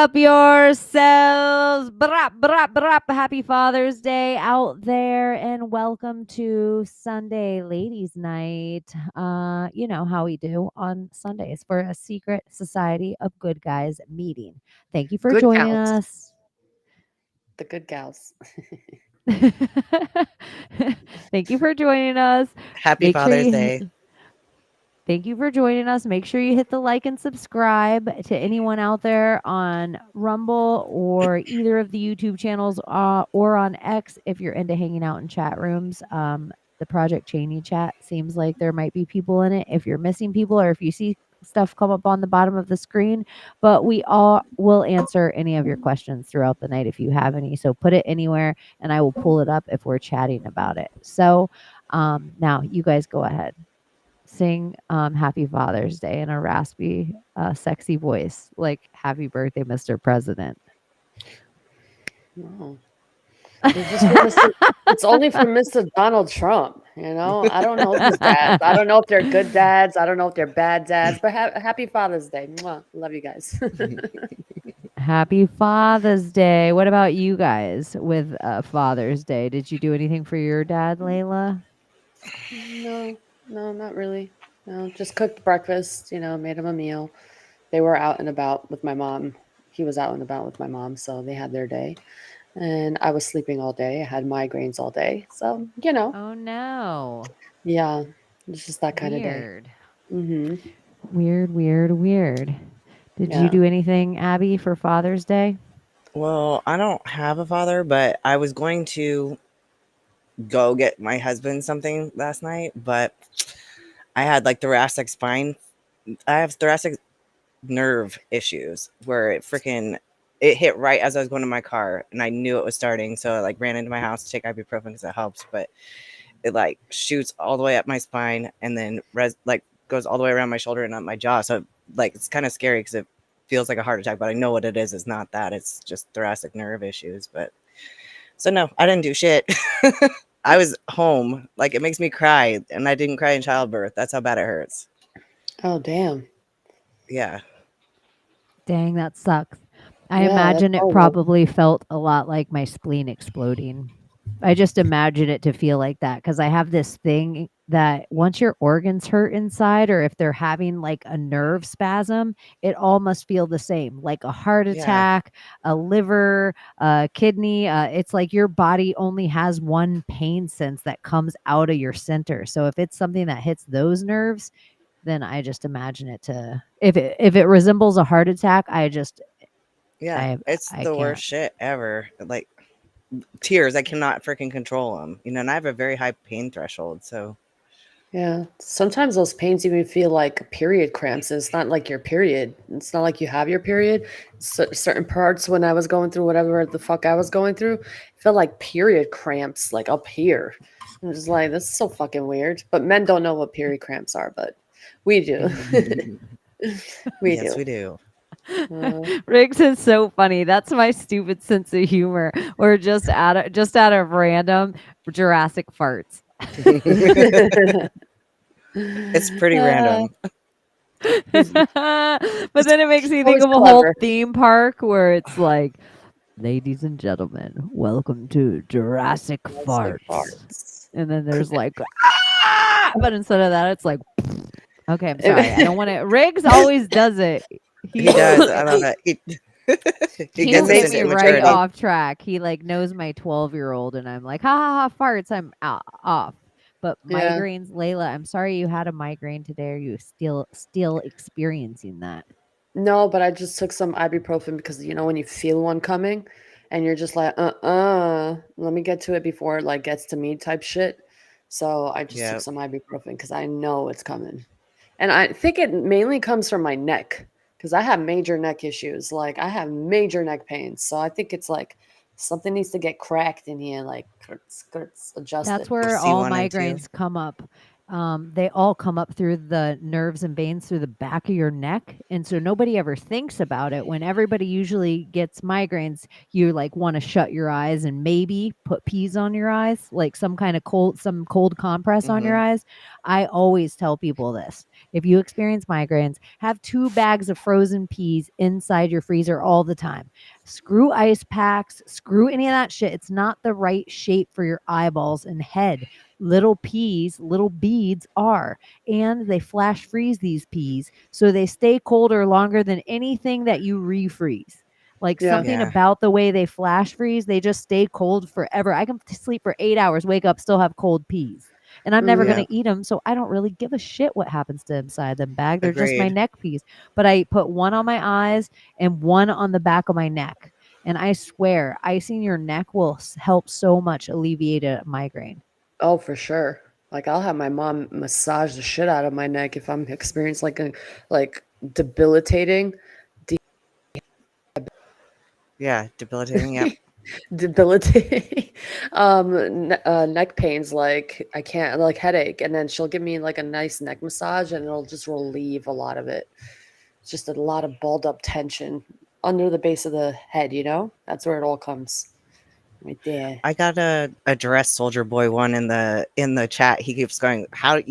up yourselves. Brap, brap, brap. Happy Father's Day out there, and welcome to Sunday Ladies Night. You know how we do on Sundays for a secret society of good guys meeting. Thank you for Good joining gals. us. The good gals. Thank you for joining us. Happy Make sure Father's you Day. Thank you for joining us. Make sure you hit the like and subscribe to anyone out there on Rumble or either of the YouTube channels or on X if you're into hanging out in chat rooms. The Project Chaney chat seems like there might be people in it. If you're missing people or if you see stuff come up on the bottom of the screen, but we all will answer any of your questions throughout the night if you have any. So put it anywhere and I will pull it up if we're chatting about it. So now you guys go ahead. Sing Happy Father's Day in a raspy, sexy voice, like Happy Birthday, Mr. President. No. It's just for Mr. It's only for Mr. Donald Trump. I don't know these dads. I don't know if they're good dads. I don't know if they're bad dads. But happy Father's Day. Mwah. Love you guys. Happy Father's Day. What about you guys with Father's Day? Did you do anything for your dad, Layla? No, not really. No, just cooked breakfast. Made him a meal. They were out and about with my mom. He was out and about with my mom, so they had their day. And I was sleeping all day. I had migraines all day. So, Oh no. yeah, it's just that kind of day. Weird. Mm-hmm. Weird. Did you Yeah. do anything, Abby, for Father's Day? Well, I don't have a father, but I was going to go get my husband something last night, but I had like thoracic spine. I have thoracic nerve issues where it hit right as I was going to my car and I knew it was starting. So I like ran into my house to take ibuprofen because it helps, but it like shoots all the way up my spine and then goes all the way around my shoulder and up my jaw. So like it's kind of scary because it feels like a heart attack, but I know what it is. It's not that. It's just thoracic nerve issues. But so no, I didn't do shit. I was home. Like it makes me cry, and I didn't cry in childbirth. That's how bad it hurts. Oh, damn. Yeah. Dang, that sucks. I Yeah, that's imagine it horrible. probably felt a lot like my spleen exploding. I just imagine it to feel like that because I have this thing that once your organs hurt inside or if they're having like a nerve spasm, it all must feel the same, like a heart Yeah. attack, a liver, a kidney. It's like your body only has one pain sense that comes out of your center. So if it's something that hits those nerves, then I just imagine it to if it resembles a heart attack, Yeah. It's I the can't. worst shit ever. Like tears, I cannot freaking control them. And I have a very high pain threshold. So Yeah. Sometimes those pains even feel like period cramps. It's not like your period. It's not like you have your period. Certain parts when I was going through whatever the fuck I was going through, it felt like period cramps, like up here. I'm just like, this is so fucking weird. But men don't know what period cramps are, but we do. we yes, do. we do. Riggs is so funny. That's my stupid sense of humor. Or just out of random Jurassic farts. It's pretty random. But then it makes me think Always of a whole clever. theme park where it's like, ladies and gentlemen, welcome to Jurassic farts. And then there's like, ah! But instead of that, it's like, okay, I'm sorry. I don't want to. Riggs always does it. He does. I don't know. He He gets will us get into me right immaturity. off track. He like knows my 12-year-old, and I'm like, ha ha ha, farts. I'm off. But Yeah. migraines, Layla. I'm sorry you had a migraine today. Are you still experiencing that? No, but I just took some ibuprofen because when you feel one coming and you're just like, let me get to it before it like gets to me type shit. So I just took Yep. some ibuprofen because I know it's coming. And I think it mainly comes from my neck because I have major neck issues. Like I have major neck pains. So I think it's like something needs to get cracked in here, like adjusted. That's where all C1 and 2. migraines come up. they all come up through the nerves and veins through the back of your neck. And so nobody ever thinks about it. When everybody usually gets migraines, you like want to shut your eyes and maybe put peas on your eyes, like some cold compress on your Hmm. eyes. I always tell people this. If you experience migraines, have 2 bags of frozen peas inside your freezer all the time. Screw ice packs, screw any of that shit. It's not the right shape for your eyeballs and head. Little peas, little beads are, and they flash freeze these peas so they stay colder longer than anything that you refreeze. Like Yeah. something Yeah, about the way they flash freeze, they just stay cold forever. I can sleep for 8 hours, wake up, still have cold peas. And I'm never going Mm, yeah, to eat them. So I don't really give a shit what happens to inside them bag. They're just my agreed. neck peas. But I put one on my eyes and one on the back of my neck. And I swear, icing your neck will help so much alleviate a migraine. oh, for sure. Like I'll have my mom massage the shit out of my neck if I'm experiencing like debilitating Yeah, debilitating. Yep. debilitating neck pains, like I can't, like headache, and then she'll give me like a nice neck massage and it'll just relieve a lot of it. It's just a lot of balled up tension under the base of the head, you know? That's where it all comes. Right there. I got a address Soldier Boy one in the chat. He keeps going, how do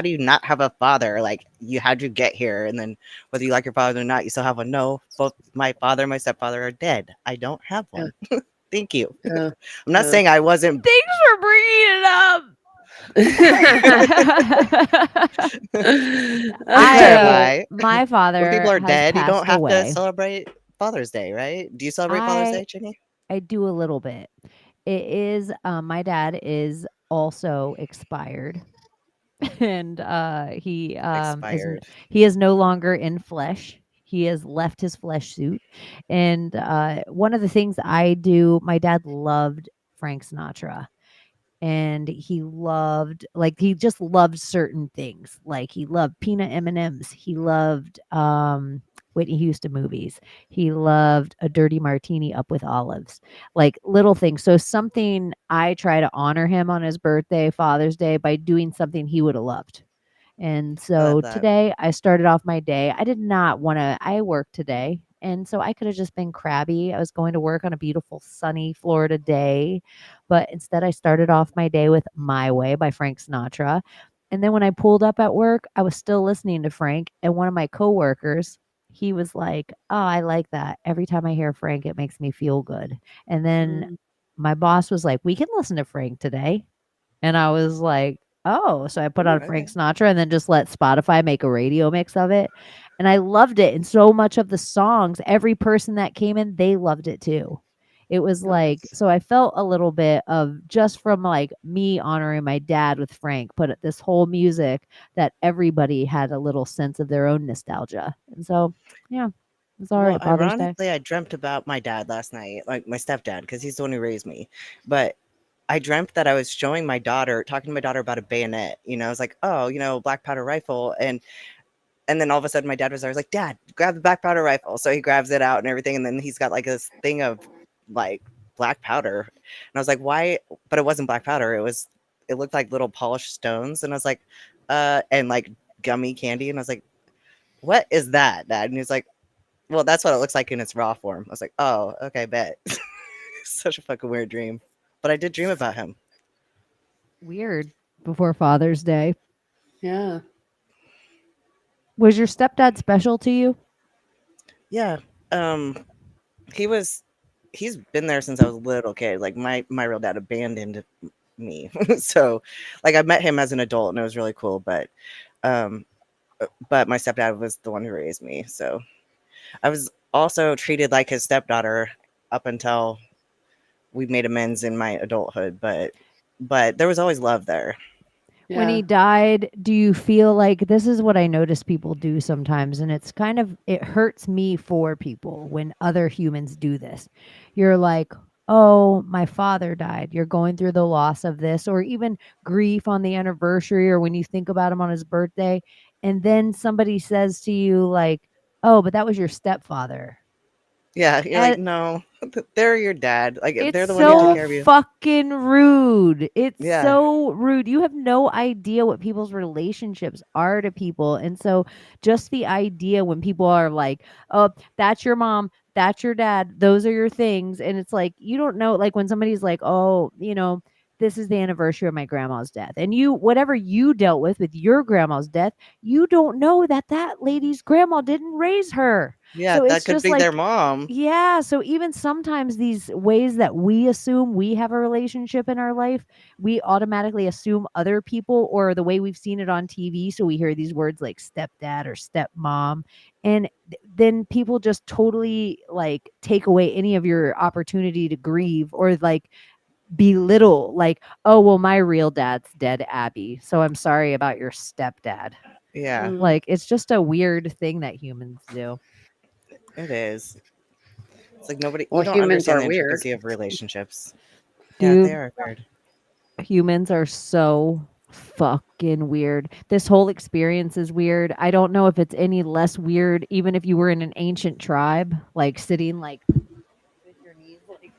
you not have a father? Like you how'd you get here? And then whether you like your father or not, you still have one. No, both my father and my stepfather are dead. I don't have Yeah. one. Thank you. Yeah. I'm not saying I wasn't. Thanks for bringing it up. To I clarify, my when people father are has dead, you don't passed have to away. celebrate Father's Day, right? Do you celebrate Father's I Day, Jenny? I do a little bit. It is my dad is also expired. And Expired. he is no longer in flesh. He has left his flesh suit. And one of the things I do, my dad loved Frank Sinatra, and he just loved certain things. Like he loved peanut M&Ms. He loved Whitney Houston movies. He loved a dirty martini up with olives. Like little things. So something I try to honor him on his birthday, Father's Day, by doing something he would have loved. And I love so that. today I started off my day. I did not want to, I worked today. And so I could have just been crabby. I was going to work on a beautiful sunny Florida day. But instead, I started off my day with My Way by Frank Sinatra. And then when I pulled up at work, I was still listening to Frank. And one of my coworkers, he was like, "Oh, I like that. Every time I hear Frank, it makes me feel good." And then Mm, my boss was like, "We can listen to Frank today." And I was like, "Oh." So I put Ooh, on Frank okay. Sinatra and then just let Spotify make a radio mix of it. And I loved it. And so much of the songs, every person that came in, they loved it too. It was like, nice. so I felt a little bit of just from like me honoring my dad with Frank, but this whole music that everybody had a little sense of their own nostalgia. And so, yeah, it's all Well, right. Father's Day. ironically, I dreamt about my dad last night, like my stepdad, because he's the one who raised me. But I dreamt that I was showing my daughter, talking to my daughter about a bayonet. I was like, oh, black powder rifle, and then all of a sudden my dad was there. I was like, Dad, grab the black powder rifle. So he grabs it out and everything, and then he's got like this thing of like black powder, and I was like, why? But it wasn't black powder. It looked like little polished stones, and I was like, and like gummy candy, and I was like, what is that, Dad? And he's like, well, that's what it looks like in its raw form. I was like, oh, okay, bet. Such a fucking weird dream. But I did dream about him. Weird. Before Father's Day. Yeah. Was your stepdad special to you? Yeah. Um, he was he's been there since I was a little kid. Like my real dad abandoned me. So like I met him as an adult and it was really cool, um but my stepdad was the one who raised me. So I was also treated like his stepdaughter up until we made amends in my adulthood, but there was always love there. When Yeah. he died, do you feel like this is what I notice people do sometimes? And it's kind of, it hurts me for people when other humans do this. You're like, oh, my father died. You're going through the loss of this, or even grief on the anniversary, or when you think about him on his birthday. And then somebody says to you, like, oh, but that was your stepfather. Yeah, you're like, no, they're your dad. Like It's they're the one who took so care of you. fucking rude. It's Yeah, so rude. You have no idea what people's relationships are to people. And so just the idea when people are like, "Oh, that's your mom, that's your dad, those are your things." And it's like, you don't know, like when somebody's like, "Oh, this is the anniversary of my grandma's death." And whatever you dealt with your grandma's death, you don't know that that lady's grandma didn't raise her. yeah, So that it's could just be their like, mom. yeah, so even sometimes these ways that we assume we have a relationship in our life, we automatically assume other people or the way we've seen it on TV. So we hear these words like stepdad or stepmom, and then people just totally like take away any of your opportunity to grieve or like belittle, like, oh, well, my real dad's dead, Abby. So I'm sorry about your stepdad. Yeah, Mm. Like, it's just a weird thing that humans do. it is. It's like nobody. Well, You don't humans understand are the weird. intricacy of relationships. Yeah, they Dude, are weird. humans are so fucking weird. This whole experience is weird. I don't know if it's any less weird, even if you were in an ancient tribe, like sitting like with your knees like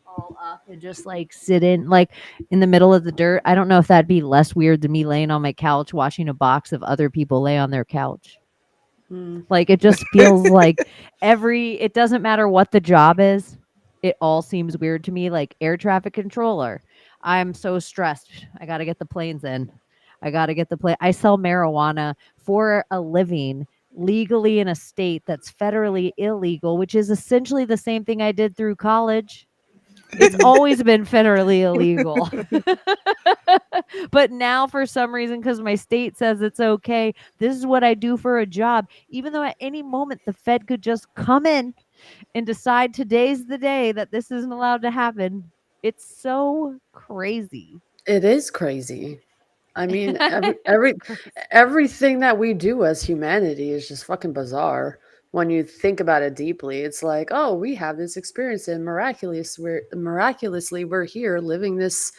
all up and just like sitting like in the middle of the dirt. I don't know if that'd be less weird than me laying on my couch watching a box of other people lay on their couch. Mm. Like it just feels like it doesn't matter what the job is. It all seems weird to me. Like air traffic controller. I'm so stressed. I got to get the planes in. I got to get the plane. I sell marijuana for a living legally in a state that's federally illegal, which is essentially the same thing I did through college. It's always been federally illegal. But now for some reason, because my state says it's okay, this is what I do for a job, even though at any moment the Fed could just come in and decide today's the day that this isn't allowed to happen. It's so crazy. It is crazy. I mean, It's crazy. everything that we do as humanity is just fucking bizarre. When you think about it deeply, it's like, oh, we have this experience, and miraculously we're here living this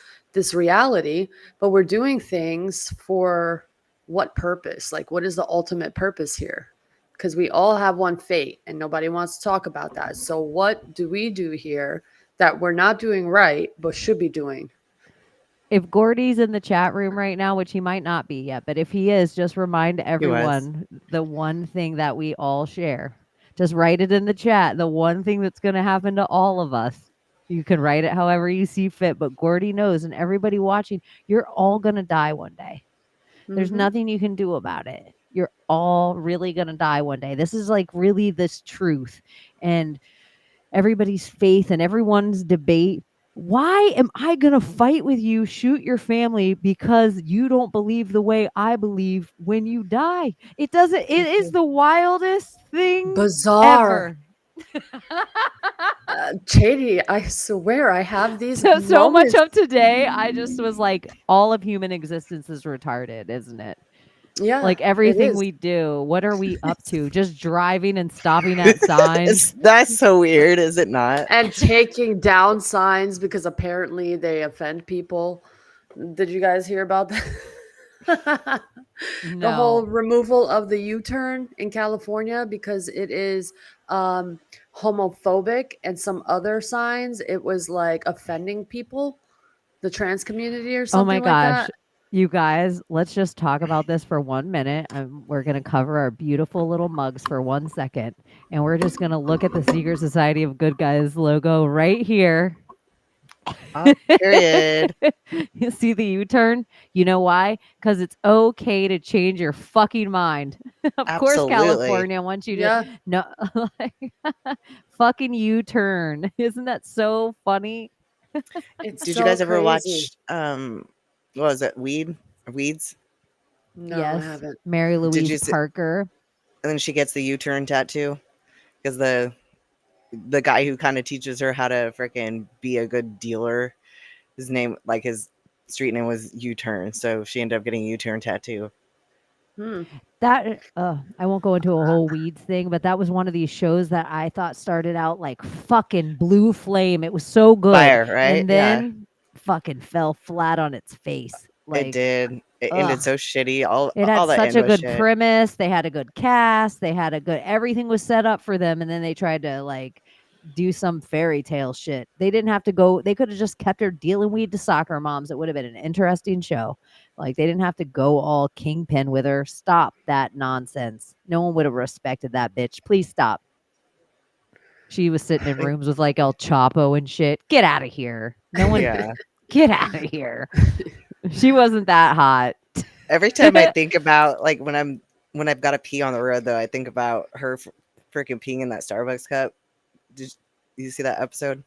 reality, but we're doing things for what purpose? Like, what is the ultimate purpose here? Because we all have one fate, and nobody wants to talk about that. So, what do we do here that we're not doing right, but should be doing? If Gordy's in the chat room right now, which he might not be yet, but if he is, just remind He was. everyone the one thing that we all share. Just write it in the chat. The one thing that's going to happen to all of us. You can write it however you see fit, but Gordy knows, and everybody watching, you're all going to die one day. There's Mhm. nothing you can do about it. You're all really going to die one day. This is like really this truth. And everybody's faith and everyone's debate. Why am I going to fight with you, shoot your family because you don't believe the way I believe when you die? It doesn't, it is the wildest thing Bizarre. ever. Chaney, I swear I have these So much moments. of today, I just was like, all of human existence is retarded, isn't it? Yeah, Like it everything is. we do, what are we up to? Just driving and stopping at signs. That's so weird, is it not? And taking down signs because apparently they offend people. Did you guys hear about that? The whole No. removal of the U-turn in California because it is homophobic, and some other signs it was like offending people, the trans community or Oh my something like gosh. that. You guys, let's just talk about this for 1 minute. We're going to cover our beautiful little mugs for 1 second. And we're just going to look at the Secret Society of Good Guys logo right here. Period. You see the U turn? You know why? Because it's okay to change your fucking mind. Of course, Absolutely. California wants you to Yeah, no like, fucking U turn. Isn't that so funny? it's Did you so guys ever crazy. watch what was it, Weeds? No, I Yes, haven't. Mary Did Louise you see, Parker. and then she gets the U-turn tattoo because the guy who kind of teaches her how to freaking be a good dealer, his name, like his street name was U-turn, so she ended up getting a U-turn tattoo. Hmm. That I won't go into a whole weeds thing, but that was one of these shows that I thought started out like fucking blue flame. It was so good, Fire, right? and Yeah, then fucking fell flat on its face. it Like, did. It ended ugh. so shitty. All It had all that such end a was good shit. premise. They had a good cast. They had a good everything was set up for them, and then they tried to like do some fairy tale shit. They didn't have to go. They could have just kept her dealing weed to soccer moms. It would have been an interesting show. Like they didn't have to go all kingpin with her. Stop that nonsense. No one would have respected that bitch. Please stop. She was sitting in rooms with like El Chapo and shit. Get out of here. No one. Yeah. Get out of here. She wasn't that hot. Every time I think about like when I've got to pee on the road, though, I think about her freaking peeing in that Starbucks cup. Did you see that episode?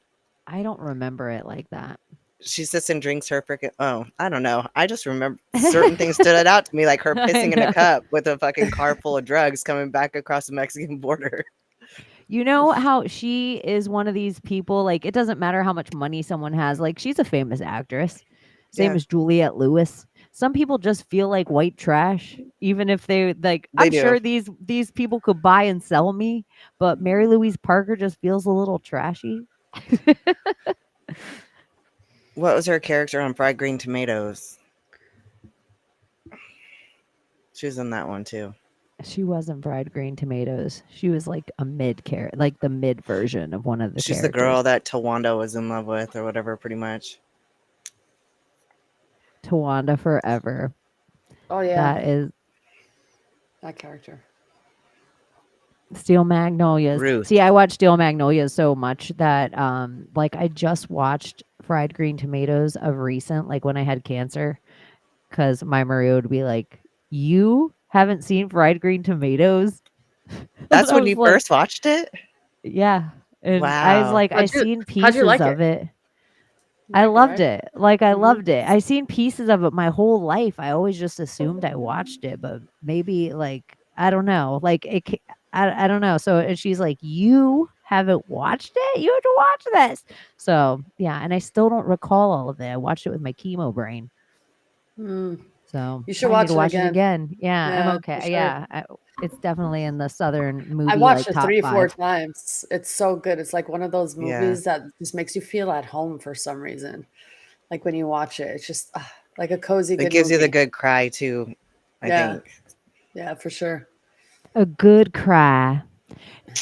I don't remember it like that. She sits and drinks her freaking. Oh, I don't know. I just remember certain things stood out to me, like her I pissing in know. a cup with a fucking car full of drugs coming back across the Mexican border. You know how she is one of these people, like, it doesn't matter how much money someone has. Like, she's a famous actress. Same Yeah. as Juliette Lewis. Some people just feel like white trash, even if they like. They I'm do. sure these people could buy and sell me, but Mary Louise Parker just feels a little trashy. What was her character on Fried Green Tomatoes? She was in that one too. She wasn't fried green tomatoes. She was like a mid character, like the mid version of one of the She's characters. the girl that Tawanda was in love with, or whatever, pretty much. Tawanda Forever. Oh yeah, That is that character. Steel Magnolias. Ruth. See, I watched Steel Magnolias so much that like I just watched Fried Green Tomatoes of recent, like when I had cancer, because my Maria would be like, "You haven't seen Fried Green Tomatoes?" That's I when was you like, first watched it? yeah. And I was Wow. like, I How'd you- seen how'd you pieces like of it? it. I Like, loved right? it. Like I Mhm. loved it. I seen pieces of it my whole life. I always just assumed I watched it, but maybe like I don't know. Like I don't know. So and she's like, "You haven't watched it? You have to watch this." So yeah, and I still don't recall all of it. I watched it with my chemo brain. Mm, So you should I need watch to it watch it again. again. Yeah, I'm Yeah, for okay. sure. Yeah, it's definitely in the Southern I movie watched like it top 3 or 4 5. times. It's so good. It's like one of those Yeah. movies that just makes you feel at home for some reason. Like when you watch it, it's just like a cozy It good gives you the movie. good cry too, I Yeah, think. yeah, for sure. A good cry.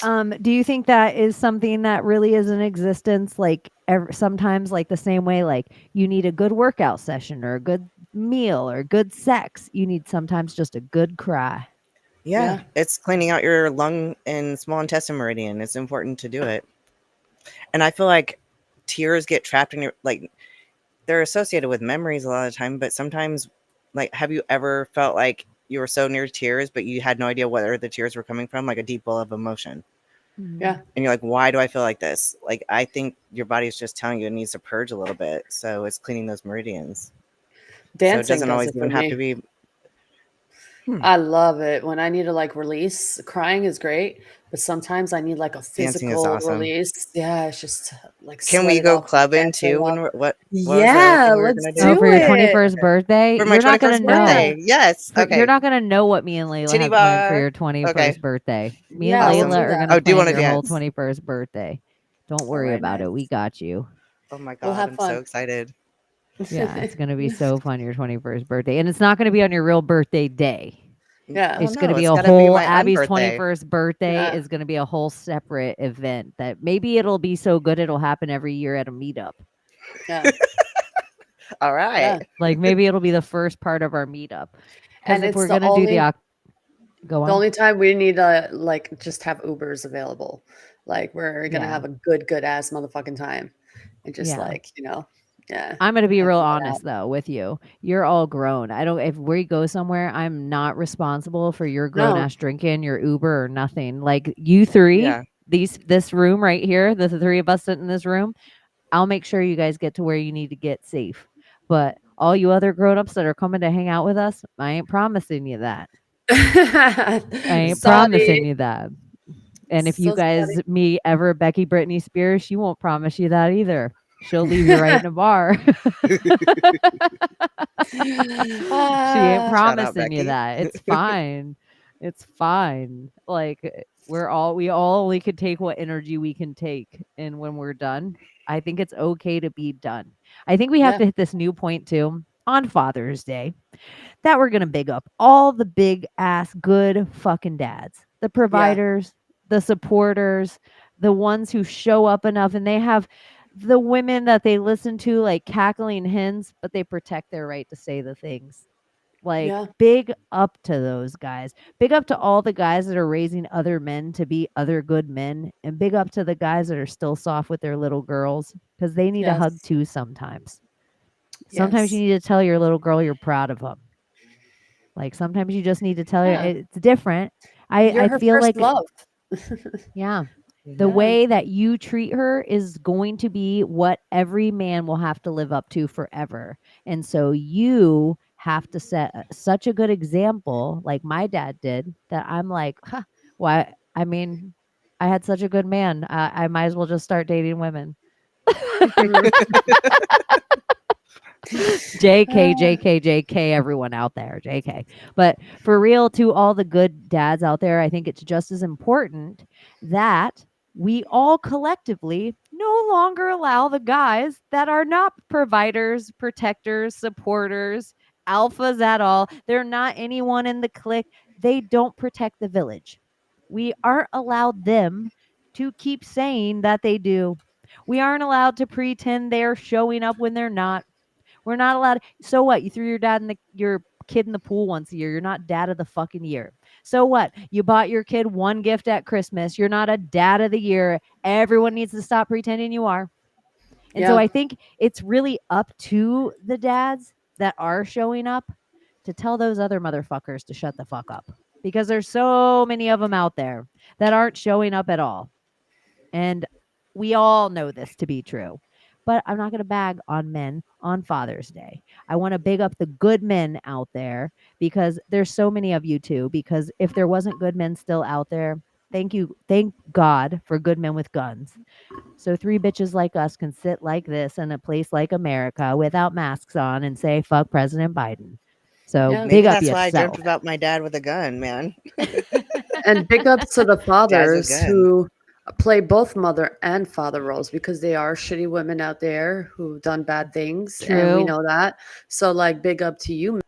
Do you think that is something that really is in existence? Like sometimes, like the same way, like you need a good workout session or a good meal or good sex. You need sometimes just a good cry. Yeah, Yeah. it's cleaning out your lung and small intestine meridian. It's important to do it. And I feel like tears get trapped in your like they're associated with memories a lot of the time, but sometimes like have you ever felt like you were so near tears but you had no idea where the tears were coming from, like a deep well of emotion? Yeah. And you're like, why do I feel like this? Like I think your body is just telling you it needs to purge a little bit. So it's cleaning those meridians. So it Dancing doesn't does always it for even have to me. be I love it when I need to like release. Crying is great, but sometimes I need like a dancing is physical awesome. release. Yeah, it's just like Can sweat we it go off and clubbing dance it too? When off. what was the other Yeah, thing we were let's gonna Oh, do? for do your it. 21st birthday, For my you're not gonna 21st know. birthday. Yes. You're Okay. not gonna know what me and Layla Titty have planned for bar. your 21st Okay. birthday. Me and Yeah, we'll Awesome. Layla do are that. gonna Oh, do you plan want to your whole dance? 21st birthday. Don't All worry right, about it. We nice. got you. Oh my We'll god, have I'm so fun. excited. Yeah, it's gonna be so fun your 21st birthday, and it's not gonna be on your real birthday day. Yeah. Oh It's gonna no, be it's a gotta be whole my Abby's unbirthday. 21st birthday Yeah. is gonna be a whole separate event that maybe it'll be so good it'll happen every year at a meetup. Yeah. All right. Yeah. Like maybe it'll be the first part of our meetup. Because And if it's we're gonna do the go the on. only time we need to like just have Ubers available. Like we're gonna Yeah. have a good ass motherfucking time. And just Yeah. like, yeah. I'm gonna be act real that honest out. though with you. You're all grown. I don't if we go somewhere, I'm not responsible for your grown No. ass drinking, your Uber or nothing. Like you three, Yeah. this room right here, the three of us sitting in this room, I'll make sure you guys get to where you need to get safe. But all you other grown-ups that are coming to hang out with us, I ain't promising you that. I ain't promising Sorry. you that. And if you So guys sorry. meet ever Becky Brittany Spears, she won't promise you that either. She'll leave you right in a bar. She ain't Ah, Shout out promising you Becky. that. It's fine. It's fine. Like we all only could take what energy we can take. And when we're done, I think it's okay to be done. I think we have yeah. to hit this new point too on Father's Day that we're gonna big up all the big ass good fucking dads, the providers, the supporters, the ones who show up enough, and they have the women that they listen to like cackling hens, but they protect their right to say the things. Like, Yeah. big up to those guys. Big up to all the guys that are raising other men to be other good men, and big up to the guys that are still soft with their little girls, because they need a hug Yes. too sometimes. Sometimes you Yes. need to tell your little girl you're proud of them. Like, sometimes you just need to tell her Yeah. it's different. I You're I her feel first like, love. yeah, the Yeah. way that you treat her is going to be what every man will have to live up to forever. And so you have to set such a good example, like my dad did, that I'm like, huh, why? I mean, I had such a good man. I might as well just start dating women. Mhm. JK, JK, JK, everyone out there, JK. But for real, to all the good dads out there, I think it's just as important that we all collectively no longer allow the guys that are not providers, protectors, supporters, alphas at all. They're not anyone in the clique. They don't protect the village. We aren't allowed them to keep saying that they do. We aren't allowed to pretend they're showing up when they're not. We're not allowed. So what? You threw your kid in the pool once a year. You're not dad of the fucking year. So what? You bought your kid one gift at Christmas. You're not a dad of the year. Everyone needs to stop pretending you are. And so Yeah. I think it's really up to the dads that are showing up to tell those other motherfuckers to shut the fuck up, because there's so many of them out there that aren't showing up at all. And we all know this to be true. But I'm not going to bag on men on Father's Day. I want to big up the good men out there, because there's so many of you too. Because if there wasn't good men still out there, thank you. Thank God for good men with guns. So three bitches like us can sit like this in a place like America without masks on and say, fuck President Biden. So Yeah. big Maybe up that's why I dreamt yourself. about my dad with a gun, man. And big ups to the Dads with fathers guns. who play both mother and father roles, because they are shitty women out there who've done bad things, and we True. know that. So, like, big up to you.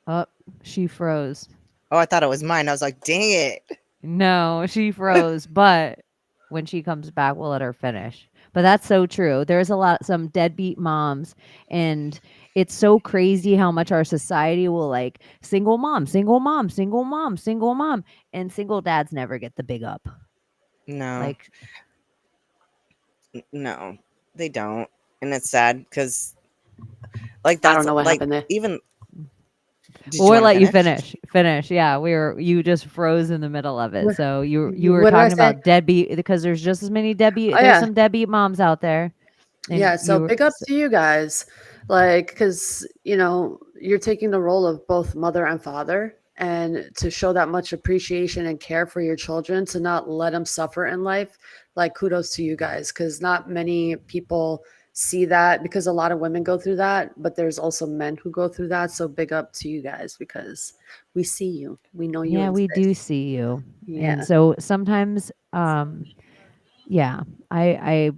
Oh, she froze. Oh, I thought it was mine. I was like, dang it. No, she froze, but when she comes back, we'll let her finish. But that's so true. There's some deadbeat moms, and it's so crazy how much our society will like single mom, single mom, single mom, single mom, and single dads never get the big up. No, Like, no, they don't. And it's sad because, like, I don't that's know what like, happened there. even, did well, you we'll want to let you finish? finish. Yeah, you just froze in the middle of it. What, So you were what did I talking say? about deadbeat, because there's just as many deadbeat. Oh, There's yeah. some deadbeat moms out there, and Yeah. So, big up to you guys. Like, because, you're taking the role of both mother and father. And to show that much appreciation and care for your children, to not let them suffer in life, like, kudos to you guys, because not many people see that, because a lot of women go through that, but there's also men who go through that. So big up to you guys, because we see you, we know you yeah, we do exist. see you. And Yeah. so sometimes, yeah, I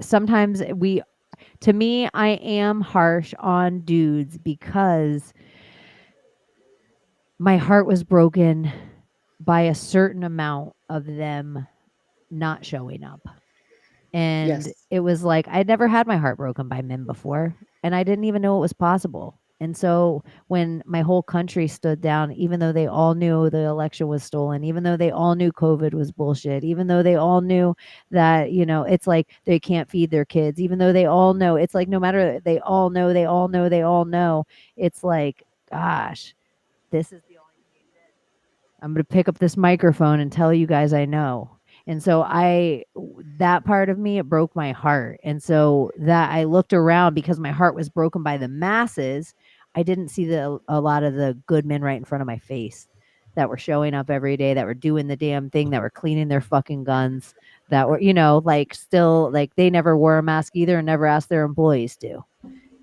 sometimes to me, I am harsh on dudes, because my heart was broken by a certain amount of them not showing up. And Yes. it was like I'd never had my heart broken by men before, and I didn't even know it was possible. And so when my whole country stood down, even though they all knew the election was stolen, even though they all knew COVID was bullshit, even though they all knew that, it's like they can't feed their kids, even though they all know, it's like no matter, they all know, they all know, they all know, it's like, gosh, this is the only thing they did. I'm going to pick up this microphone and tell you guys I know. And so that part of me, it broke my heart. And so that I looked around, because my heart was broken by the masses. I didn't see a lot of the good men right in front of my face that were showing up every day, that were doing the damn thing, that were cleaning their fucking guns, that were, like, still, like, they never wore a mask either and never asked their employees to.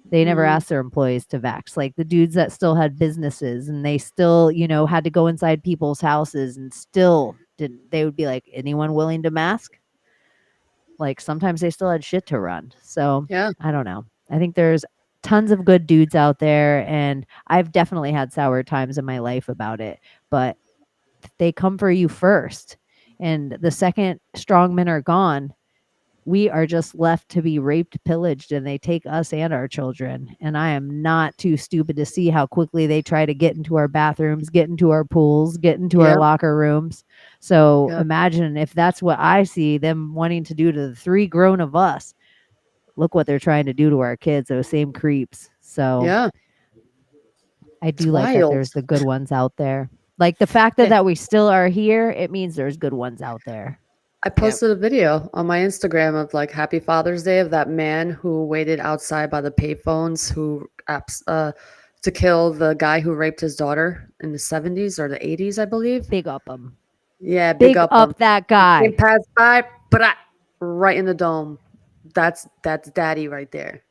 They never Mhm. asked their employees to vax. Like the dudes that still had businesses, and they still, had to go inside people's houses, and still didn't, they would be like, anyone willing to mask? Like sometimes they still had shit to run. So Yeah. I don't know. I think there's tons of good dudes out there, and I've definitely had sour times in my life about it. But they come for you first. And the second strong men are gone, we are just left to be raped, pillaged, and they take us and our children. And I am not too stupid to see how quickly they try to get into our bathrooms, get into our pools, get into our Yep. locker rooms. So Yep. imagine if that's what I see them wanting to do to the 3 grown of us. Look what they're trying to do to our kids, those same creeps. So Yeah. I It's do like that wild. there's the good ones out there. Like the fact that, Yeah. that we still are here, it means there's good ones out there. I Yep. posted a video on my Instagram of like Happy Father's Day of that man who waited outside by the payphones to kill the guy who raped his daughter in the 70s or the 80s, I believe. Big up them. Yeah, big Big up him. up that He guy. came passed by, but right in the dome. That's daddy right there.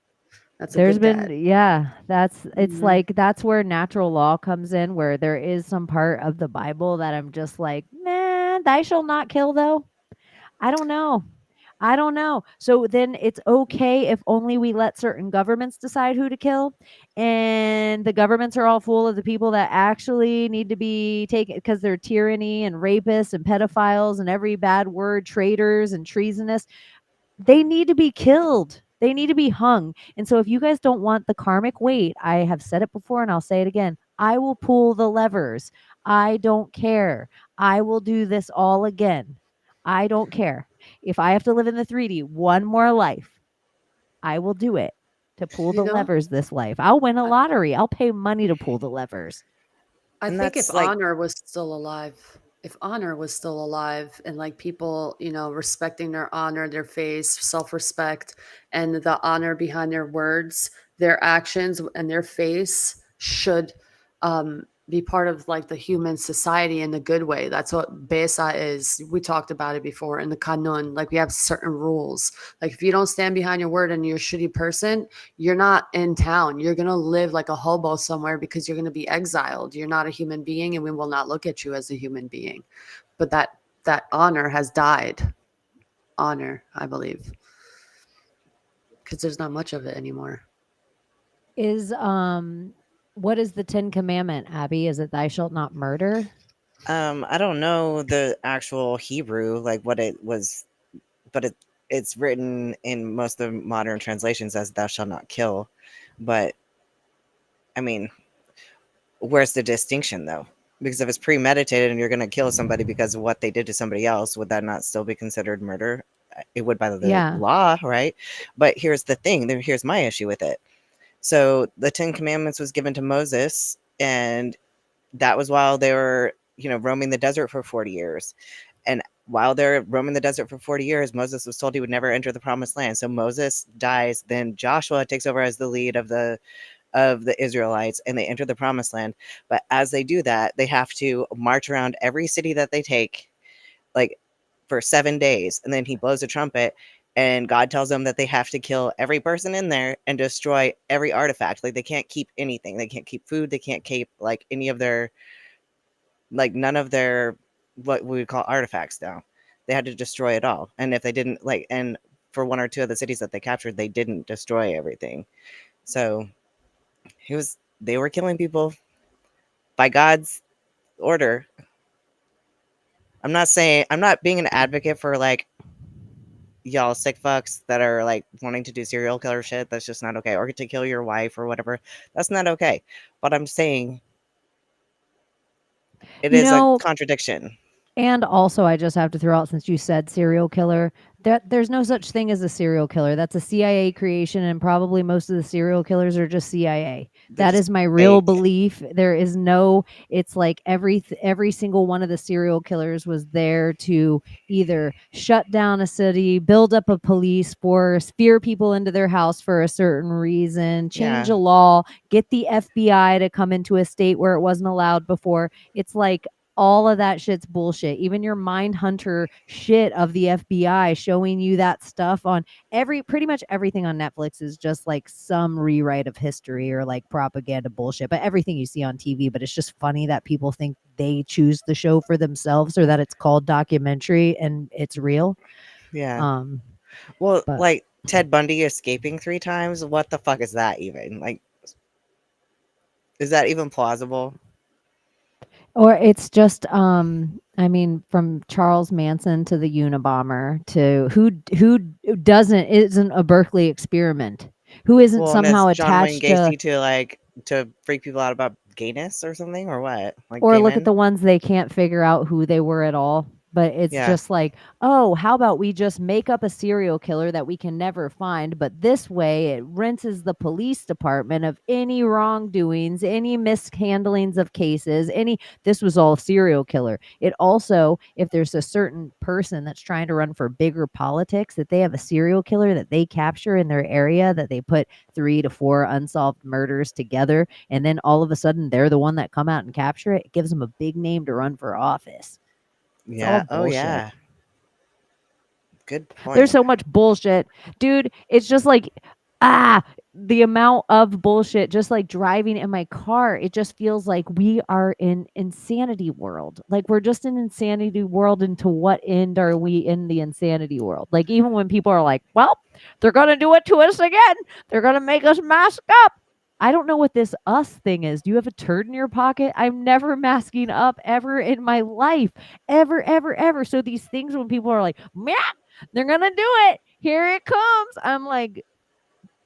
That's a There's good been, dad. yeah, it's Mhm. like that's where natural law comes in, where there is some part of the Bible that I'm just like, man, thou shall not kill though. I don't know. I don't know. So then it's okay if only we let certain governments decide who to kill. And the governments are all full of the people that actually need to be taken because they're tyranny and rapists and pedophiles and every bad word, traitors and treasonous. They need to be killed. They need to be hung. And so if you guys don't want the karmic weight, I have said it before and I'll say it again. I will pull the levers. I don't care. I will do this all again. I don't care. If I have to live in the 3D one more life, I will do it to pull You the know, levers this life. I'll win a lottery. I'll pay money to pull the levers. I And think if that's like, honor was still alive, if honor was still alive and like people, respecting their honor, their face, self-respect, and the honor behind their words, their actions and their face should be part of like the human society in a good way. That's what Besa is. We talked about it before in the Kanun. Like we have certain rules. Like if you don't stand behind your word and you're a shitty person, you're not in town. You're going to live like a hobo somewhere because you're going to be exiled. You're not a human being and we will not look at you as a human being. But that honor has died. Honor, I believe. Because there's not much of it anymore. Is what is the 10 commandment, Abby? Is it thou shalt not murder? I don't know the actual Hebrew, like what it was, but it's written in most of the modern translations as "Thou shalt not kill." But I mean, where's the distinction though? Because if it's premeditated and you're going to kill somebody because of what they did to somebody else, would that not still be considered murder? It would by the Yeah. law, right? But here's the thing. Here's my issue with it. So the 10 Commandments was given to Moses, and that was while they were, roaming the desert for 40 years. And while they're roaming the desert for 40 years, Moses was told he would never enter the promised land. So Moses dies. Then Joshua takes over as the lead of the Israelites, and they enter the promised land. But as they do that, they have to march around every city that they take, like for 7 days. And then he blows a trumpet, and God tells them that they have to kill every person in there and destroy every artifact. Like they can't keep anything. They can't keep food. They can't keep like any of their, like none of their, what we would call artifacts now. They had to destroy it all. And if they didn't, like, and for one or two of the cities that they captured, they didn't destroy everything. So they were killing people by God's order. I'm not being an advocate for like y'all sick fucks that are like wanting to do serial killer shit. That's just not okay. Or to kill your wife or whatever. That's not okay. But I'm saying it You is a know, contradiction. and also, I just have to throw out, since you said serial killer, that there's no such thing as a serial killer. That's a CIA creation, and probably most of the serial killers are just CIA. They're That just is my real fake. belief. There is no. It's like every single one of the serial killers was there to either shut down a city, build up a police force, fear people into their house for a certain reason, change Yeah. a law, get the FBI to come into a state where it wasn't allowed before. It's like all of that shit's bullshit. Even your Mindhunter shit of the FBI showing you that stuff on pretty much everything on Netflix is just like some rewrite of history or like propaganda bullshit. But everything you see on TV, but it's just funny that people think they choose the show for themselves or that it's called documentary and it's real. Yeah. Um, Well, but like Ted Bundy escaping 3 times, what the fuck is that even? Like, is that even plausible? Or it's just I mean from Charles Manson to the Unabomber to who isn't a Berkeley experiment? Who isn't Well, and it's somehow John Wayne attached to, Gacy to like to freak people out about gayness or something or what? Like or gay look at men? the ones they can't figure out who they were at all. But it's Yeah. just like, oh, how about we just make up a serial killer that we can never find? But this way, it rinses the police department of any wrongdoings, any mishandlings of cases, any. This was all serial killer. It also, if there's a certain person that's trying to run for bigger politics, that they have a serial killer that they capture in their area, that they put 3 to 4 unsolved murders together, and then all of a sudden they're the one that come out and capture it. It gives them a big name to run for office. It's all Yeah. Oh bullshit. yeah. Good There's point. so much bullshit. Dude, it's just like, the amount of bullshit, just like driving in my car, it just feels like we are in insanity world. Like we're just in insanity world. And to what end are we in the insanity world? Like even when people are like, well, they're going to do it to us again. They're going to make us mask up. I don't know what this us thing is. Do you have a turd in your pocket? I'm never masking up ever in my life. Ever, ever, ever. So these things when people are like, meow, they're gonna do it. Here it comes. I'm like,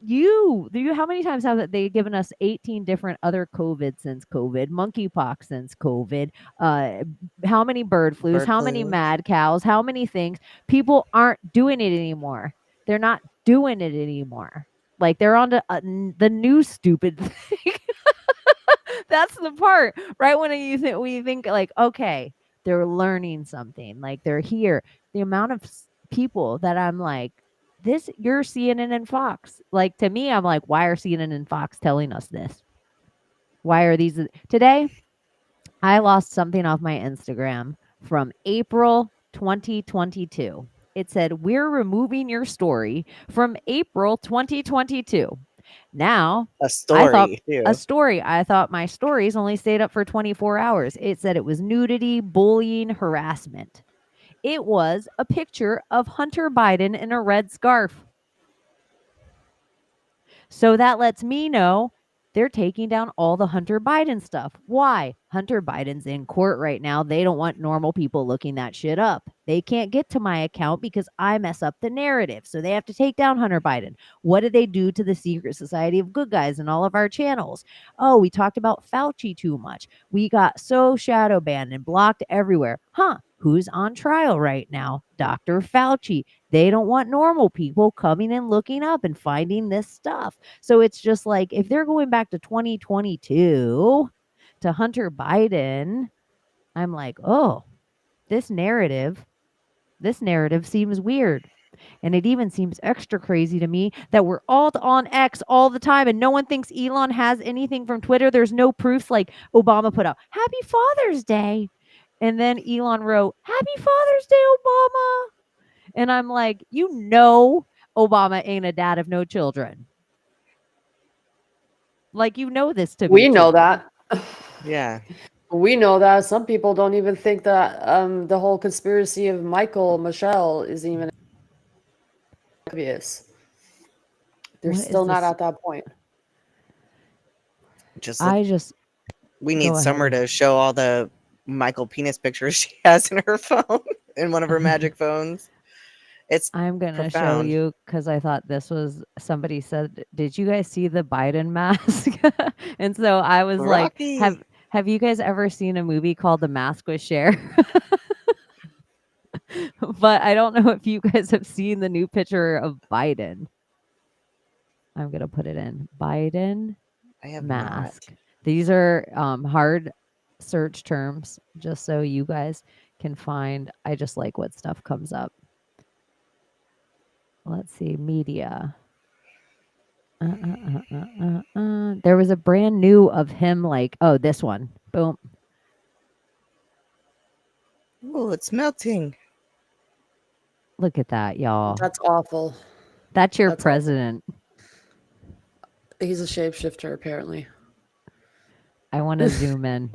how many times have they given us 18 different other COVID since COVID, monkeypox since COVID, uh, how many bird flus, Bird how many flu. mad cows, how many things? People aren't doing it anymore. They're not doing it anymore. Like they're on to the new stupid thing. That's the part, right? When you think like, okay, they're learning something, like they're here. The amount of people that I'm like, this, you're CNN and Fox. Like to me, I'm like, why are CNN and Fox telling us this? Why are these today? I lost something off my Instagram from April 2022. It said, we're removing your story from April 2022. Now, A I thought story a too. story. I thought my stories only stayed up for 24 hours. It said it was nudity, bullying, harassment. It was a picture of Hunter Biden in a red scarf. So that lets me know they're taking down all the Hunter Biden stuff. Why? Hunter Biden's in court right now. They don't want normal people looking that shit up. They can't get to my account because I mess up the narrative. So they have to take down Hunter Biden. What did they do to the Secret Society of Good Guys and all of our channels? Oh, we talked about Fauci too much. We got so shadow banned and blocked everywhere. Huh? Who's on trial right now? Dr. Fauci. They don't want normal people coming and looking up and finding this stuff. So it's just like if they're going back to 2022 to Hunter Biden, I'm like, oh, this narrative, this narrative seems weird. And it even seems extra crazy to me that we're all on X all the time and no one thinks Elon has anything from Twitter. There's no proofs. Like Obama put out, Happy Father's Day. And then Elon wrote, Happy Father's Day, Obama. And I'm like, Obama ain't a dad of no children. Like, this to be We know true. that. Yeah. We know that. Some people don't even think that the whole conspiracy of Michelle is even obvious. They're What is still not this? at that point. Just look. We Go need Summer ahead. to show all the Michael penis pictures she has in her phone, in one of her magic phones. It's I'm going to show profound. you because I thought this was somebody said, did you guys see the Biden mask? And so I was like, Rocky. have you guys ever seen a movie called The Mask with Cher? But I don't know if you guys have seen the new picture of Biden. I'm going to put it in Biden I have mask. not. These are hard search terms just so you guys can find. I just like what stuff comes up. Let's see, media. There was a brand new of him like, oh, this one. Boom. Oh, it's melting. Look at that, y'all. That's awful. That's your That's awful. president. He's a shapeshifter, apparently. I want to zoom in.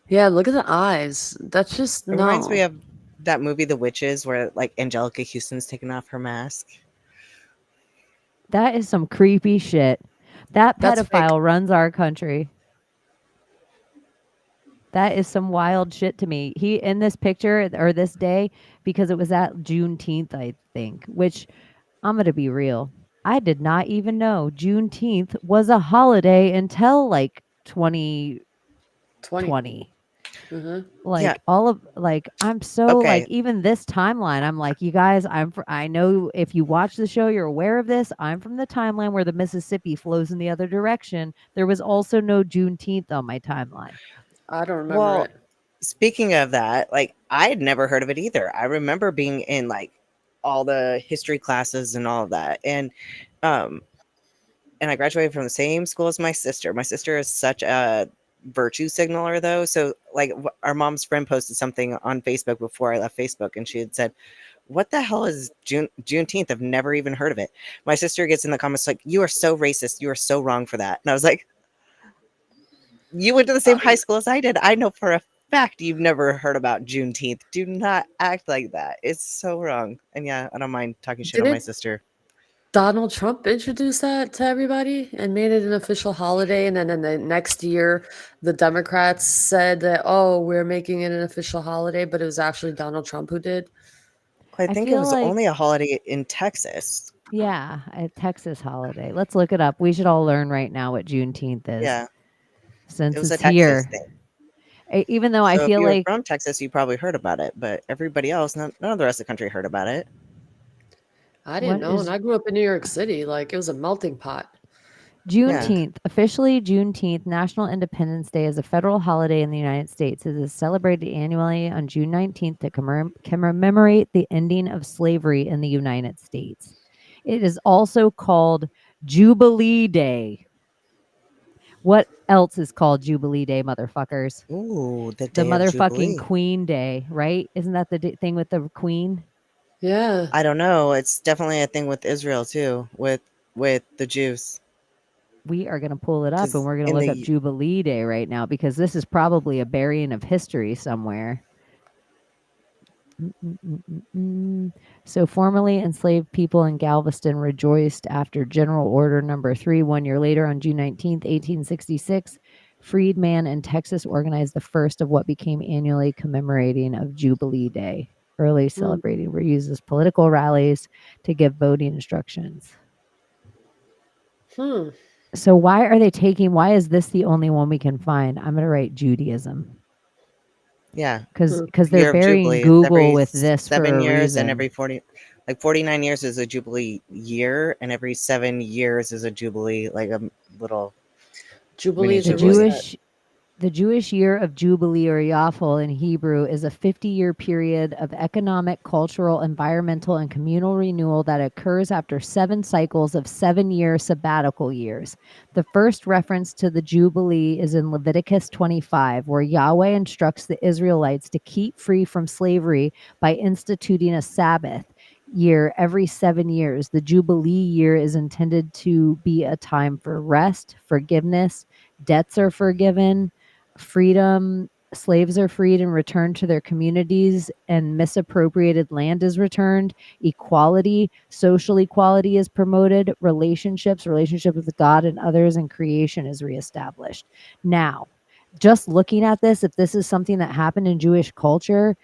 Yeah, look at the eyes. That's just It reminds me of that movie, The Witches, where like Angelica Houston's taking off her mask. That is some creepy shit. That That's fake. pedophile runs our country. That is some wild shit to me. He in this picture or this day because it was at Juneteenth, I think. Which I'm gonna be real. I did not even know Juneteenth was a holiday until like 2020. 20. Mm-hmm. Yeah. Like all of like I'm so like Okay. even this timeline I'm like you guys I know if you watch the show you're aware of this. I'm from the timeline where the Mississippi flows in the other direction. There was also no Juneteenth on my timeline. I don't remember Well, it. speaking of that, like I had never heard of it either. I remember being in like all the history classes and all of that. Um and I graduated from the same school as my sister. My sister is such a virtue signaler though. So like our mom's friend posted something on Facebook before I left Facebook and she had said, "What the hell is Juneteenth? I've never even heard of it." My sister gets in the comments like, "You are so racist. You are so wrong for that." And I was like, "You went to the same high school as I did. I know for a fact you've never heard about Juneteenth. Do not act like that. It's so wrong." And yeah, I don't mind talking shit on my Didn't sister. Donald Trump introduce that to everybody and made it an official holiday? And then in the next year, the Democrats said that, oh, we're making it an official holiday, but it was actually Donald Trump who did. I I think it feel was like only a holiday in Texas. yeah, a Texas holiday. Let's look it up. We should all learn right now what Juneteenth is Yeah, it since was a it's Texas here. thing. Even though I So if feel you were like from Texas, you probably heard about it, but everybody else, none of the rest of the country heard about it. I didn't what know. And is I grew up in New York City. Like, it was a melting pot. Yeah. Juneteenth, officially Juneteenth, National Independence Day, is a federal holiday in the United States. It is celebrated annually on June 19th to commemorate the ending of slavery in the United States. It is also called Jubilee Day. What else is called Jubilee Day, motherfuckers? Ooh, the The day of motherfucking Jubilee. Queen Day, right? Isn't that the thing with the Queen? Yeah. I don't know. It's definitely a thing with Israel too, with the Jews. We are going to pull it up and Because we're going to in look up the Jubilee Day right now because this is probably a burying of history somewhere. So formerly enslaved people in Galveston rejoiced after General Order Number 3 1 year later on June 19th, 1866. Freedman in Texas organized the first of what became annually commemorating of Jubilee Day. Early celebrating were used as political rallies to give voting instructions. Hmm. So why is this the only one we can find? I'm going to write Judaism. yeah, Because the they're year of burying Jubilee. It's Google every with this for 7 years, and a every reason. 49 years is a Jubilee year, and every 7 years is a Jubilee, like a little mini Jubilees The are what's Jubilee. that? Jewish year of Jubilee, or Yafel in Hebrew, is a 50-year period of economic, cultural, environmental, and communal renewal that occurs after 7 cycles of 7-year sabbatical years. The first reference to the Jubilee is in Leviticus 25, where Yahweh instructs the Israelites to keep free from slavery by instituting a Sabbath year every 7 years. The Jubilee year is intended to be a time for rest, forgiveness, debts are forgiven, freedom, slaves are freed and returned to their communities, and misappropriated land is returned. Equality, social equality is promoted. Relationship with God and others and creation is reestablished. Now, just looking at this, if this is something that happened in Jewish culture,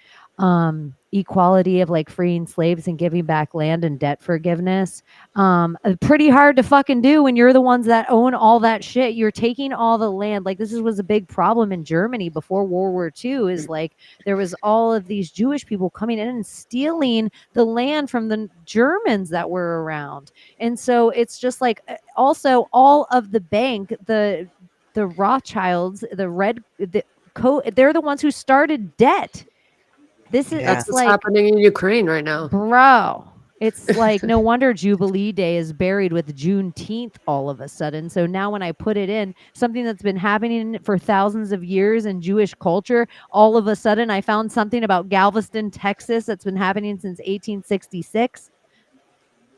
equality of like freeing slaves and giving back land and debt forgiveness, pretty hard to fucking do when you're the ones that own all that shit. You're taking all the land. Like was a big problem in Germany before World War II, is like there was all of these Jewish people coming in and stealing the land from the Germans that were around. And so it's just like also all of the bank, the Rothschilds, they're the ones who started debt. This is Yeah. That's it's what's like, happening in Ukraine right now. bro, it's like no wonder Jubilee Day is buried with Juneteenth all of a sudden. So now when I put it in, something that's been happening for thousands of years in Jewish culture, all of a sudden I found something about Galveston, Texas that's been happening since 1866.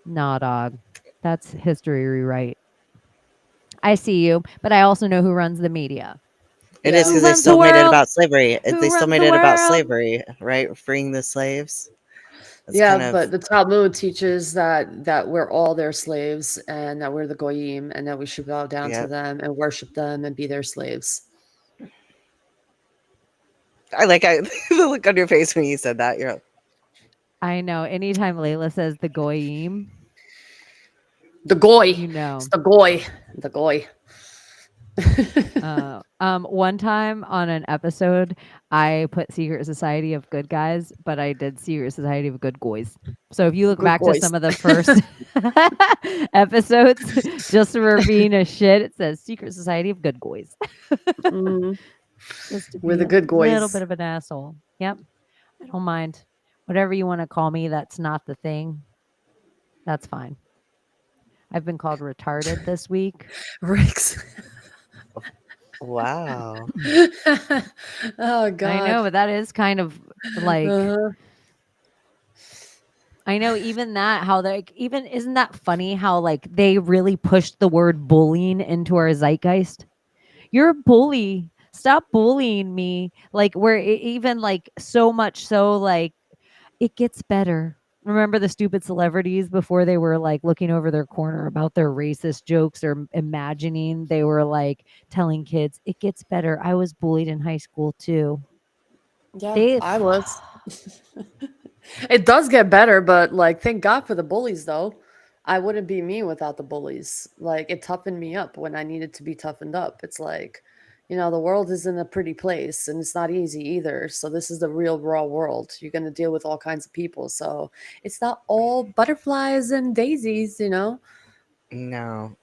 Nah, dog. That's history rewrite. I see you, but I also know who runs the media. It is Yeah. Who because they runs the still made it world? about slavery. They Who still runs made the it about world? slavery, right? Freeing the slaves. It's Yeah, kind but of the Talmud teaches that we're all their slaves and that we're the goyim and that we should bow down to yeah. them and worship them and be their slaves. I the look on your face when you said that. You're like, I know. Anytime Layla says the goyim, The goy. you It's know. the goy. The goy. One time on an episode, I put Secret Society of Good Guys, but I did Secret Society of Good Goys. So if you look Good back to goys. some of the first episodes, just for being a shit, it says Secret Society of Good Goys. Mhm. Just to We're be the a good little goys. bit of an asshole. Yep. I don't mind. Whatever you want to call me, that's not the thing. That's fine. I've been called retarded this week. Ricks. wow. Oh I know, God. but that is kind of like Uh-huh. I know even that how like even isn't that funny how like they really pushed the word bullying into our zeitgeist? You're a bully. Stop bullying me. Like where even like so much so like it gets better. Remember the stupid celebrities before they were like looking over their corner about their racist jokes or imagining they were like telling kids it gets better. I was bullied in high school too. Yeah, They I was. It does get better, but like thank God for the bullies though. I wouldn't be me without the bullies. Like it toughened me up when I needed to be toughened up. It's like, the world isn't a pretty place and it's not easy either. So this is the real raw world. You're going to deal with all kinds of people. So it's not all butterflies and daisies. No. And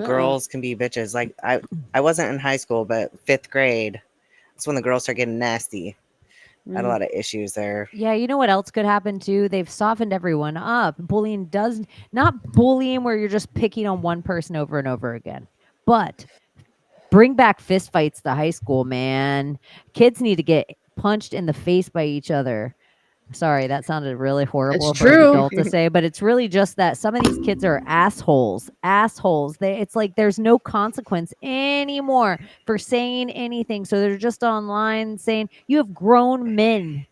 Uh-uh. girls can be bitches. Like I wasn't in high school, but 5th grade. That's when the girls start getting nasty. I had a Mm. lot of issues there. Yeah, you know what else could happen too? They've softened everyone up. Bullying does not bullying where you're just picking on one person over and over again, but bring back fist fights to high school, man. Kids need to get punched in the face by each other. Sorry, that sounded really It's horrible for an true. adult to say, but it's really just that some of these kids are assholes. Assholes. It's like there's no consequence anymore for saying anything. So they're just online saying you have grown men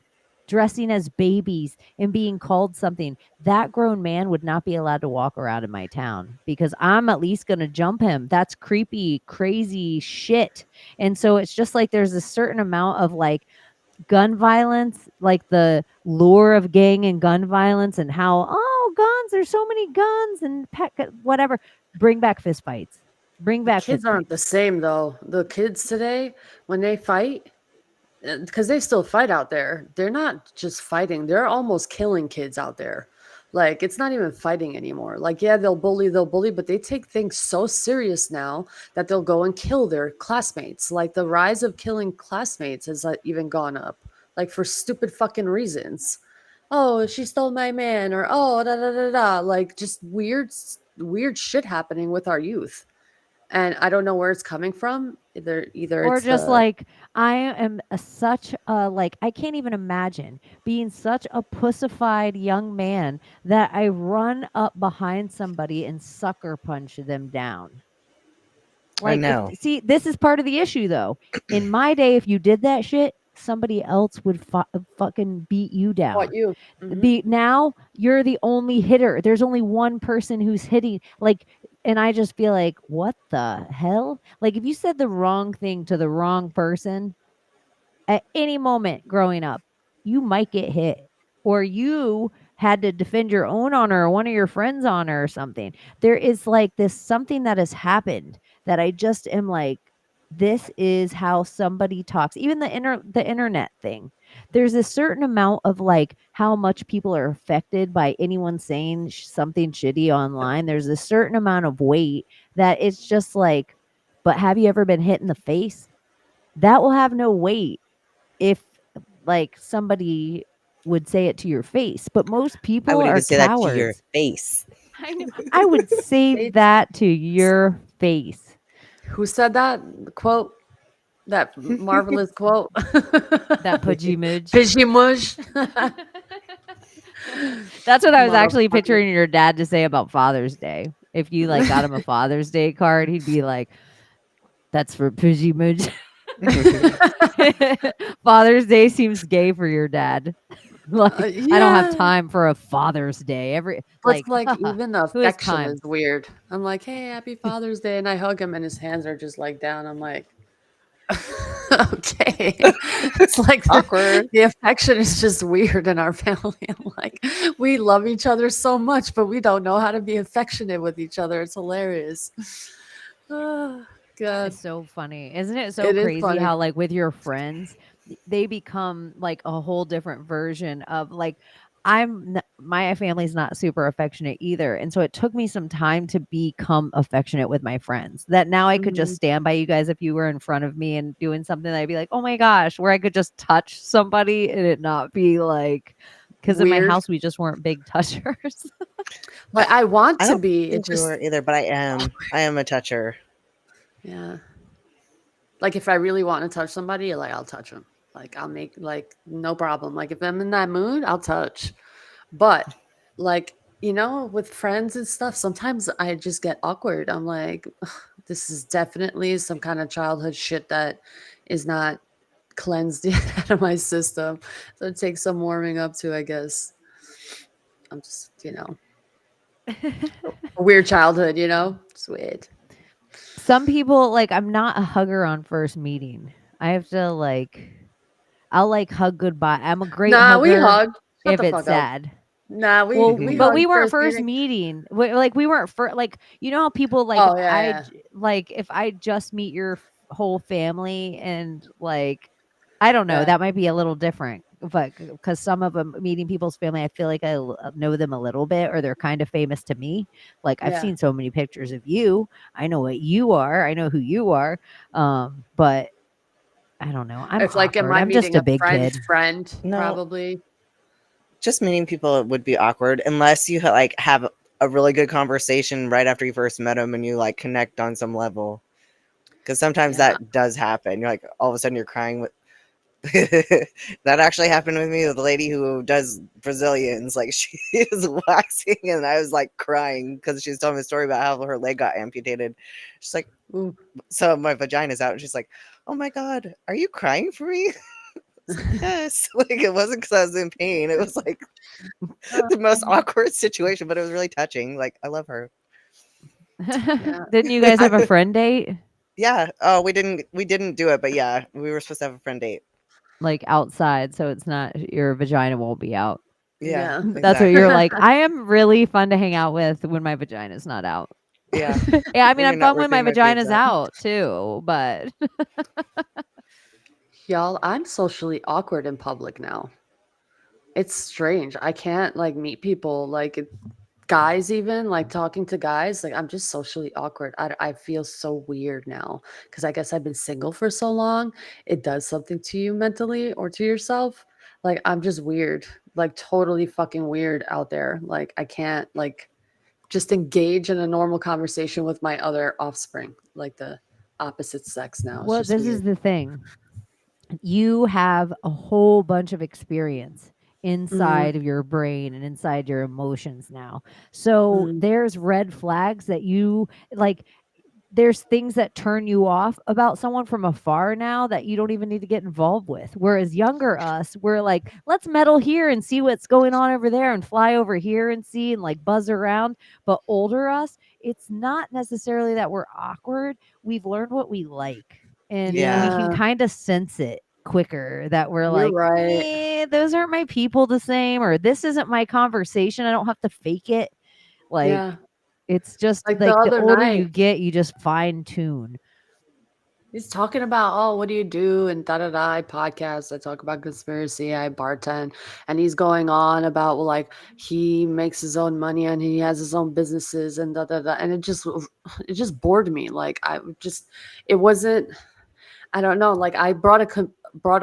dressing as babies and being called something. That grown man would not be allowed to walk around in my town because I'm at least going to jump him. That's creepy, crazy shit. And so it's just like there's a certain amount of like gun violence, like the lure of gang and gun violence and how, oh, guns, there's so many guns and whatever. Bring back fist fights. Bring The back kids fist aren't the fights. same though. The kids today, when they fight, because they still fight out there, they're not just fighting, they're almost killing kids out there. Like it's not even fighting anymore. Like yeah, they'll bully, but they take things so serious now that they'll go and kill their classmates. Like the rise of killing classmates has even gone up, like for stupid fucking reasons. Oh, she stole my man, or oh, da da da da. Like just weird shit happening with our youth, and I don't know where it's coming from. Either Or it's just the like I am such a like I can't even imagine being such a pussified young man that I run up behind somebody and sucker punch them down. I Like if know. see, this is part of the issue though. In my day, if you did that shit, somebody else would fucking beat you what down. you. Mhm. Be now you're the only hitter. There's only one person who's hitting like and I just feel like what the hell? Like if you said the wrong thing to the wrong person at any moment growing up, you might get hit or you had to defend your own honor or one of your friends' honor or something. There is like this something that has happened that I just am like, this is how somebody talks. Even the internet thing. There's a certain amount of like how much people are affected by anyone saying something shitty online. There's a certain amount of weight that it's just like, but have you ever been hit in the face? That will have no weight if like somebody would say it to your face, but most I people would are even say that to your cowards. face. I know. I would say It's that to your face. who said that quote? That marvelous quote. That pudgy midge. Fishy mush. That's what I was actually Motherfucker. picturing your dad to say about Father's Day. If you like got him a Father's Day card, he'd be like, "That's for pudgy midge." Father's Day seems gay for your dad. Like, I don't have Yeah. time for a Father's Day. But it's Like, like even the who has affection time? is weird. I'm like, hey, happy Father's Day. And I hug him and his hands are just like down. I'm like, okay. It's like Awkward. the affection is just weird in our family. I'm like, we love each other so much, but we don't know how to be affectionate with each other. It's hilarious. Oh, God. It's so funny. Isn't it so It is crazy funny. how like with your friends, they become like a whole different version of like my family's not super affectionate either. And so it took me some time to become affectionate with my friends. That now I could just Mhm. stand by you guys if you were in front of me and doing something that I'd be like, "Oh my gosh," where I could just touch somebody and it not be like cuz in my Weird. house we just weren't big touchers. Like I want I to don't be. It think we just were either, but I am. I am a toucher. yeah. Like if I really want to touch somebody, like I'll touch them. Like I'll make like no problem. Like if I'm in that mood, I'll touch. But like with friends and stuff, sometimes I just get awkward. I'm like, "Ugh, this is definitely some kind of childhood shit that is not cleansed yet out of my system. So it takes some warming up to, I guess. I'm just, a weird childhood, It's weird. Some people like I'm not a hugger on first meeting. I have to like I'll like hug goodbye. I'm a great Nah, we hugger hug. Shut if the it's fuck up. sad. Nah, we But hug we weren't first first meeting. meeting. We weren't like how people like Oh yeah, yeah. like if I just meet your whole family and like I don't know, Yeah. that might be a little different. But because some of them meeting people's family, I feel like know them a little bit, or they're kind of famous to me. Like I've Yeah. seen so many pictures of you. I know what you are. I know who you are. But I don't know. I'm It's like, am awkward. I I'm just meeting a a big friend's kid. friend? No, Probably. just meeting people would be awkward unless you like have a really good conversation right after you first met them and you like connect on some level. Because sometimes Yeah. that does happen. You're like all of a sudden you're crying with. That actually happened with me with the lady who does Brazilians. Like she is waxing, and I was like crying because she was telling me a story about how her leg got amputated. She's like, Ooh. so my vagina's out, and she's like, "Oh my god, are you crying for me?" It's like, yes. Like it wasn't because I was in pain. It was like the most awkward situation, but it was really touching. Like I love her. Yeah. Didn't you guys have a friend date? Yeah. Oh, we didn't do it, but yeah, we were supposed to have a friend date. Like outside, so it's not your vagina won't be out. Yeah, Yeah. That's what you're exactly. like. I am really fun to hang out with when my vagina's not out. Yeah. Yeah, I mean When you're I'm not fun when my ripping my boobs vagina's out. out too, but Y'all, I'm socially awkward in public now. It's strange. I can't like meet people guys even like talking to guys. Like I'm just socially awkward. I feel so weird now because I guess I've been single for so long. It does something to you mentally or to yourself. Like I'm just weird, like totally fucking weird out there. Like I can't like just engage in a normal conversation with my other offspring, like the opposite sex now. It's well, just this weird. is the thing. You have a whole bunch of experience Hmm. inside of your brain and inside your emotions now. So Hmm. there's red flags that you like there's things that turn you off about someone from afar now that you don't even need to get involved with. Whereas younger us, we're like, let's meddle here and see what's going on over there and fly over here and see and like buzz around. But older us, it's not necessarily that we're awkward. We've learned what we like and we Yeah. can Yeah, kind of sense it quicker that we're you're like, right. those aren't my people the same, or this isn't my conversation. I don't have to fake it. Like, Yeah. it's just Like the like the other older night, you get, you just fine tune. he's talking about, oh, what do you do? And da da da. I podcast. I talk about conspiracy. I bartend, and he's going on about well, like he makes his own money and he has his own businesses and da da da. And it just bored me. Like it wasn't. I don't know. Like I brought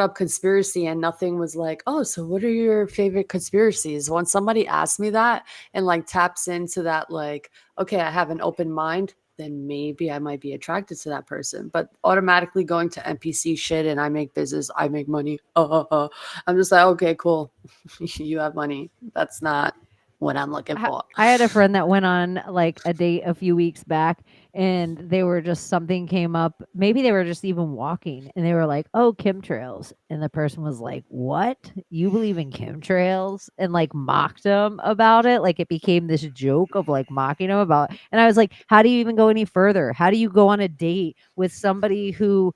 up conspiracy and nothing was like, oh, so what are your favorite conspiracies? When somebody asks me that and like taps into that, like, okay, I have an open mind, then maybe I might be attracted to that person. But automatically going to NPC shit and I make business, I make money. I'm just like, okay, cool. You have money. That's not. what I'm looking for. I had a friend that went on like a date a few weeks back and they were just something came up. Maybe they were just even walking and they were like, "Oh, chemtrails." And the person was like, "What? You believe in chemtrails?" And like mocked him about it. Like it became this joke of like mocking him about. And I was like, "How do you even go any further? How do you go on a date with somebody who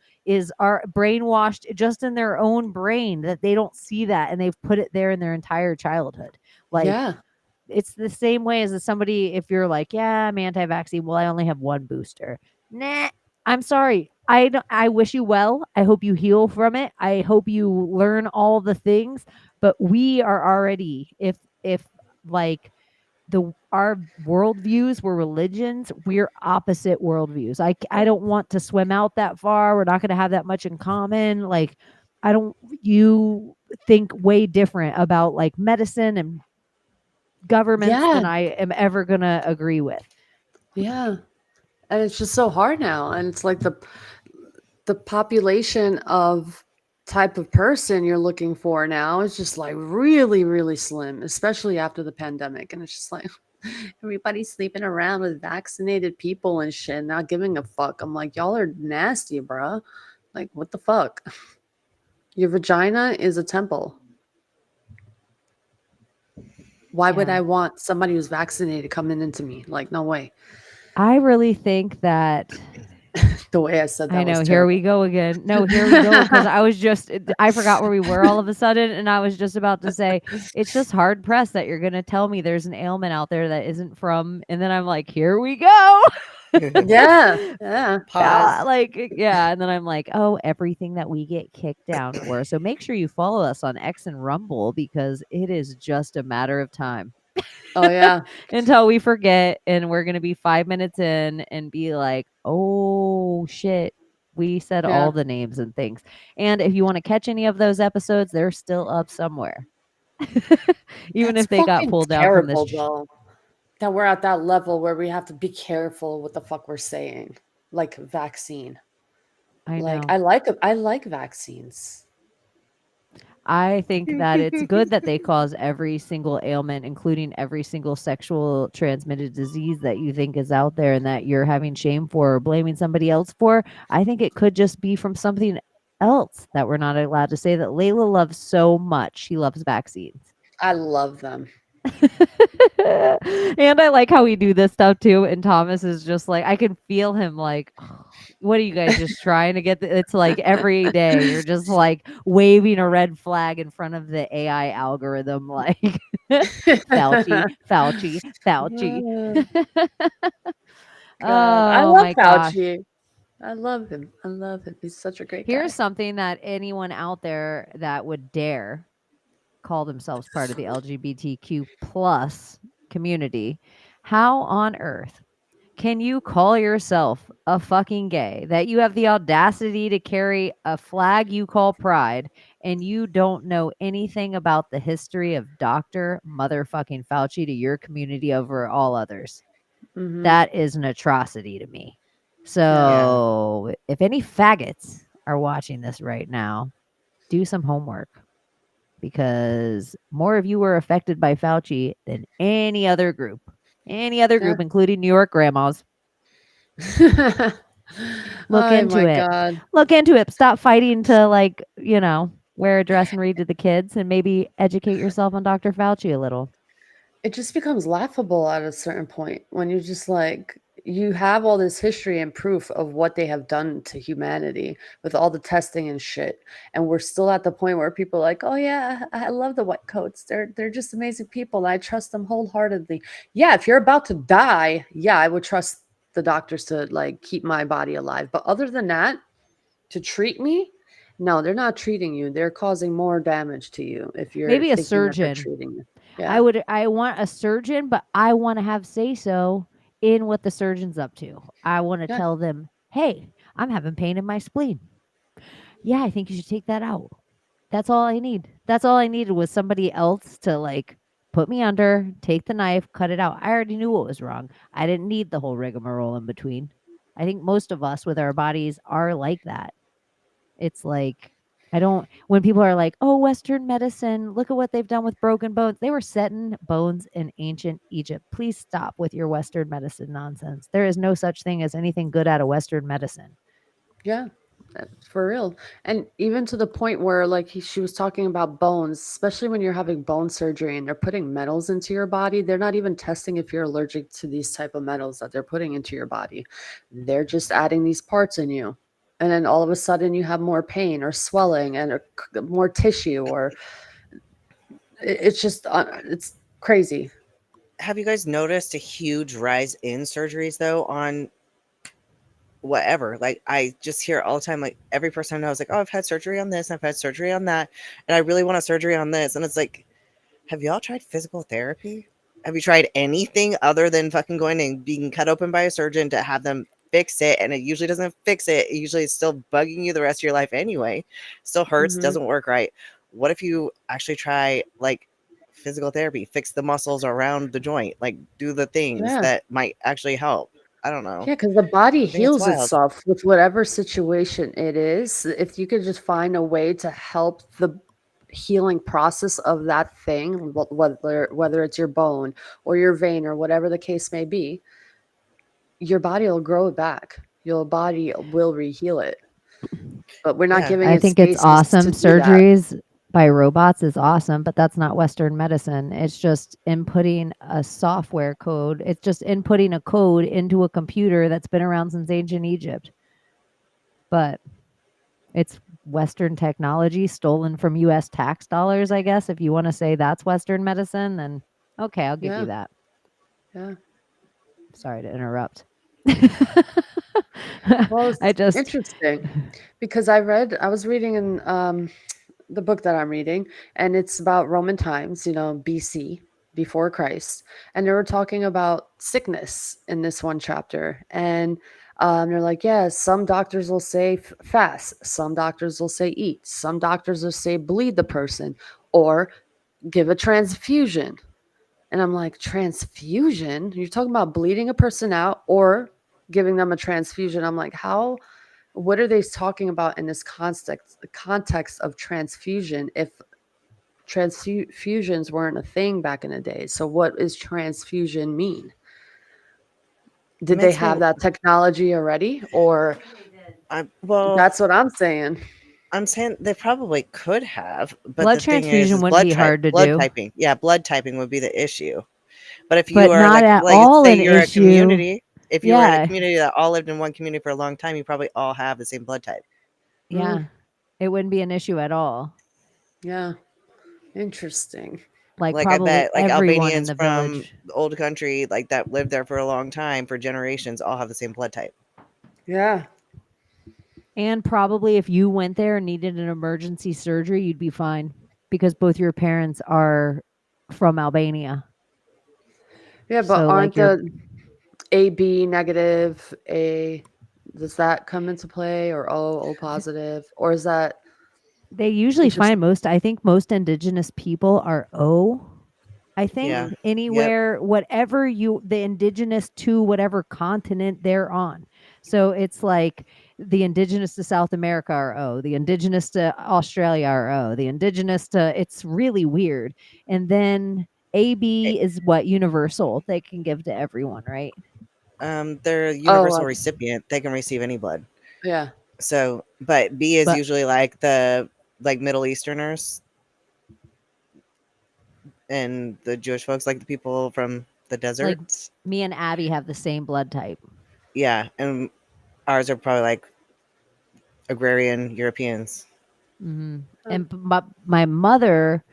are brainwashed just in their own brain that they don't see that and they've put it there in their entire childhood?" Like Yeah. it's the same way as somebody if you're like, "Yeah, I'm anti-vaccine." Well, I only have one booster. Nah, I'm sorry. I wish you well. I hope you heal from it. I hope you learn all the things. But we are already if like our worldviews were religions, we're opposite worldviews. I don't want to swim out that far. We're not going to have that much in common. Like I don't. You think way different about like medicine and governments Yeah. than I am ever gonna agree with. Yeah. And it's just so hard now. And it's like the population of type of person you're looking for now is just like really, really slim, especially after the pandemic. And it's just like everybody's sleeping around with vaccinated people and shit, not giving a fuck. I'm like, y'all are nasty, bruh. Like, what the fuck? Your vagina is a temple. Why would Yeah. I want somebody who's vaccinated coming into me? Like, no way. I really think that The way I said that I was know, here terrible. we go again. No, here we go. Because I was just, I forgot where we were all of a sudden. And I was just about to say, it's just hard pressed that you're going to tell me there's an ailment out there that isn't from. And then I'm like, here we go. Yeah. Yeah. Pause. Yeah. And then I'm like, oh, everything that we get kicked down for. So make sure you follow us on X and Rumble because it is just a matter of time. Oh, yeah. Until we forget and we're going to be 5 minutes in and be like, "Oh shit, we said Yeah. all the names and things." And if you want to catch any of those episodes, they're still up somewhere. Even That's if they got fucking pulled down from terrible, though. That we're at that level where we have to be careful what the fuck we're saying. Like vaccine. I Like know. I like vaccines. I think that it's good that they cause every single ailment, including every single sexual transmitted disease that you think is out there and that you're having shame for or blaming somebody else for. I think it could just be from something else that we're not allowed to say that Layla loves so much. She loves vaccines. I love them. And I like how we do this stuff too. And Thomas is just like, I can feel him like, what are you guys just trying to get? It's like every day you're just like waving a red flag in front of the AI algorithm, like Fauci, Fauci, Fauci. God, I Oh love my gosh. Fauci. I love him. I love him. He's such a great Here's guy. something that anyone out there that would dare call themselves part of the LGBTQ plus community. How on earth can you call yourself a fucking gay that you have the audacity to carry a flag you call pride and you don't know anything about the history of Dr. motherfucking Fauci to your community over all others? Mhm. That is an atrocity to me. So, if any faggots are watching this right now, do some homework because more of you were affected by Fauci than any other group. Any other Yeah. group, including New York grandmas. Look Oh into my it. God. Look into it. Stop fighting to wear a dress and read to the kids and maybe educate yourself on Dr. Fauci a little. It just becomes laughable at a certain point when you're just like, you have all this history and proof of what they have done to humanity with all the testing and shit. And we're still at the point where people are like, oh yeah, I love the white coats. They're just amazing people. And I trust them wholeheartedly. Yeah, if you're about to die, yeah, I would trust the doctors to like keep my body alive. But other than that, to treat me, no, they're not treating you. They're causing more damage to you if you're Maybe a thinking that they're surgeon. treating you. Yeah. I want a surgeon, but I want to have say so in what the surgeon's up to. I want to Yeah. tell them, hey, I'm having pain in my spleen. Yeah, I think you should take that out. That's all I need. That's all I needed was somebody else to like put me under, take the knife, cut it out. I already knew what was wrong. I didn't need the whole rigmarole in between. I think most of us with our bodies are like that. It's like I don't, when people are like, oh, Western medicine, look at what they've done with broken bones. They were setting bones in ancient Egypt. Please stop with your Western medicine nonsense. There is no such thing as anything good out of Western medicine. Yeah, for real. And even to the point where, like, she was talking about bones, especially when you're having bone surgery and they're putting metals into your body, they're not even testing if you're allergic to these type of metals that they're putting into your body. They're just adding these parts in you. And then all of a sudden you have more pain or swelling and more tissue, or it's just, it's crazy. Have you guys noticed a huge rise in surgeries though on whatever? Like I just hear all the time, like every person I know is like, oh, I've had surgery on this, I've had surgery on that, and I really want a surgery on this. And it's like, have y'all tried physical therapy? Have you tried anything other than fucking going and being cut open by a surgeon to have them fix it? And it usually doesn't fix it. It usually is still bugging you the rest of your life anyway. Still hurts, Hmm. doesn't work right. What if you actually try like physical therapy, fix the muscles around the joint, like do the things Yeah. that might actually help? I don't know. Yeah, because the body I think it's heals wild. itself with whatever situation it is. If you could just find a way to help the healing process of that thing, whether it's your bone or your vein or whatever the case may be, your body will grow it back. Your body will reheal it. But we're not Yeah. giving I it think it's spaces to awesome. do that. Surgeries by robots is awesome, but that's not Western medicine. It's just inputting a software code. It's just inputting a code into a computer that's been around since ancient Egypt. But it's Western technology stolen from US tax dollars, I guess. If you want to say that's Western medicine, then okay, I'll give Yeah, you that. yeah. Sorry to interrupt. Well, I it's just interesting because I was reading in the book that I'm reading, and it's about Roman times, BC, before Christ. And they were talking about sickness in this one chapter. And they're like, yeah, some doctors will say fast, some doctors will say eat, some doctors will say bleed the person or give a transfusion. And I'm like, transfusion? You're talking about bleeding a person out or giving them a transfusion. I'm like, how? What are they talking about in this context of transfusion if transfusions weren't a thing back in the day? So what does transfusion mean? It Did they makes me have that technology already? Or well, that's what I'm saying. I'm saying they probably could have, but blood the thing transfusion is wouldn't be hard to blood do, typing. Yeah, blood typing would be the issue. But if you but are not at like all say an you're a issue. community, if you were in a Yeah, community that all lived in one community for a long time, you probably all have the same blood type. Mm, yeah. It wouldn't be an issue at all. yeah, interesting. Like Like I probably bet like everyone in Albanians the from village. the old country, like that lived there for a long time for generations, all have the same blood type. Yeah. And probably if you went there and needed an emergency surgery, you'd be fine because both your parents are from Albania. Yeah, but So aren't like you're the AB negative, A, does that come into play, or O positive? Or is that they usually interest? find most, I think most indigenous people are O. I think Yeah. Mm, Yep. anywhere, whatever the indigenous to whatever continent they're on. So it's like the indigenous to South America are O, the indigenous to Australia are O, the indigenous to, it's really weird. And then Eh, AB is what universal they can give to everyone, right? they're a oh, universal recipient. They can receive any blood. yeah. So, but B is But usually like the like Middle Easterners and the Jewish folks, like the people from the like deserts. me and Abby have the same blood type. Yeah, and ours are probably like agrarian Europeans. Huh. And my mother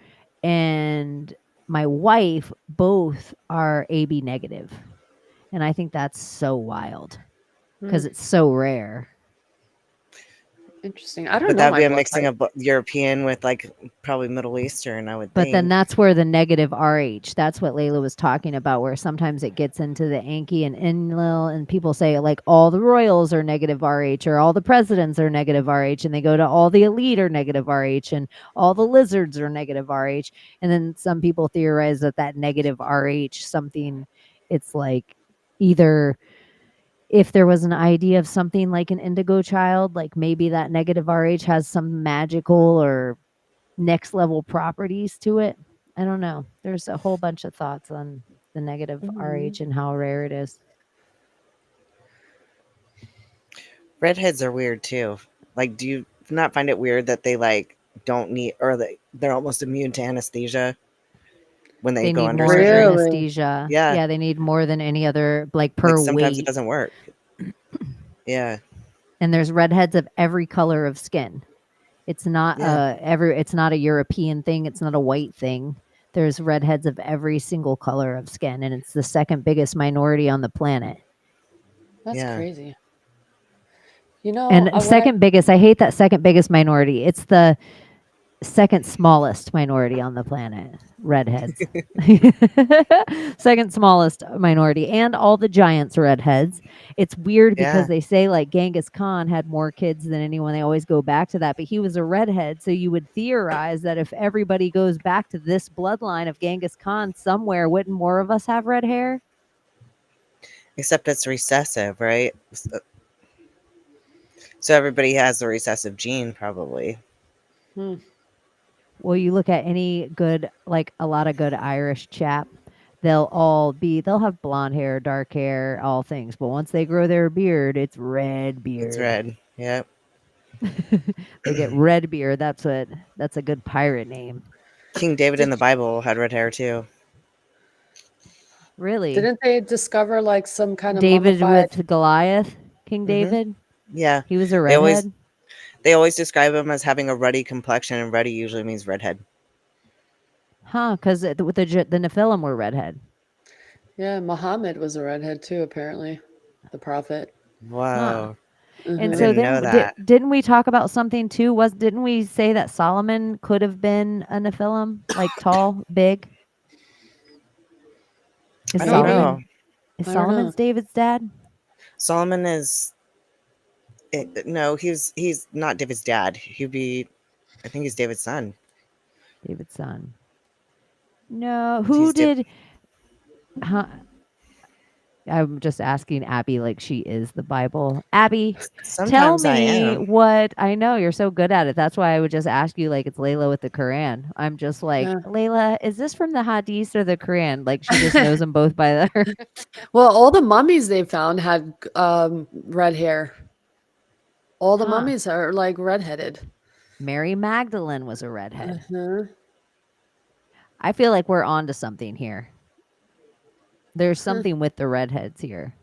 and my wife both are AB negative. And I think that's so wild because Mm, it's so rare. interesting. I don't But know that would my be a blood mixing type. of European with like probably Middle Eastern, I would But then think. that's where the negative RH, that's what Layla was talking about, where sometimes it gets into the Anki and Enlil, and people say like all the royals are negative RH or all the presidents are negative RH, and they go to all the elite are negative RH and all the lizards are negative RH. And then some people theorize that that negative RH something, it's like either if there was an idea of something like an indigo child, like maybe that negative RH has some magical or next level properties to it. I don't know. There's a whole bunch of thoughts on the negative RH and how rare it is. Redheads are weird too. Like, do you not find it weird that they like don't need, or they're almost immune to anesthesia when they They go need under more surgery? Really? anesthesia. Yeah, Yeah, they need more than any other, like like per sometimes it weight. doesn't work. Yeah, And there's redheads of every color of skin. It's not yeah, it's not a European thing, it's not a white thing. There's redheads of every single color of skin, and it's the second biggest minority on the planet. That's yeah. crazy. You know, And when I second biggest, I hate that second biggest minority. It's the second smallest minority on the planet, redheads. Second smallest minority, and all the giants redheads. It's weird because Yeah, they say like Genghis Khan had more kids than anyone. They always go back to that, but he was a redhead, so you would theorize that if everybody goes back to this bloodline of Genghis Khan somewhere, wouldn't more of us have red hair? except it's recessive, right? So everybody has the recessive gene, probably. hmm, Well, you look at any good, like a lot of good Irish chap, they'll have blonde hair, dark hair, all things. But once they grow their beard, it's red It's beard. red. Yep. They get red beard. That's a good pirate name. King David in did the Bible had red hair too. Really. didn't they discover like some kind of David mummified? with Goliath, King Hmm. David. Yeah, He was a they always redhead. they always describe him as having a ruddy complexion, and ruddy usually means redhead. Huh, cuz the Nephilim were redhead. Yeah, Muhammad was a redhead too, apparently. The prophet. Huh. Whoa, I And Hmm. so didn't then know that. didn't we talk about something too? Didn't we say that Solomon could have been a Nephilim, like tall, big? Is I don't Maybe. know. Solomon is I don't know. Solomon's David's dad? Solomon is no, he's not David's dad. He'd be, I think he's David's son. David's son. No, who He's did huh, I'm just asking Abby like she is the Bible. Abby, tell sometimes I me am. what I know. You're so good at it. That's why I would just ask you like it's Layla with the Quran. I'm just like, Yeah. Layla, is this from the Hadith or the Quran? Like she just knows them both by the Well, all the mummies they found had red hair. All the Huh. mummies are like redheaded. Mary Magdalene was a redhead. Uh-huh. I feel like we're on to something here. There's Huh. something with the redheads here.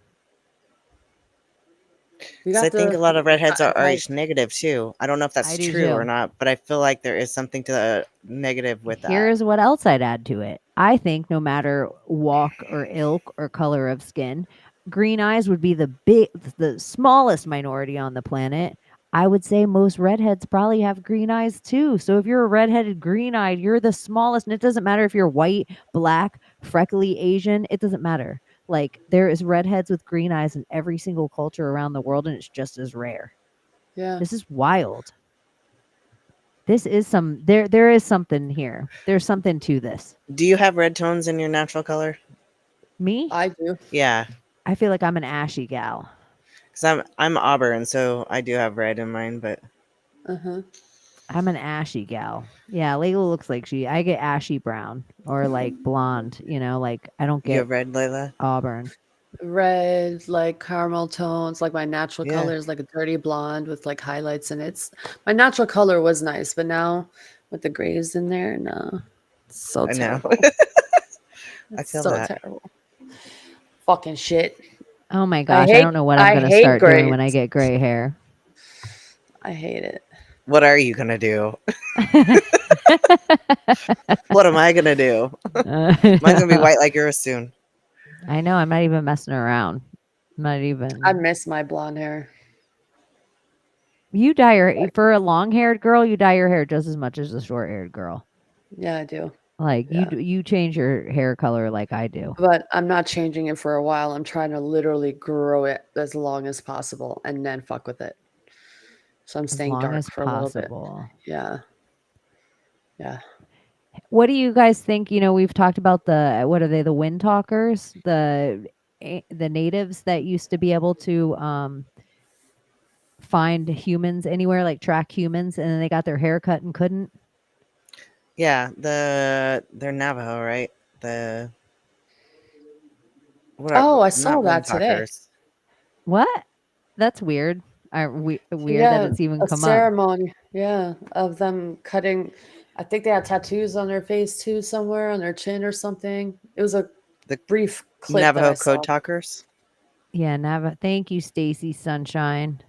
You So I got think a the lot of redheads are like RH negative too. I don't know if I that's do true or too. not, but I feel like there is something to the negative with that. Here's what else I'd add to it. I think no matter walk or ilk or color of skin, green eyes would be the smallest minority on the planet. I would say most redheads probably have green eyes too. So if you're a redheaded green eyed, you're the smallest. And it doesn't matter if you're white, black, freckly Asian, it doesn't matter. Like there is redheads with green eyes in every single culture around the world, and it's just as rare. yeah. This is wild. This is there is something here. There's something to this. Do you have red tones in your natural color? Me? I do. Yeah, I feel like I'm an ashy gal. because I'm auburn, so I do have red in mine. But Uh-huh. I'm an ashy gal. Yeah, Layla looks like I get ashy brown or like blonde, like I don't you get have red, Layla. auburn. Red, like caramel tones, like my natural Yeah, color is like a dirty blonde with like highlights in it. My natural color was nice, but now with the grays in there, no. It's so I know. terrible. I It's feel so that. terrible. Fucking shit. Oh my gosh, I don't know what I'm I going to hate start doing when I grays. get gray hair. I hate it. What are you gonna do? What am I gonna do? Mine's gonna be white like yours soon. I know, I'm not even messing around. I'm not even. I miss my blonde hair. You dye your for a long-haired girl, you dye your hair just as much as a short-haired girl. Yeah, I do. Like Yeah. you change your hair color like I do. But I'm not changing it for a while. I'm trying to literally grow it as long as possible and then fuck with it. So I'm As staying long dark as for a little bit. possible. Yeah. Yeah. What do you guys think? We've talked about the what are they, the wind talkers, the the natives that used to be able to find humans anywhere, like track humans, and then they got their hair cut and couldn't. Yeah, they're Navajo, right? The what are Oh, I saw not that today. woodtalkers. What? That's weird. Weird that Yeah, it's even a come up. ceremony. Yeah, of them cutting. I think they had tattoos on their face too, somewhere on their chin or something. It was a The brief clip that I Navajo code saw. talkers. Yeah, Nava. Thank you, Stacy Sunshine.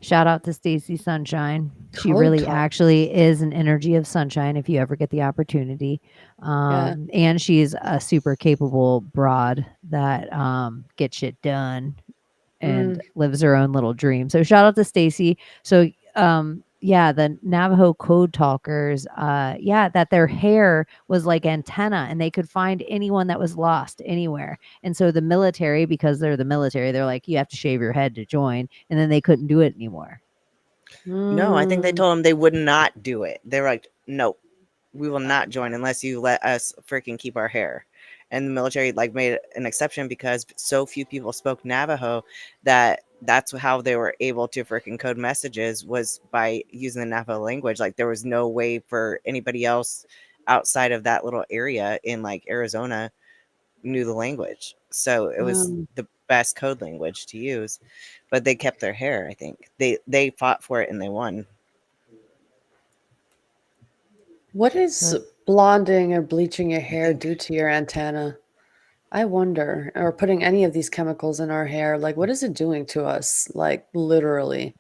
Shout out to Stacy Sunshine. She Code really talk. actually is an energy of sunshine if you ever get the opportunity. Yeah. And she's a super capable broad that gets shit done and Mm. lives her own little dream. So shout out to Stacy. So yeah, the Navajo code talkers, yeah, that their hair was like antenna and they could find anyone that was lost anywhere. And so the military, because they're the military, they're like, you have to shave your head to join, and then they couldn't do it anymore. No, I think they Mm. told them they would not do it. They were like, "Nope, we will not join unless you let us freaking keep our hair." And the military like made an exception because so few people spoke Navajo that that's how they were able to freaking code messages was by using the Navajo language. Like there was no way for anybody else outside of that little area in like Arizona knew the language. So it was Mm. the best code language to use. But they kept their hair, I think. They fought for it and they won. What is So blonding or bleaching your I hair think do to your antenna? I wonder. Or putting any of these chemicals in our hair, like what is it doing to us? Like literally.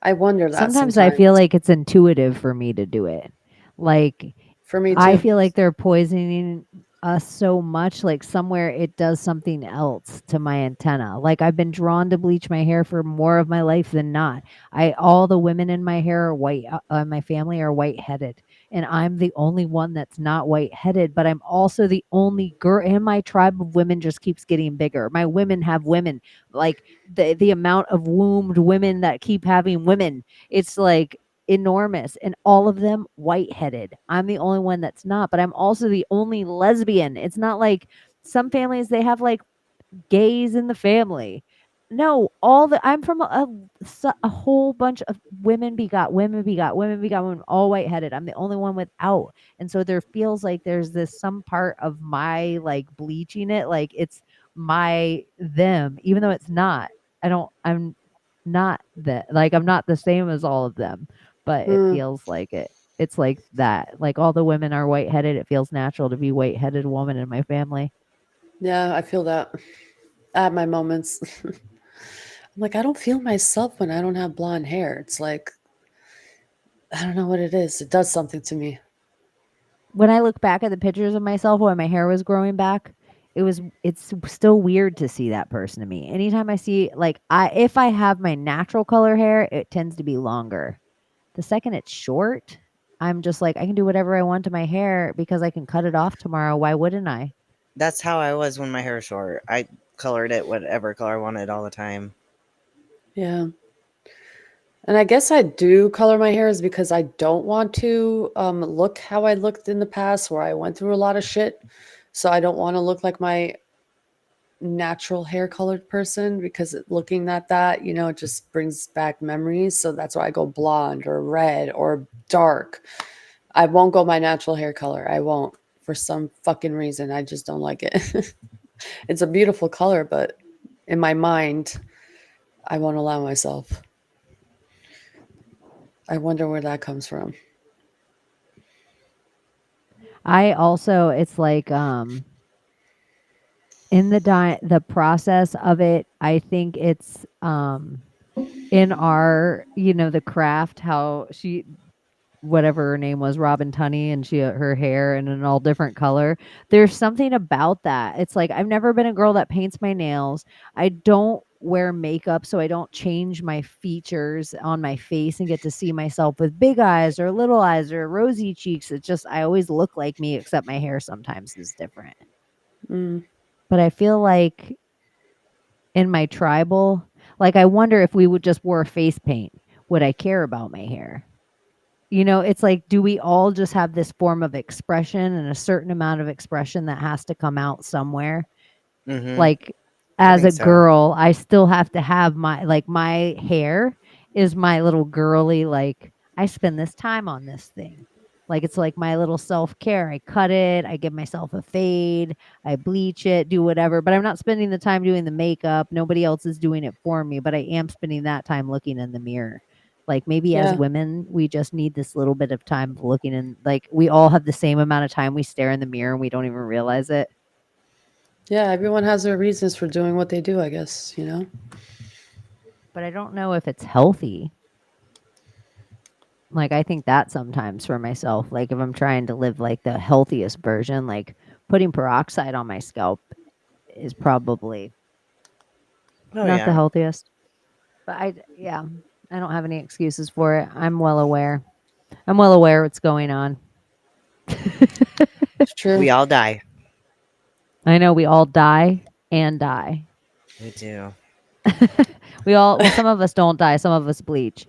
I wonder that sometimes I sometimes. feel like it's intuitive for me to do it. Like For me I too. feel like they're poisoning us so much, like somewhere it does something else to my antenna. Like I've been drawn to bleach my hair for more of my life than not. I all the women in my hair are white. My family are white-headed, and I'm the only one that's not white-headed. But I'm also the only girl, and my tribe of women just keeps getting bigger. My women have women, like the amount of wombed women that keep having women. It's like enormous, and all of them white-headed. I'm the only one that's not, but I'm also the only lesbian. It's not like some families, they have like gays in the family. No, all the I'm from a whole bunch of women begot women begot women begot women, all white-headed. I'm the only one without. And so there feels like there's this some part of my like bleaching it, like it's my them, even though it's not. I'm not that, like I'm not the same as all of them, but it Mm. feels like it. It's like that. Like all the women are white-headed. It feels natural to be white-headed woman in my family. Yeah, I feel that. I have my moments. I'm like, I don't feel myself when I don't have blonde hair. It's like, I don't know what it is. It does something to me. When I look back at the pictures of myself when my hair was growing back, it's still weird to see that person to me. Anytime I see like I if I have my natural color hair, it tends to be longer. The second it's short, I'm just like I can do whatever I want to my hair because I can cut it off tomorrow. Why wouldn't I? that's how I was when my hair was short. I colored it whatever color I wanted all the time. Yeah. And I guess I do color my hair is because I don't want to look how I looked in the past where I went through a lot of shit. So I don't want to look like my natural hair colored person because looking at that, it just brings back memories. So that's why I go blonde or red or dark. I won't go my natural hair color. I won't for some fucking reason. I just don't like it. It's a beautiful color, but in my mind, I won't allow myself. I wonder where that comes from. I also it's like in the process of it, I think it's in our, the craft, how she whatever her name was, Robin Tunney, and she her hair in an all different color. There's something about that. It's like I've never been a girl that paints my nails. I don't wear makeup, so I don't change my features on my face and get to see myself with big eyes or little eyes or rosy cheeks. It's just I always look like me, except my hair sometimes is different. Mm. But I feel like in my tribal, like I wonder if we would just wear face paint, would I care about my hair? It's like, do we all just have this form of expression and a certain amount of expression that has to come out somewhere? Like I as think a so. girl, I still have to have my hair is my little girly, like I spend this time on this thing. Like it's like my little self-care. I cut it, I give myself a fade, I bleach it, do whatever, but I'm not spending the time doing the makeup. Nobody else is doing it for me, but I am spending that time looking in the mirror. Like maybe as Yeah. women, we just need this little bit of time of looking in, like we all have the same amount of time we stare in the mirror and we don't even realize it. Yeah, everyone has their reasons for doing what they do, I guess, you know? But I don't know if it's healthy. Like I think that sometimes for myself, like if I'm trying to live like the healthiest version, like putting peroxide on my scalp is probably Oh not the yeah. healthiest. But yeah, I don't have any excuses for it. I'm well aware. I'm well aware what's going on. It's true. We all die. I know we all die and die. We do. Well, some of us don't die, some of us bleach.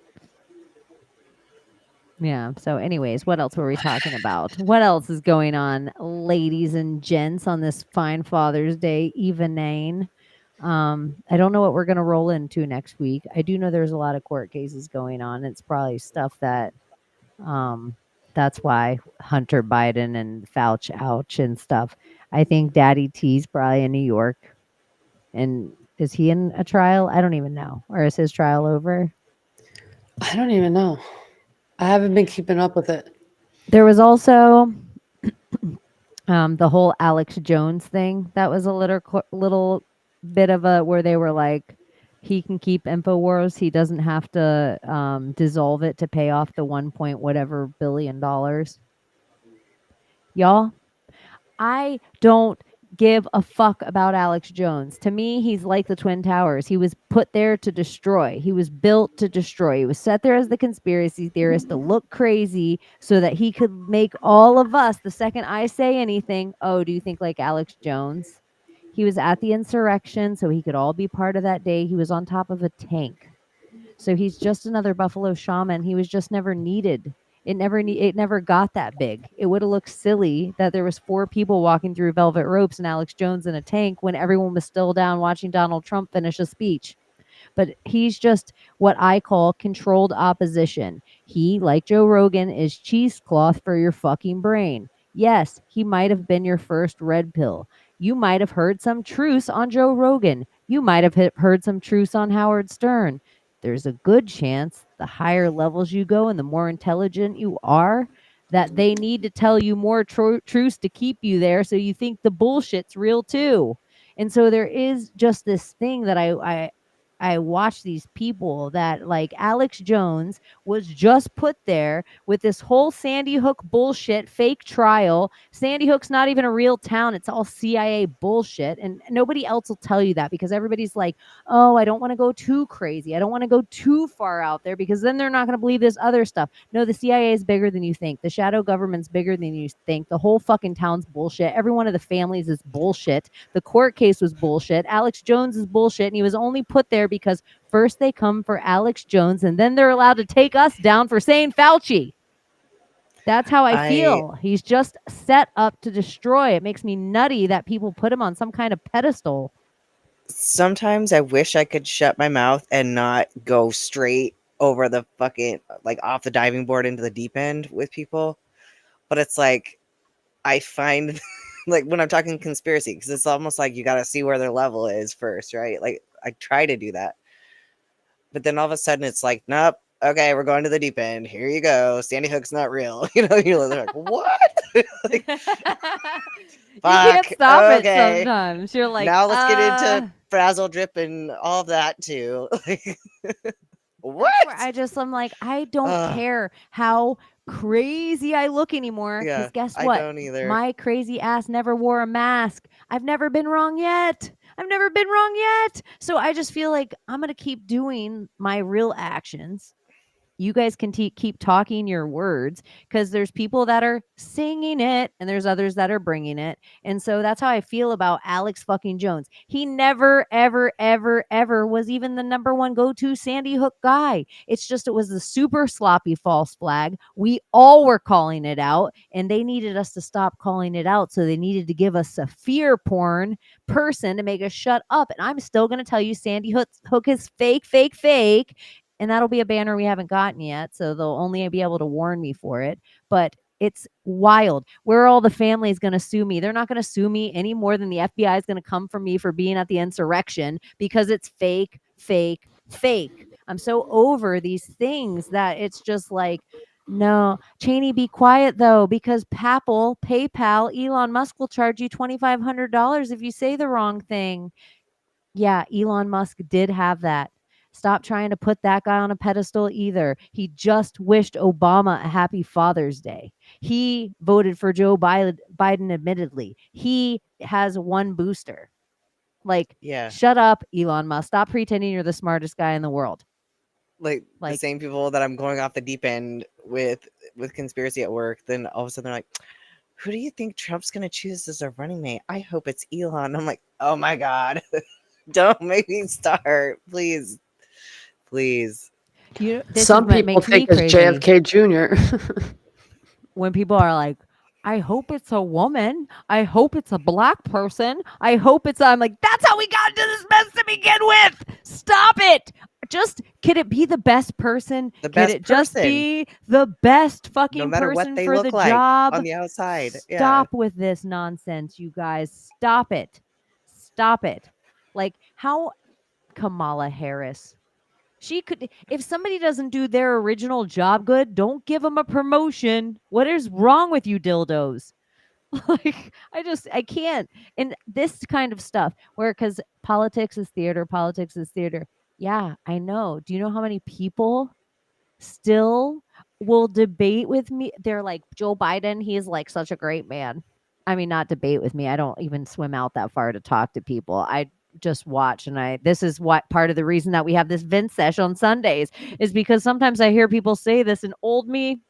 Yeah. So, anyways, what else were we talking about? What else is going on, ladies and gents, on this fine Father's Day evening? I don't know what we're gonna roll into next week. I do know there's a lot of court cases going on. It's probably stuff that that's why Hunter Biden and Fauci ouch and stuff. I think Daddy T's probably in New York. And is he in a trial? I don't even know. Or is his trial over? I don't even know. I haven't been keeping up with it. There was also the whole Alex Jones thing. That was a little bit of a where they were like, he can keep Infowars. He doesn't have to dissolve it to pay off the 1 point whatever billion dollars. Y'all, I don't give a fuck about Alex Jones. To me, he's like the Twin Towers. He was put there to destroy. He was built to destroy. He was set there as the conspiracy theorist to look crazy so that he could make all of us, the second I say anything, oh, do you think like Alex Jones? He was at the insurrection, so he could all be part of that day. He was on top of a tank. So he's just another Buffalo shaman. He was just never needed. It never got that big. It would have looked silly that there was 4 people walking through velvet ropes and Alex Jones in a tank when everyone was still down watching Donald Trump finish a speech. But he's just what I call controlled opposition. He, like Joe Rogan, is cheesecloth for your fucking brain. Yes, he might have been your first red pill. You might have heard some truce on Joe Rogan. You might have heard some truce on Howard Stern. There's a good chance the higher levels you go and the more intelligent you are, that they need to tell you more truths to keep you there so you think the bullshit's real too. And so there is just this thing that I watch these people that like Alex Jones was just put there with this whole Sandy Hook bullshit fake trial. Sandy Hook's not even a real town. It's all CIA bullshit. And nobody else will tell you that because everybody's like, oh, I don't want to go too crazy. I don't want to go too far out there because then they're not going to believe this other stuff. No, the CIA is bigger than you think. The shadow government's bigger than you think. The whole fucking town's bullshit. Every one of the families is bullshit. The court case was bullshit. Alex Jones is bullshit. And he was only put there because first they come for Alex Jones and then they're allowed to take us down for saying Fauci. That's how I I feel. He's just set up to destroy. It makes me nutty that people put him on some kind of pedestal. sometimes I wish I could shut my mouth and not go straight over the fucking like off the diving board into the deep end with people. But it's like I find like when I'm talking conspiracy, because it's almost like you got to see where their level is first, right? Like I try to do that, but then all of a sudden it's like, nope. Okay, we're going to the deep end. Here you go. Sandy Hook's not real. You're like, what? Like, You fuck. can't stop it Okay. sometimes. You're like, Now let's get into frazzle drip and all of that too. Like, what? that's where I'm like, I don't Ugh, care how crazy I look anymore. yeah, Because guess I what? don't either. My crazy ass never wore a mask. I've never been wrong yet. I've never been wrong yet. So I just feel like I'm going to keep doing my real actions. You guys can keep talking your words, because there's people that are singing it and there's others that are bringing it. And so that's how I feel about Alex fucking Jones. He never, ever, ever, ever was even the number one go-to Sandy Hook guy. It's just, it was the super sloppy false flag. We all were calling it out, and they needed us to stop calling it out. So they needed to give us a fear porn person to make us shut up. And I'm still going to tell you Sandy Hook is fake, fake, fake. And that'll be a banner we haven't gotten yet. So they'll only be able to warn me for it. But it's wild. Where are all the families going to sue me? They're not going to sue me any more than the FBI is going to come for me for being at the insurrection, because it's fake, fake, fake. I'm so over these things that it's just like, no, Chaney, be quiet though, because PayPal, Elon Musk will charge you $2,500 if you say the wrong thing. Yeah, Elon Musk did have that. Stop trying to put that guy on a pedestal either. He just wished Obama a happy Father's Day. He voted for Joe Biden, admittedly. He has one booster. Like, Yeah. shut up, Elon Musk. Stop pretending you're the smartest guy in the world. Like the Like- same people that I'm going off the deep end with conspiracy at work, then all of a sudden they're like, who do you think Trump's going to choose as a running mate? I hope it's Elon. I'm like, oh my God. Don't make me start. Please. Please. This Some is what people makes me think it's crazy. JFK Jr. When people are like, I hope it's a woman. I hope it's a black person. I hope it's, I'm like, that's how we got into this mess to begin with. Stop it. Just, can it be the best person? The Can best it just person. be the best fucking No matter person what they for look the like job? on the outside. Stop with this nonsense, you guys. Stop it. Stop it. Like, how Kamala Harris, she could, if somebody doesn't do their original job good, don't give them a promotion. What is wrong with you dildos? Like, I can't. And this kind of stuff where, because politics is theater. Yeah, I know. Do you know how many people still will debate with me? They're like, Joe Biden, he's like such a great man. I mean, not debate with me. I don't even swim out that far to talk to people. I just watch, and this is what part of the reason that we have this Vince sesh on Sundays, is because sometimes I hear people say this, and old me,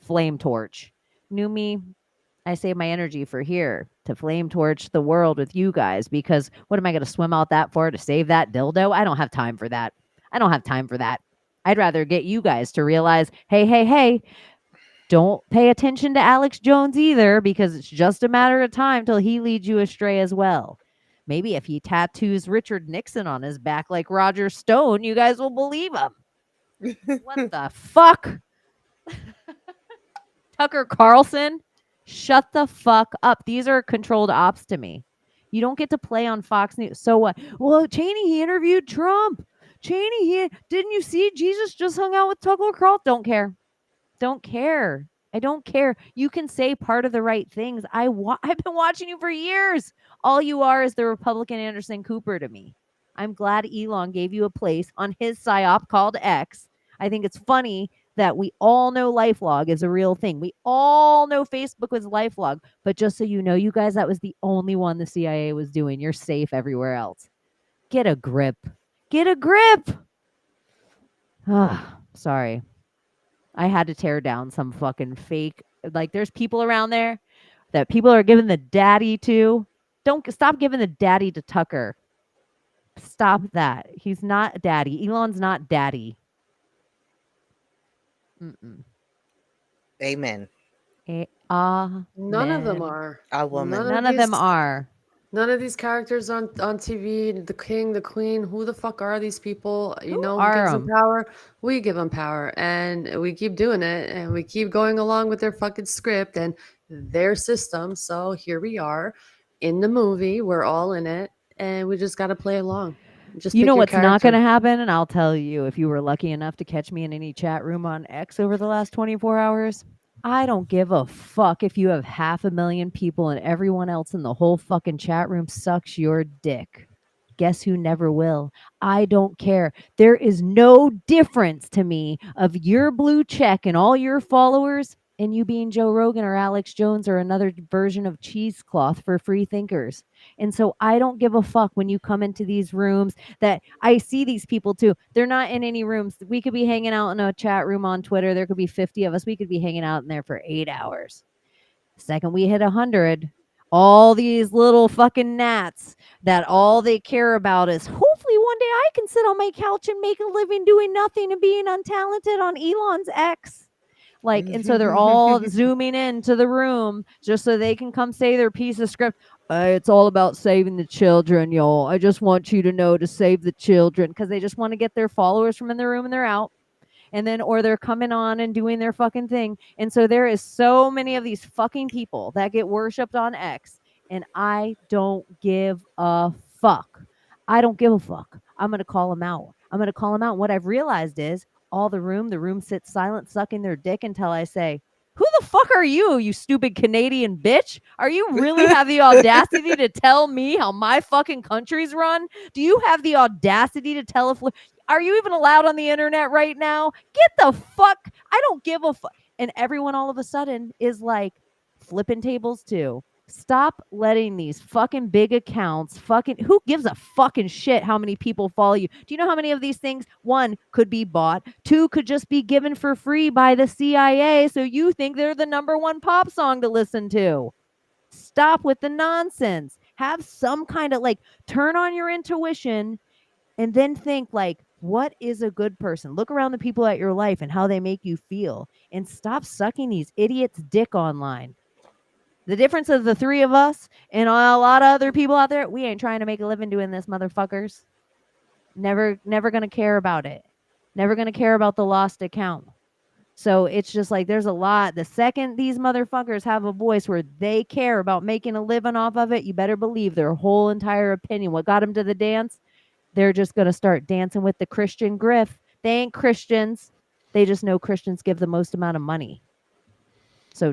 flame torch. New me, I save my energy for here to flame torch the world with you guys, because what am I going to swim out that for, to save that dildo? I don't have time for that. I'd rather get you guys to realize, hey, don't pay attention to Alex Jones either, because it's just a matter of time till he leads you astray as well. Maybe if he tattoos Richard Nixon on his back like Roger Stone, you guys will believe him. What the fuck? Tucker Carlson, shut the fuck up. These are controlled ops to me. You don't get to play on Fox News. So what? Well, Chaney, he interviewed Trump. Chaney, didn't you see Jesus just hung out with Tucker Carlson? Don't care. I don't care. You can say part of the right things. I've been watching you for years. All you are is the Republican Anderson Cooper to me. I'm glad Elon gave you a place on his psyop called X. I think it's funny that we all know LifeLog is a real thing. We all know Facebook was LifeLog. But just so you know, you guys, that was the only one the CIA was doing. You're safe everywhere else. Get a grip. Sorry. I had to tear down some fucking fake. Like, there's people around there that people are giving the daddy to. Don't stop giving the daddy to Tucker. Stop that. He's not daddy. Elon's not daddy. Amen. None of them are. A woman. None of them are. None of these characters on TV, the king, the queen, who the fuck are these people? You Who know, are who gives them 'em? power? We give them power, and we keep doing it, and we keep going along with their fucking script and their system. So here we are in the movie. We're all in it, and we just got to play along. Just You pick know your what's not character. going to happen? And I'll tell you, if you were lucky enough to catch me in any chat room on X over the last 24 hours, I don't give a fuck if you have 500,000 people and everyone else in the whole fucking chat room sucks your dick. Guess who never will? I don't care. There is no difference to me of your blue check and all your followers and you being Joe Rogan or Alex Jones or another version of cheesecloth for free thinkers. And so I don't give a fuck when you come into these rooms that I see these people too. They're not in any rooms. We could be hanging out in a chat room on Twitter. There could be 50 of us. We could be hanging out in there for 8 hours. Second we hit 100, all these little fucking gnats that all they care about is hopefully one day I can sit on my couch and make a living doing nothing and being untalented on Elon's X. Like, and so they're all zooming into the room just so they can come say their piece of script. It's all about saving the children, y'all. I just want you to know to save the children because they just want to get their followers from in the room and they're out. And then, or they're coming on and doing their fucking thing. And so there is so many of these fucking people that get worshipped on X, and I don't give a fuck. I don't give a fuck. I'm going to call them out. I'm going to call them out. And what I've realized is the room sits silent, sucking their dick until I say, who the fuck are you, you stupid Canadian bitch? Are you really have the audacity to tell me how my fucking country's run? Do you have the audacity to tell if are you even allowed on the internet right now? Get the fuck. I don't give a fuck. And everyone all of a sudden is like flipping tables too. Stop letting these fucking big accounts who gives a fucking shit how many people follow you? Do you know how many of these things, one, could be bought, two, could just be given for free by the CIA so you think they're the number one pop song to listen to? Stop with the nonsense. Have some kind of turn on your intuition and then think what is a good person? Look around the people at your life and how they make you feel and stop sucking these idiots' dick online. The difference of the three of us and a lot of other people out there, we ain't trying to make a living doing this, motherfuckers. Never going to care about it. Never going to care about the lost account. So it's just there's a lot. The second these motherfuckers have a voice where they care about making a living off of it, you better believe their whole entire opinion, what got them to the dance, they're just going to start dancing with the Christian griff. They ain't Christians. They just know Christians give the most amount of money. So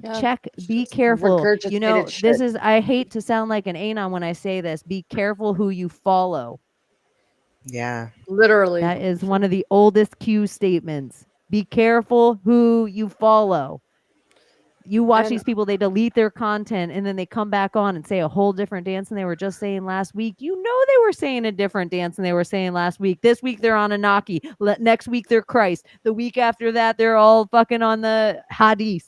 be careful. This is, I hate to sound like an anon when I say this. Be careful who you follow. Yeah. Literally. That is one of the oldest Q statements. Be careful who you follow. You watch these people, they delete their content and then they come back on and say a whole different dance than they were just saying last week. You know they were saying a different dance than they were saying last week. This week they're on Anaki. Next week they're Christ. The week after that they're all fucking on the Hadith.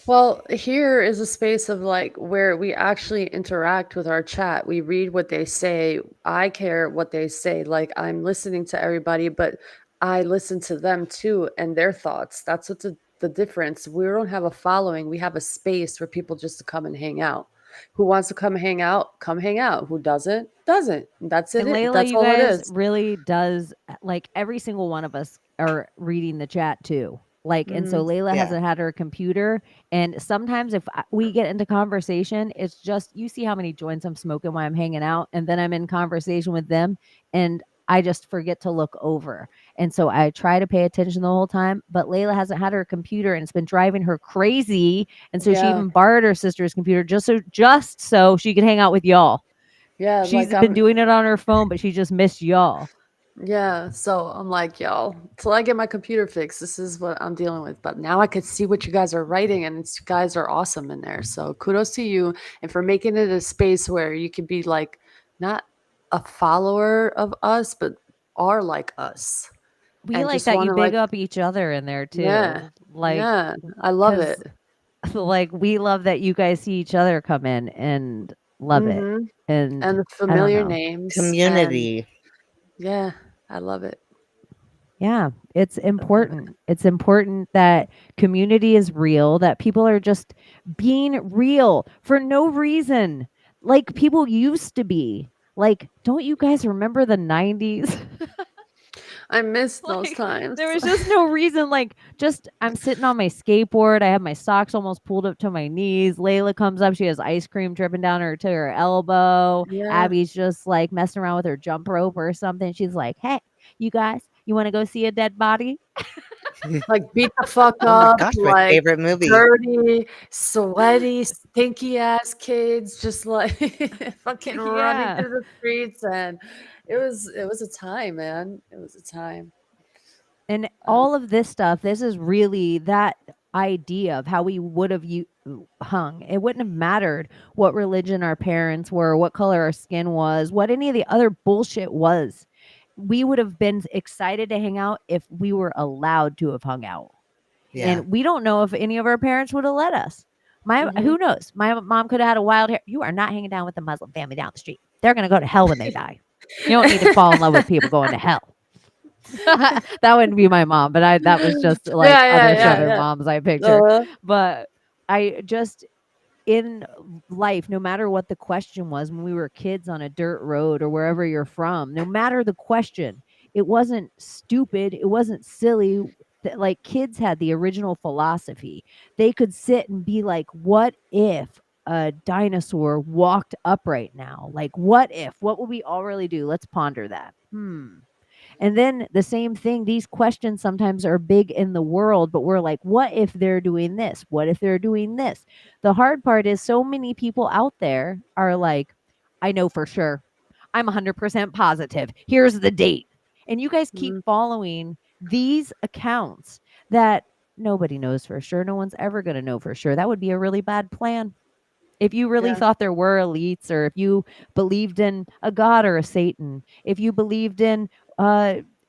Well, here is a space of where we actually interact with our chat. We read what they say. I care what they say. I'm listening to everybody, but I listen to them too and their thoughts. That's what's the difference. We don't have a following. We have a space for people just to come and hang out. Who wants to come hang out? Come hang out. Who doesn't? Doesn't. That's it. And Layla, That's you all it guys is. really does every single one of us are reading the chat too. And so Layla hasn't had her computer. And sometimes if we get into conversation, it's just, you see how many joints I'm smoking while I'm hanging out. And then I'm in conversation with them and I just forget to look over. And so I try to pay attention the whole time, but Layla hasn't had her computer and it's been driving her crazy. And so she even borrowed her sister's computer just so she could hang out with y'all. Yeah. She's been doing it on her phone, but she just missed y'all. Yeah, so I'm y'all, till I get my computer fixed, this is what I'm dealing with. But now I could see what you guys are writing, and you guys are awesome in there. So kudos to you, and for making it a space where you can be not a follower of us, but are like us. We and like just that you wanna, big up each other in there too. yeah, yeah, I love it. We love that you guys see each other come in and love it. Mhm. And And the I don't familiar know. names. And Community. yeah, I love it. Yeah, it's important. It's important that community is real, that people are just being real for no reason, like people used to be. Don't you guys remember the 90s? I miss those times. There was just no reason. Just I'm sitting on my skateboard. I have my socks almost pulled up to my knees. Layla comes up. She has ice cream dripping down her to her elbow. Yeah. Abby's just messing around with her jump rope or something. She's like, "Hey, you guys, you want to go see a dead body?" Beat the fuck Oh my up, gosh, my favorite movie. dirty, sweaty, stinky ass kids, just fucking running Yeah. through the streets, and it was a time, man. It was a time. And all of this stuff, this is really that idea of how we would have hung. It wouldn't have mattered what religion our parents were, what color our skin was, what any of the other bullshit was. We would have been excited to hang out if we were allowed to have hung out. Yeah. And we don't know if any of our parents would have let us. Who knows? My mom could have had a wild hair. You are not hanging down with the Muslim family down the street. They're going to go to hell when they die. You don't need to fall in love with people going to hell. That wouldn't be my mom, but that was just like other Southern moms I pictured. But I just, in life, no matter what the question was when we were kids on a dirt road or wherever you're from, no matter the question, it wasn't stupid, it wasn't silly. Like, kids had the original philosophy. They could sit and be like, what if a dinosaur walked up right now? Like, what would we all really do? Let's ponder that. And then the same thing, these questions sometimes are big in the world, but we're like, what if they're doing this? What if they're doing this? The hard part is so many people out there are like, I know for sure. I'm 100% positive. Here's the date. And you guys keep following these accounts that nobody knows for sure. No one's ever going to know for sure. That would be a really bad plan. If you really thought there were elites, or if you believed in a god or a Satan, if you believed in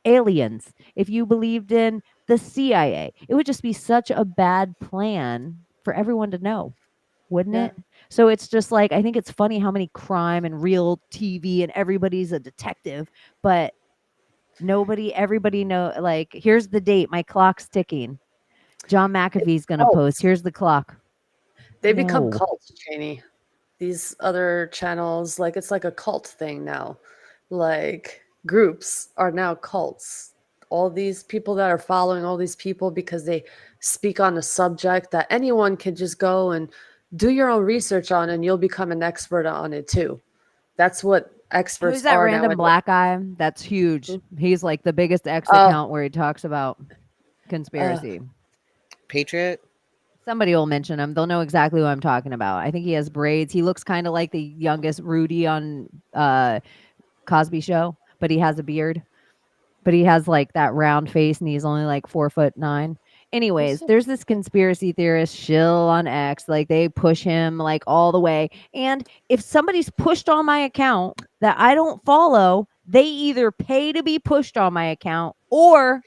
aliens, if you believed in the CIA, it would just be such a bad plan for everyone to know, wouldn't it? So it's just like, I think it's funny how many crime and real TV and everybody's a detective, but everybody know, like, here's the date, my clock's ticking. John McAfee's gonna post, here's the clock. They become cults, Chaney. These other channels, like, it's like a cult thing now. Like, groups are now cults. All these people that are following all these people because they speak on a subject that anyone can just go and do your own research on, and you'll become an expert on it too. That's what experts Who's that are random now. black guy? That's huge. He's like the biggest X account where he talks about conspiracy. Patriot. Somebody will mention him. They'll know exactly who I'm talking about. I think he has braids. He looks kind of like the youngest Rudy on Cosby Show, but he has a beard. But he has like that round face, and he's only like 4'9". Anyways, there's this conspiracy theorist shill on X. Like, they push him like all the way. And if somebody's pushed on my account that I don't follow, they either pay to be pushed on my account, or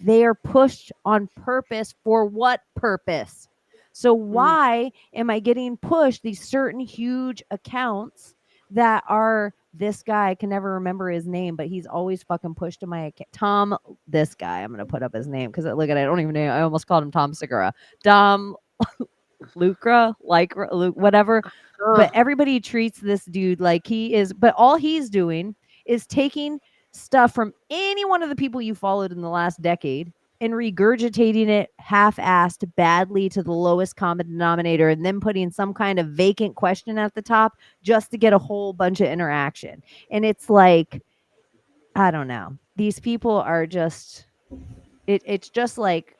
they are pushed on purpose. For what purpose? So why am I getting pushed these certain huge accounts that are, this guy, I can never remember his name, but he's always fucking pushed to my account. This guy, I'm going to put up his name because look at it. I don't even know. I almost called him Tom Segura. Dom Lucra, like whatever. But everybody treats this dude like he is, but all he's doing is taking stuff from any one of the people you followed in the last decade and regurgitating it half-assed badly to the lowest common denominator, and then putting some kind of vacant question at the top just to get a whole bunch of interaction. And it's like, I don't know. These people are just, it's just like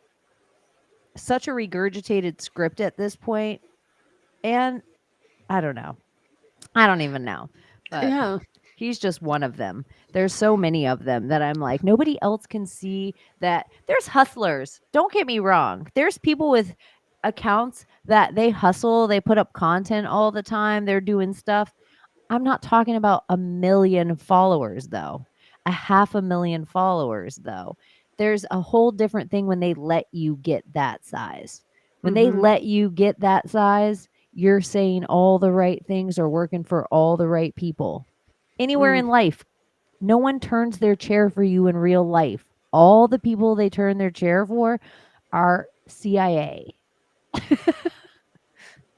such a regurgitated script at this point. And I don't know. I don't even know. But he's just one of them. There's so many of them that I'm like, nobody else can see that there's hustlers. Don't get me wrong. There's people with accounts that they hustle. They put up content all the time. They're doing stuff. I'm not talking about 1 million followers, though. 500,000 followers, though. There's a whole different thing when they let you get that size. When they let you get that size, you're saying all the right things or working for all the right people. Anywhere in life, no one turns their chair for you in real life. All the people they turn their chair for are CIA.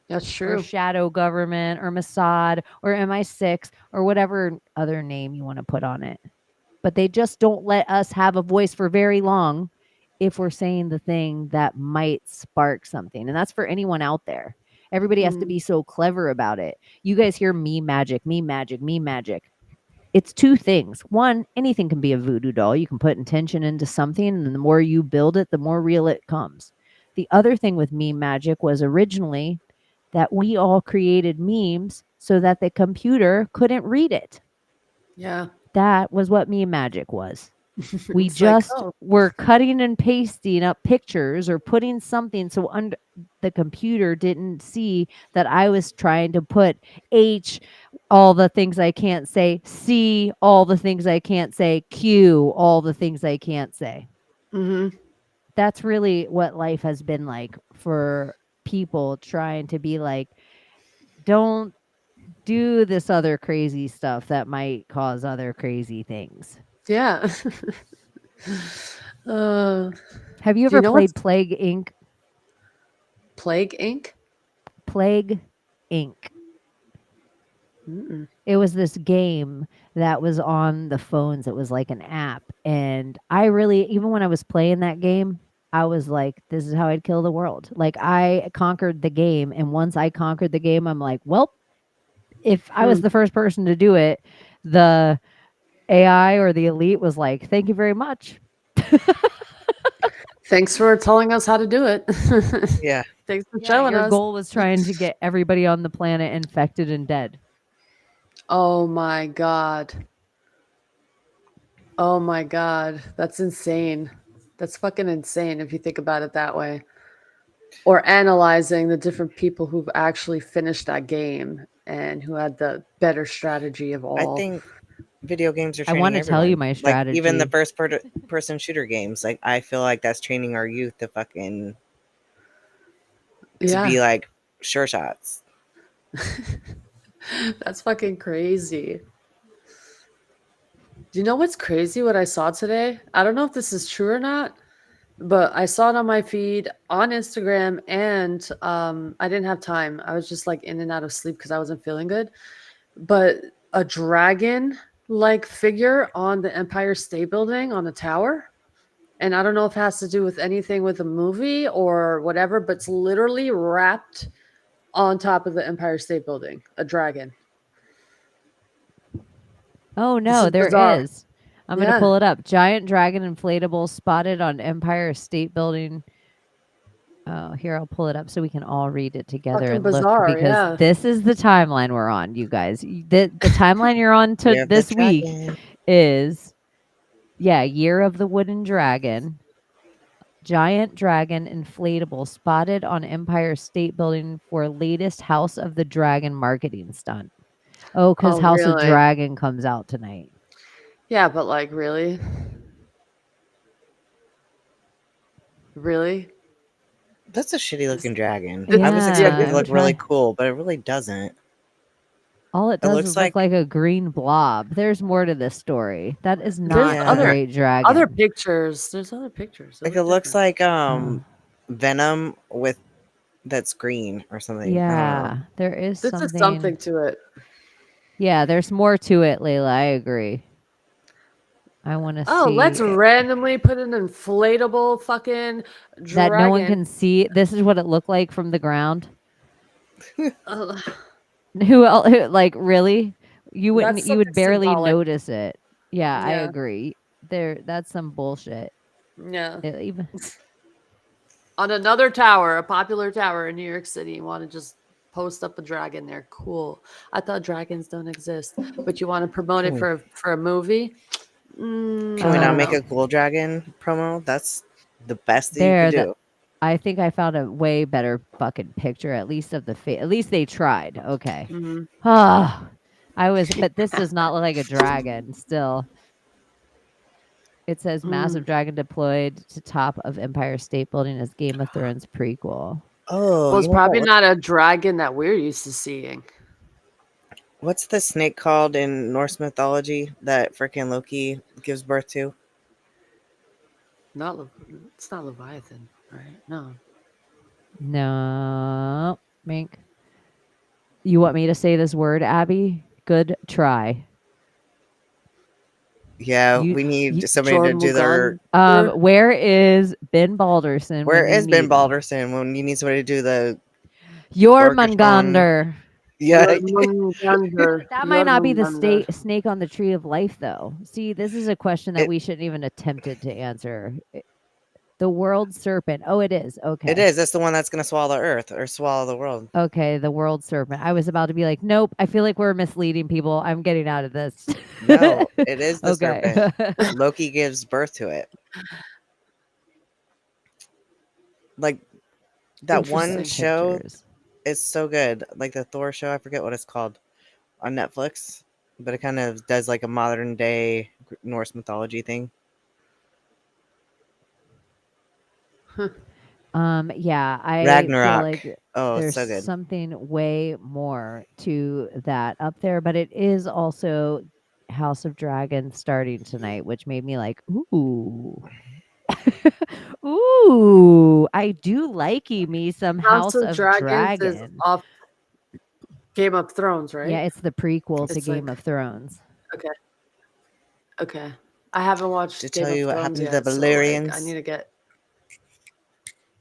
That's true. Or shadow government, or Mossad, or MI6, or whatever other name you want to put on it. But they just don't let us have a voice for very long if we're saying the thing that might spark something. And that's for anyone out there. Everybody has to be so clever about it. You guys hear me magic, me magic, me magic. It's two things. One, anything can be a voodoo doll. You can put intention into something, and the more you build it, the more real it comes. The other thing with meme magic was originally that we all created memes so that the computer couldn't read it. Yeah. That was what meme magic was. We It's like, just oh, were cutting and pasting up pictures or putting something so under the computer didn't see that I was trying to put H, all the things I can't say, C, all the things I can't say, Q, all the things I can't say. mm-hmm. That's really what life has been like for people trying to be like, don't do this other crazy stuff that might cause other crazy things. Yeah. uh, Have you do you ever know what's played Plague Inc? Plague Inc? Plague Inc. Mm-mm. It was this game that was on the phones. It was like an app. And I really, even when I was playing that game, I was like, this is how I'd kill the world. Like I conquered the game. And once I conquered the game, I'm like, well, if I was Hmm. the first person to do it, the AI or the elite was like, thank you very much. Thanks for telling us how to do it. Yeah. Thanks for Yeah, showing your us. goal was trying to get everybody on the planet infected and dead. Oh my god. Oh my god. That's insane. That's fucking insane if you think about it that way. Or analyzing the different people who've actually finished that game and who had the better strategy of I all. think video games are I want training to tell you everyone. my Like even the strategy. person shooter games. Like I feel like that's training our youth to fucking to Yeah. be like sure shots. That's fucking crazy. Do you know what's crazy? What I saw today? I don't know if this is true or not, but I saw it on my feed on Instagram, and I didn't have time. I was just like in and out of sleep because I wasn't feeling good. But a dragon like figure on the Empire State Building on the tower. And I don't know if it has to do with anything with the movie or whatever, but it's literally wrapped on top of the Empire State Building, a dragon. Oh This no, is there bizarre. is. I'm gonna Yeah. pull it up. Giant dragon inflatable spotted on Empire State Building. Oh, here I'll pull it up so we can all read it together Fucking and look bizarre. because Yeah. this is the timeline we're on, you guys. The timeline you're on to Year of the this week dragon. is Year of the Wooden Dragon. Giant dragon inflatable spotted on Empire State Building for latest House of the Dragon marketing stunt. Oh, because Oh, House of really? Dragon comes out tonight. Yeah, but like, really? Really? That's a shitty looking dragon. It's, I was yeah, expecting it Yeah, to I'm look really trying. cool, but it really doesn't. All it It does looks is look like like a green blob. There's more to this story. That is there's not a yeah. great other dragon. pictures. There's other pictures. They Like it look looks different. like Oh, Venom with that's green or something. I don't know. yeah, there is This is something. something to it. Yeah, there's more to it, Layla. I agree. I want to Oh, let's see randomly put an inflatable fucking that no one dragon. can see. This is what it looked like from the ground. Ugh, Who else? Like really? You that's wouldn't. You would something barely symbolic. notice it. Yeah, I Yeah. agree. That's some bullshit. Yeah. Even On another tower, a popular tower in New York City, you want to just post up a dragon there. Cool. I thought dragons don't exist, but you want to promote Can it we for a movie? can we I not don't make know. a cool dragon promo? That's the best that you could there, do. I think I found a way better fucking picture, at least of the face. At least they tried. Okay. Mhm. Ah, but this does not look like a dragon. Still, it says massive Mm. dragon deployed to top of Empire State Building as Game of Thrones prequel. Oh, Well, it's you know probably what? not a dragon that we're used to seeing. What's the snake called in Norse mythology that freaking Loki gives birth to? Not it's not Leviathan, right? No. No, Mink. You want me to say this word, Abby? Good try. Yeah, You, we need you somebody to do their. Jormungandr. where is Ben Balderson Where when you is Ben need him? Balderson when you need somebody to do the Your Gorgatron? Mungander. Yeah, Jormungandr. That might not be the Jormungandr. snake on the tree of life, though. See, this is a question that it we shouldn't even attempted to answer. The world serpent. Oh, it is. Okay. It is. That's the one that's going to swallow the earth or swallow the world. Okay, the world serpent. I was about to be like, nope. I feel like we're misleading people. I'm getting out of this. No, it is the Okay. serpent. Loki gives birth to it. Like that one Interesting. show Pictures. is so good. Like the Thor show, I forget what it's called on Netflix, but it kind of does like a modern day Norse mythology thing. Yeah, I feel Ragnarok. like Oh, it's there's so good. something way more to that up there, but it is also House of Dragons starting tonight, which made me like, ooh. Ooh, I do likey me some House House of of Dragons is Dragon. off Game of Thrones, right? Yeah, it's the prequel to It's Game like of Thrones. okay, okay. I haven't watched To Game tell of you what Thrones happened to the yet, so like Valerians.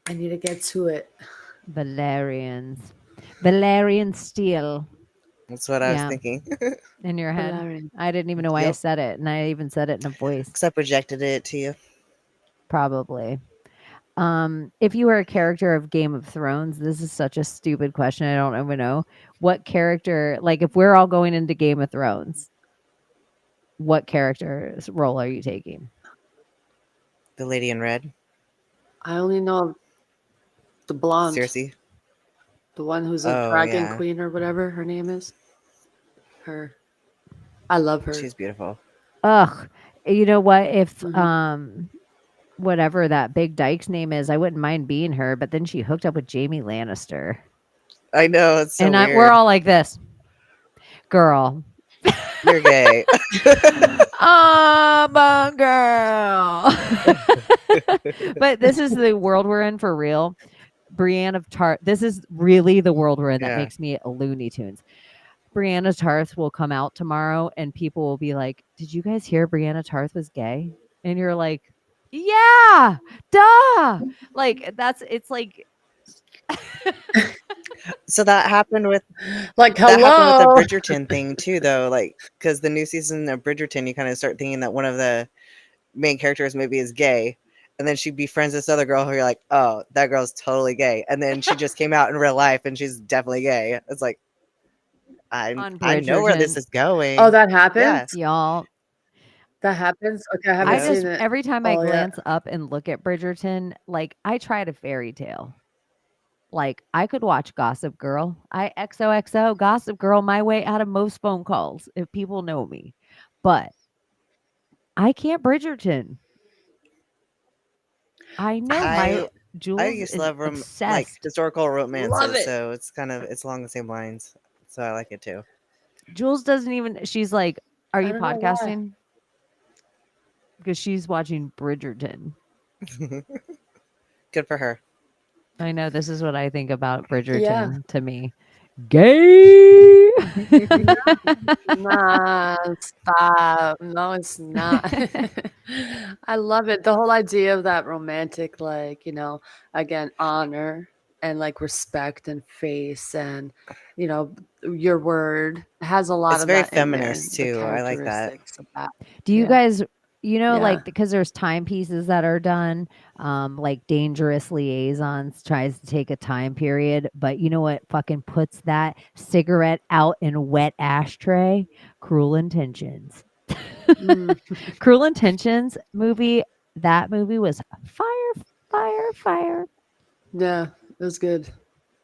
I need to get to it. Valerians. Valerian steel. That's what I was Yeah, thinking. in your head. Valerian. I didn't even know why I Yep. said it, and I even said it in a voice. Because I projected it to you. Probably. If you were a character of Game of Thrones, this is such a stupid question. I don't even know what character. Like, if we're all going into Game of Thrones, what character's role are you taking? The lady in red, I only know the blonde, Cersei. the one who's a Oh, dragon yeah. queen or whatever her name is. Her. I love her. She's beautiful. Ugh. You know what? If Mhm. whatever that big dyke's name is, I wouldn't mind being her. But then she hooked up with Jamie Lannister, I know. It's so and weird. we're all like this, girl. You're gay. I'm a girl. But this is the world we're in for real. Brienne of Tarth. This is really the world we're in. That Yeah. makes me a Looney Tunes. Brienne of Tarth will come out tomorrow, and people will be like, "Did you guys hear Brienne of Tarth was gay?" And you're like, "Yeah, duh." Like it's like So that happened with Like, that happened with the hello. Bridgerton thing too, though. Like, because the new season of Bridgerton, you kind of start thinking that one of the main characters maybe is gay, and then she befriends this other girl who you're like, oh, that girl's totally gay, and then she just came out in real life and she's definitely gay. It's like on I know where this Bridgerton, is going. Oh, that happens? Yeah. y'all. That happens? Okay, I I haven't Yep. just seen it every time I all yet. glance up and look at Bridgerton, like I tried a fairy tale. Like I could watch Gossip Girl. I XOXO Gossip Girl my way out of most phone calls if people know me. But I can't Bridgerton. I know my I Jules used to is love like obsessed. historical Love romances, it. so it's along the same lines. So I like it too. Jules doesn't even she's like, "Are I you don't know why. podcasting?" Because she's watching Bridgerton. Good for her. I know this is what I think about Yeah. Bridgerton to me. Gay. Nah, stop. No, it's not. I love it. The whole idea of that romantic, like, again, honor and like respect and face and, your word has a lot It's of very that in there. feminist The too. I like that. characteristics of that. Do you Yeah. guys, Yeah. like because there's timepieces that are done, like Dangerous Liaisons tries to take a time period, but you know what fucking puts that cigarette out in a wet ashtray? Cruel Intentions. Mm, Cruel Intentions movie, that movie was fire, fire, fire. yeah, it was good.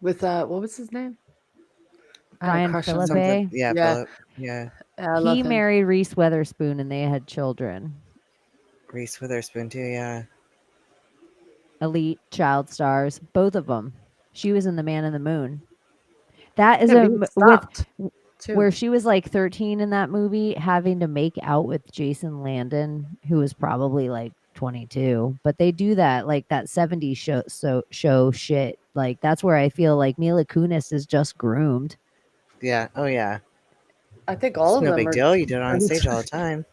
With what was his name? I had a Ryan crush on him. Something. Philippe. Yeah. Yeah, Philip. Yeah. I love He him. married Reese Witherspoon and they had children. Reese Witherspoon too. Yeah. Elite child stars, both of them. She was in The Man in the Moon. That is Yeah, a but he with stopped too. where she was like 13 in that movie, having to make out with Jason Landon, who was probably like 22. But they do that like that 70s show shit. Like that's where I feel like Mila Kunis is just groomed. Yeah. Oh yeah. I think all It's of no them big are. deal. You do it on stage all the time.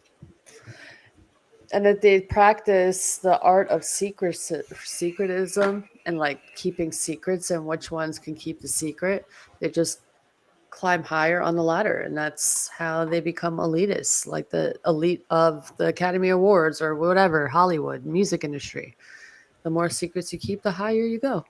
And that they practice the art of secretism and like keeping secrets and which ones can keep the secret. They just climb higher on the ladder, and that's how they become elitists, like the elite of the Academy Awards or whatever, Hollywood music industry. The more secrets you keep, the higher you go.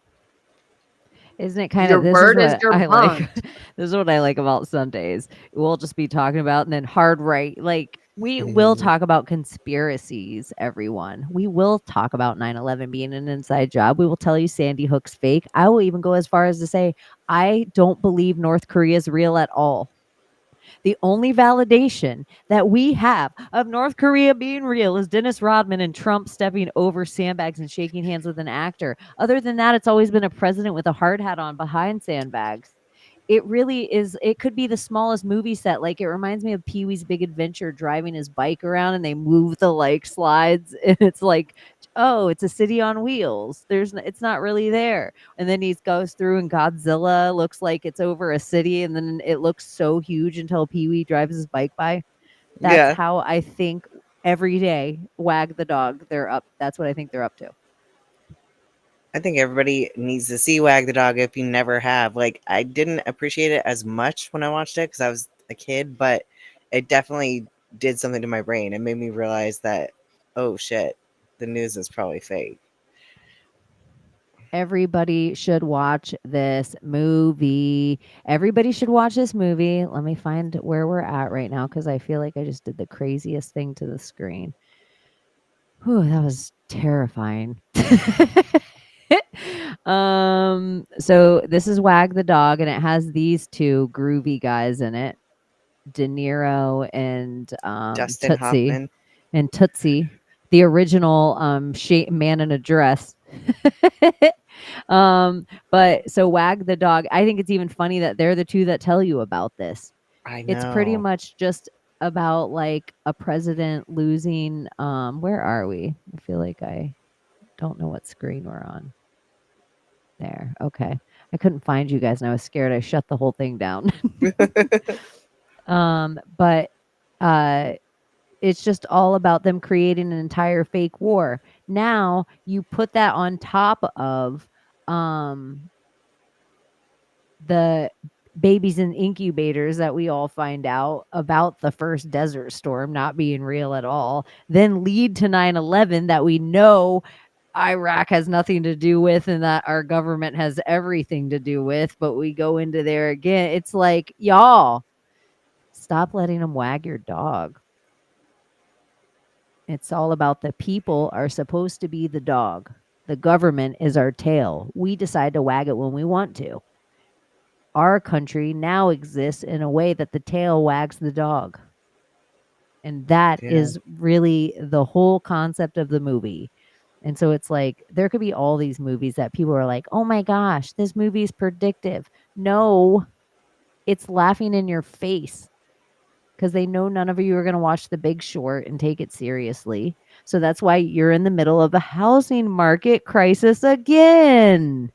Isn't it kind Your of this is word is what your I like. bond. This is what I like about Sundays. We'll just be talking about and then hard right. Like we will Mhm. talk about conspiracies, everyone. We will talk about 9/11 being an inside job. We will tell you Sandy Hook's fake. I will even go as far as to say I don't believe North Korea is real at all. The only validation that we have of North Korea being real is Dennis Rodman and Trump stepping over sandbags and shaking hands with an actor. Other than that, it's always been a president with a hard hat on behind sandbags. It really is. It could be the smallest movie set. Like it reminds me of Pee Wee's Big Adventure driving his bike around and they move the like slides. And it's like, oh, it's a city on wheels. It's not really there. And then he goes through and Godzilla looks like it's over a city and then it looks so huge until Pee-wee drives his bike by. That's Yeah, how I think every day Wag the Dog, they're up. That's what I think they're up to. I think everybody needs to see Wag the Dog if you never have. Like, I didn't appreciate it as much when I watched it because I was a kid, but it definitely did something to my brain. It made me realize that, oh shit, the news is probably fake. Everybody should watch this movie. Everybody should watch this movie. Let me find where we're at right now because I feel like I just did the craziest thing to the screen. Whew, that was terrifying. So this is Wag the Dog, and it has these two groovy guys in it, De Niro and Dustin Hoffman. Tootsie, the original man in a dress. But so Wag the Dog, I think it's even funny that they're the two that tell you about this. I It's pretty know. much just about like a president losing where are we? I feel like I don't know what screen we're on. There. Okay. I couldn't find you guys and I was scared. I shut the whole thing down. But uh it's just all about them creating an entire fake war. Now you put that on top of um the babies in incubators that we all find out about the first desert storm not being real at all, then lead to 9/11 that we know Iraq has nothing to do with and that our government has everything to do with, but we go into there again. It's like, y'all, stop letting them wag your dog. It's all about the people are supposed to be the dog. The government is our tail. We decide to wag it when we want to. Our country now exists in a way that the tail wags the dog. And that Yeah. is really the whole concept of the movie. And so it's like there could be all these movies that people are like, "Oh my gosh, this movie is predictive." No, it's laughing in your face because they know none of you are going to watch The Big Short and take it seriously. So that's why you're in the middle of a housing market crisis again.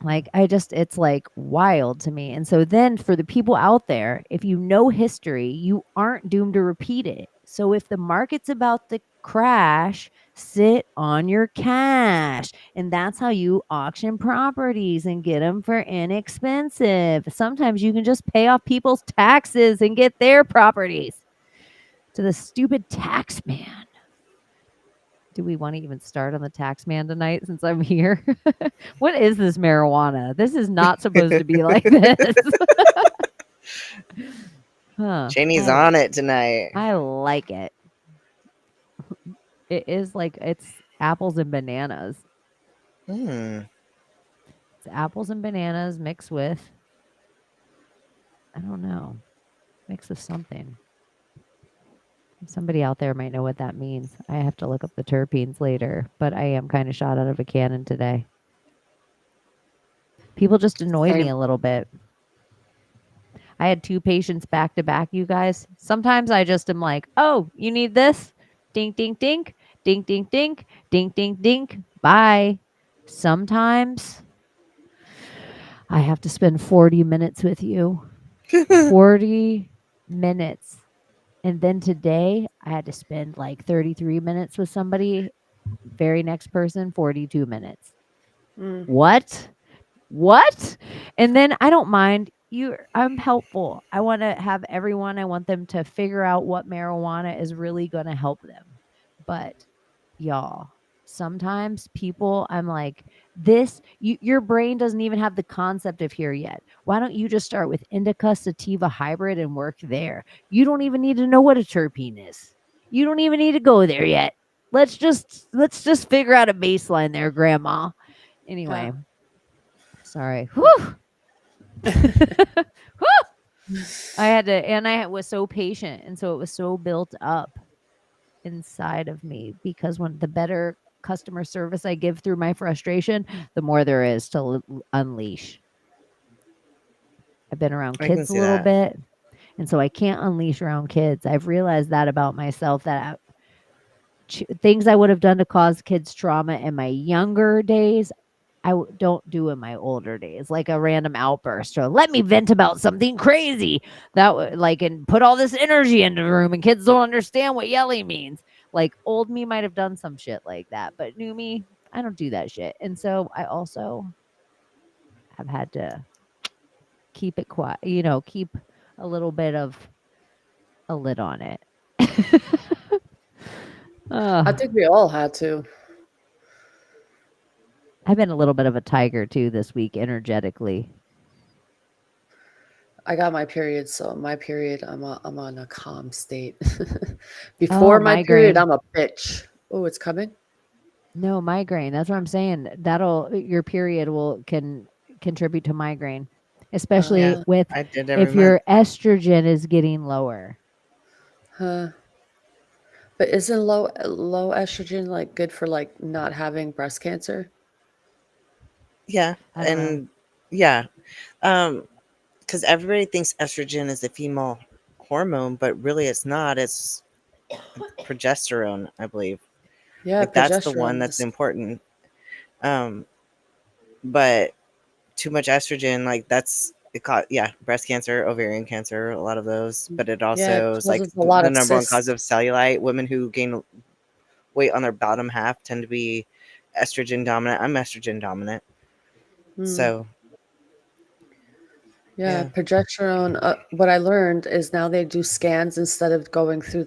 Like, it's like wild to me. And so then for the people out there, if you know history, you aren't doomed to repeat it. So if the market's about to crash, sit on your cash. And that's how you auction properties and get them for inexpensive. Sometimes you can just pay off people's taxes and get their properties to the stupid tax man. Do we want to even start on the tax man tonight since I'm here? What is this marijuana? This is not supposed to be like this. Huh. Chaney's on it tonight. I like it. It is like it's apples and bananas. Hmm. It's apples and bananas mixed with, I don't know, mixed with something. Somebody out there might know what that means. I have to look up the terpenes later, but I am kind of shot out of a cannon today. People just annoy me Same. a little bit. I had 2 patients back to back, you guys. Sometimes I just am like, "Oh, you need this? Dink, dink, dink, dink, dink, dink, dink, dink, dink. Bye." Sometimes I have to spend 40 minutes with you. 40 minutes. And then today I had to spend like 33 minutes with somebody. Very next person, 42 minutes. Mm. What? What? And then I don't mind I'm helpful. I want to have everyone, I want them to figure out what marijuana is really going to help them. But y'all, sometimes people, I'm like, your brain doesn't even have the concept of here yet. Why don't you just start with indica sativa hybrid and work there? You don't even need to know what a terpene is. You don't even need to go there yet. Let's just figure out a baseline there, grandma. Anyway, Yeah. sorry. Whew. Whew. I was so patient, and so it was so built up inside of me, because when the better customer service I give through my frustration, the more there is to unleash. I've been around I can kids a see little that. bit, and so I can't unleash around kids. I've realized that about myself, that things I would have done to cause kids trauma in my younger days, don't do in my older days, like a random outburst or let me vent about something crazy that like, and put all this energy into the room, and kids don't understand what yelling means. Like old me might have done some shit like that, but new me, I don't do that shit. And so I also have had to keep it quiet, keep a little bit of a lid on it. I Ugh. think we all had to. I've been a little bit of a tiger too this week, energetically. I got my period, so my period, I'm on a calm state. Oh, Before my period, migraine. I'm a bitch. Oh, it's coming. No, migraine. That's what I'm saying. Your period can contribute to migraine, especially Yeah, with I did every if month. your estrogen is getting lower. Huh. But isn't low estrogen like good for like not having breast cancer? Yeah, I don't know. and yeah, um, because everybody thinks estrogen is a female hormone, but really it's not. It's progesterone, I believe. Yeah, Like that's the one progesterone that's is. important. Um, but too much estrogen, like that's it caught yeah, breast cancer, ovarian cancer, a lot of those. But it Yeah, it also is like causes a lot the of number one cause cysts. of cellulite. Women who gain weight on their bottom half tend to be estrogen dominant. I'm estrogen dominant. Hmm. So Yeah, yeah, progesterone. What I learned is now they do scans instead of going through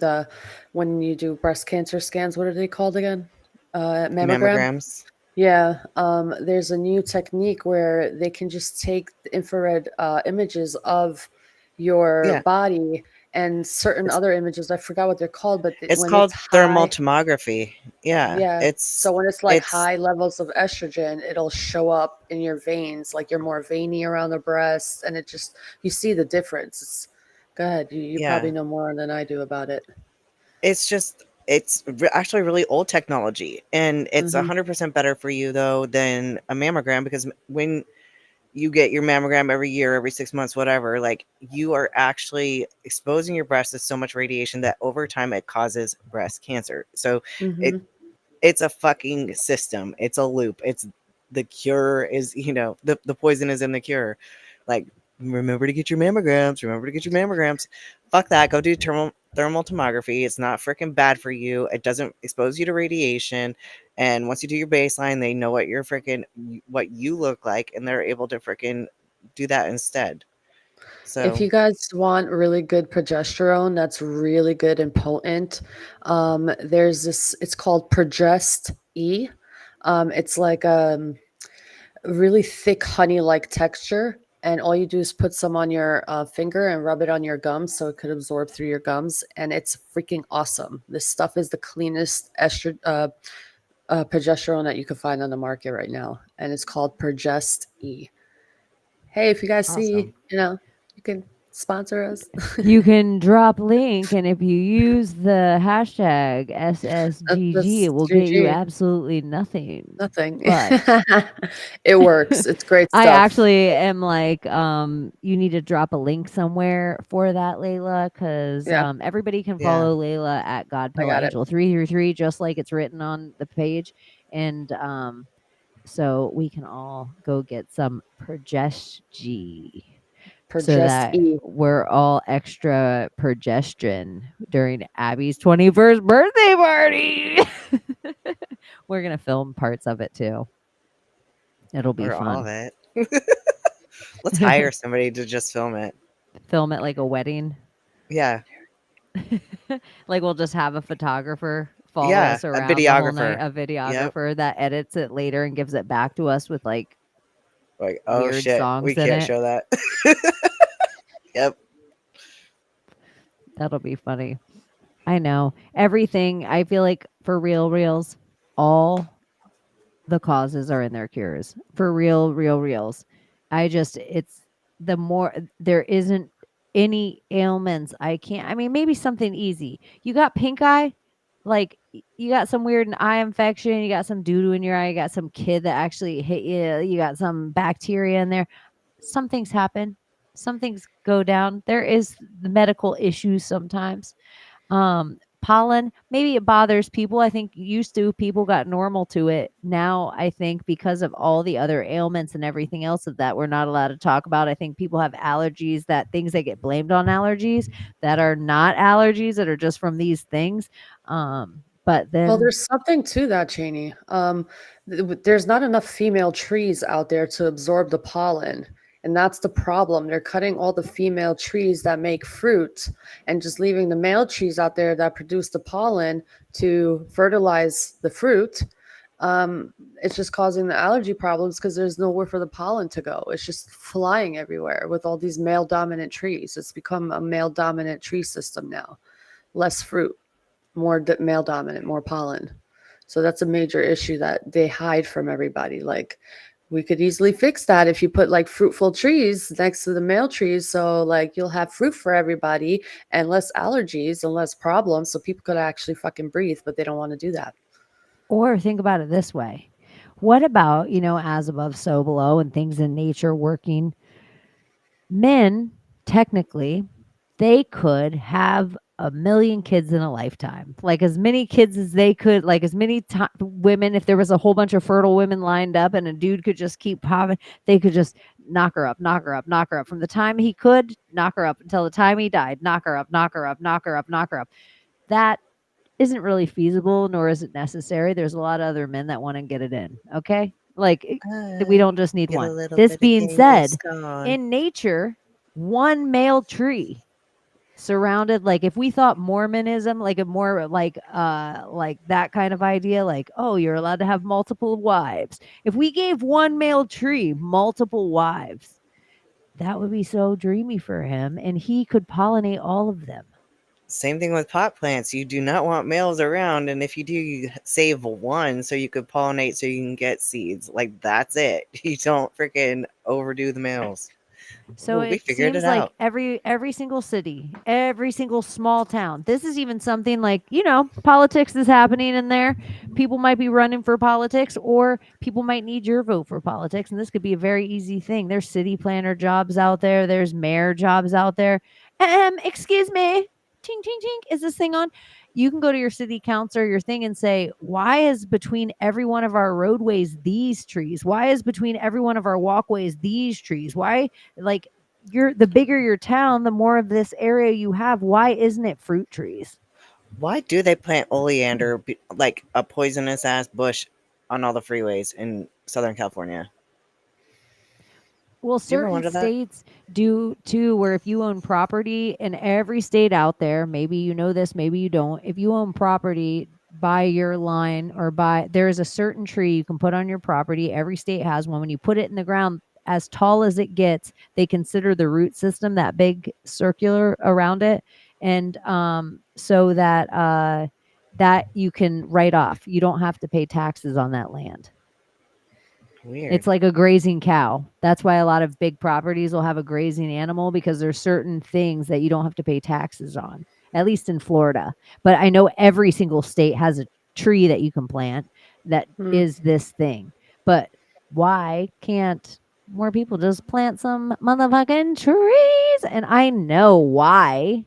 when you do breast cancer scans. What are they called again? Mammogram. mammograms. Yeah, there's a new technique where they can just take the infrared images of your Yeah. body and certain It's other images. I forgot what they're called, but it's when it's called thermal high, tomography. Yeah. yeah. So when it's like It's high levels of estrogen, it'll show up in your veins, like you're more veiny around the breast, and you see the difference. Go ahead, you yeah. probably know more than I do about it. It's just actually really old technology, and it's Hmm. 100% better for you though than a mammogram, because when you get your mammogram every year, every 6 months, whatever, like you are actually exposing your breast to so much radiation that over time it causes breast cancer. So it Hmm. it's a fucking system. It's a loop. It's the cure is, the poison is in the cure. Like, remember to get your mammograms. Remember to get your mammograms. Fuck that. Go do thermal tomography. It's not freaking bad for you. It doesn't expose you to radiation. And once you do your baseline, they know what you look like, and they're able to freaking do that instead. If So you guys want really good progesterone, that's really good and potent. There's this. It's called Progest E. It's like really thick honey-like texture, and all you do is put some on your finger and rub it on your gums so it could absorb through your gums, and it's freaking awesome. This stuff is the cleanest progesterone that you can find on the market right now, and it's called Progest E. Hey, if you guys awesome. see, you can sponsor us. You can drop link, and if you use the hashtag Ssgg, it That's will get you GG. absolutely nothing. Nothing. But It works. It's great I stuff. actually am like, you need to drop a link somewhere for that, Layla, because Yeah, everybody can Yeah. follow Layla at I Godpilla got it. Angel 333, just like it's written on the page. And so we can all go get some Progest so Progest that E. we're all extra progesterone during Abby's 21st birthday party. We're going to film parts of it too. It'll be Or all of fun. it. Let's hire somebody to just film it. Film it like a wedding. Yeah. Like we'll just have a photographer follow Yeah, us a around the whole night. videographer. A Yep. videographer that edits it later and gives it back to us with like Like, oh weird shit, we songs in can't it. show that. Yep. That'll be funny. I know. Everything, I feel like for reals, all the causes are in their cures. For reals. It's the more there isn't any ailments. I mean, maybe something easy. You got pink eye, like you got some weird eye infection, you got some doo-doo in your eye, you got some kid that actually hit you, you got some bacteria in there. Some things happen. Some things go down. There is the medical issues sometimes. Pollen, maybe it bothers people. I think used to people got normal to it. Now I think because of all the other ailments and everything else of that we're not allowed to talk about, I think people have allergies, that things that get blamed on allergies that are not allergies, that are just from these things. But Well, then there's something to that, Chaney. There's not enough female trees out there to absorb the pollen. And that's the problem. They're cutting all the female trees that make fruit and just leaving the male trees out there that produce the pollen to fertilize the fruit. It's just causing the allergy problems because there's nowhere for the pollen to go. It's just flying everywhere with all these male dominant trees. It's become a male dominant tree system now. Less fruit, more male dominant, more pollen. So that's a major issue that they hide from everybody. Like we could easily fix that if you put like fruitful trees next to the male trees. So like you'll have fruit for everybody and less allergies and less problems. So people could actually fucking breathe, but they don't want to do that. or think about it this way. What about, as above, so below, and things in nature working? Men, technically, they could have a million kids in a lifetime, like as many kids as they could, like as many women. If there was a whole bunch of fertile women lined up and a dude could just keep popping, they could just knock her up, knock her up, knock her up from the time he could knock her up until the time he died, knock her up, knock her up, knock her up, knock her up. That isn't really feasible, nor is it necessary. There's a lot of other men that want to get it in. Okay. Like we don't just need Get a one. little This bit of being Genghis said, Khan. in nature, one male tree surrounded, like if we thought Mormonism, like a more like that kind of idea, like, oh, you're allowed to have multiple wives. If we gave one male tree multiple wives, that would be so dreamy for him, and he could pollinate all of them. Same thing with pot plants. You do not want males around, and if you do, you save one so you could pollinate so you can get seeds. Like that's it. You don't freaking overdo the males. So Ooh, we it figured seems it like out. every single city, every single small town. This is even something like, politics is happening in there. People might be running for politics, or people might need your vote for politics, and this could be a very easy thing. There's city planner jobs out there, there's mayor jobs out there. Excuse me. Tink tink tink. Is this thing on? You can go to your city council, your thing, and say, why is between every one of our roadways these trees? Why is between every one of our walkways these trees? Why, like, the bigger your town, the more of this area you have. Why isn't it fruit trees? Why do they plant oleander, like a poisonous ass bush, on all the freeways in Southern California? Well, You ever certain wonder that? states do too, where if you own property in every state out there, maybe you know this, maybe you don't. If you own property by your line, or there is a certain tree you can put on your property. Every state has one. When you put it in the ground, as tall as it gets, they consider the root system, that big circular around it. And so that you can write off. You don't have to pay taxes on that land. Weird. It's like a grazing cow. That's why a lot of big properties will have a grazing animal, because there's certain things that you don't have to pay taxes on, at least in Florida. But I know every single state has a tree that you can plant that is this thing. But why can't more people just plant some motherfucking trees? And I know why.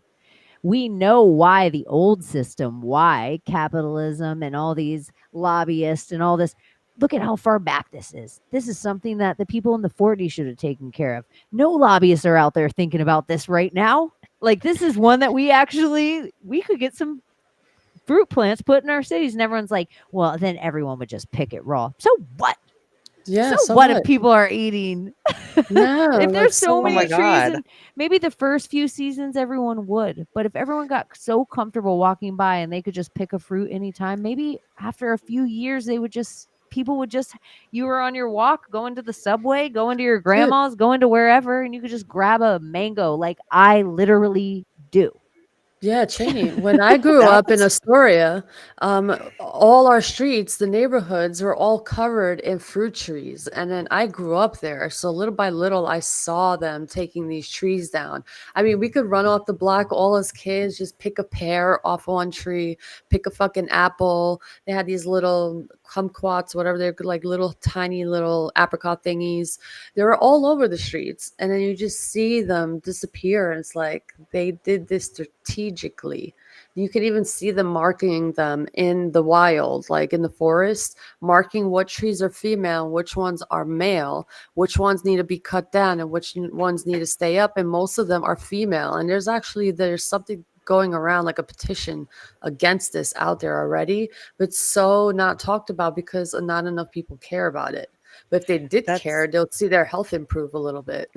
We know why the old system, why capitalism and all these lobbyists and all this. Look at how far back this is. This is something that the people in the 40s should have taken care of. No lobbyists are out there thinking about this right now. Like, this is one that we could get some fruit plants put in our cities, and everyone's like, well, then everyone would just pick it raw. So what? Yeah, So so what if much. people are eating? No, If like there's so so Oh my many much. trees, god. and maybe the first few seasons everyone would, but if everyone got so comfortable walking by and they could just pick a fruit anytime, maybe after a few years they would just people would just you were on your walk, going to the subway, going to your Dude, grandma's, going to wherever, and you could just grab a mango like I literally do. yeah, Chaney. When I grew up in That's Astoria, all our streets, the neighborhoods were all covered in fruit trees. And then I grew up there. So little by little, I saw them taking these trees down. I mean, we could run off the block all as kids, just pick a pear off one tree, pick a fucking apple. They had these little kumquats, whatever they're like little tiny little apricot thingies. They were all over the streets, and then you just see them disappear, and it's like they did this strategically. You could even see them marking them in the wild, like in the forest, marking what trees are female, which ones are male, which ones need to be cut down, and which ones need to stay up, and most of them are female. And there's something going around like a petition against this out there already, but so not talked about because not enough people care about it. But if they did that's care, they'll see their health improve a little bit.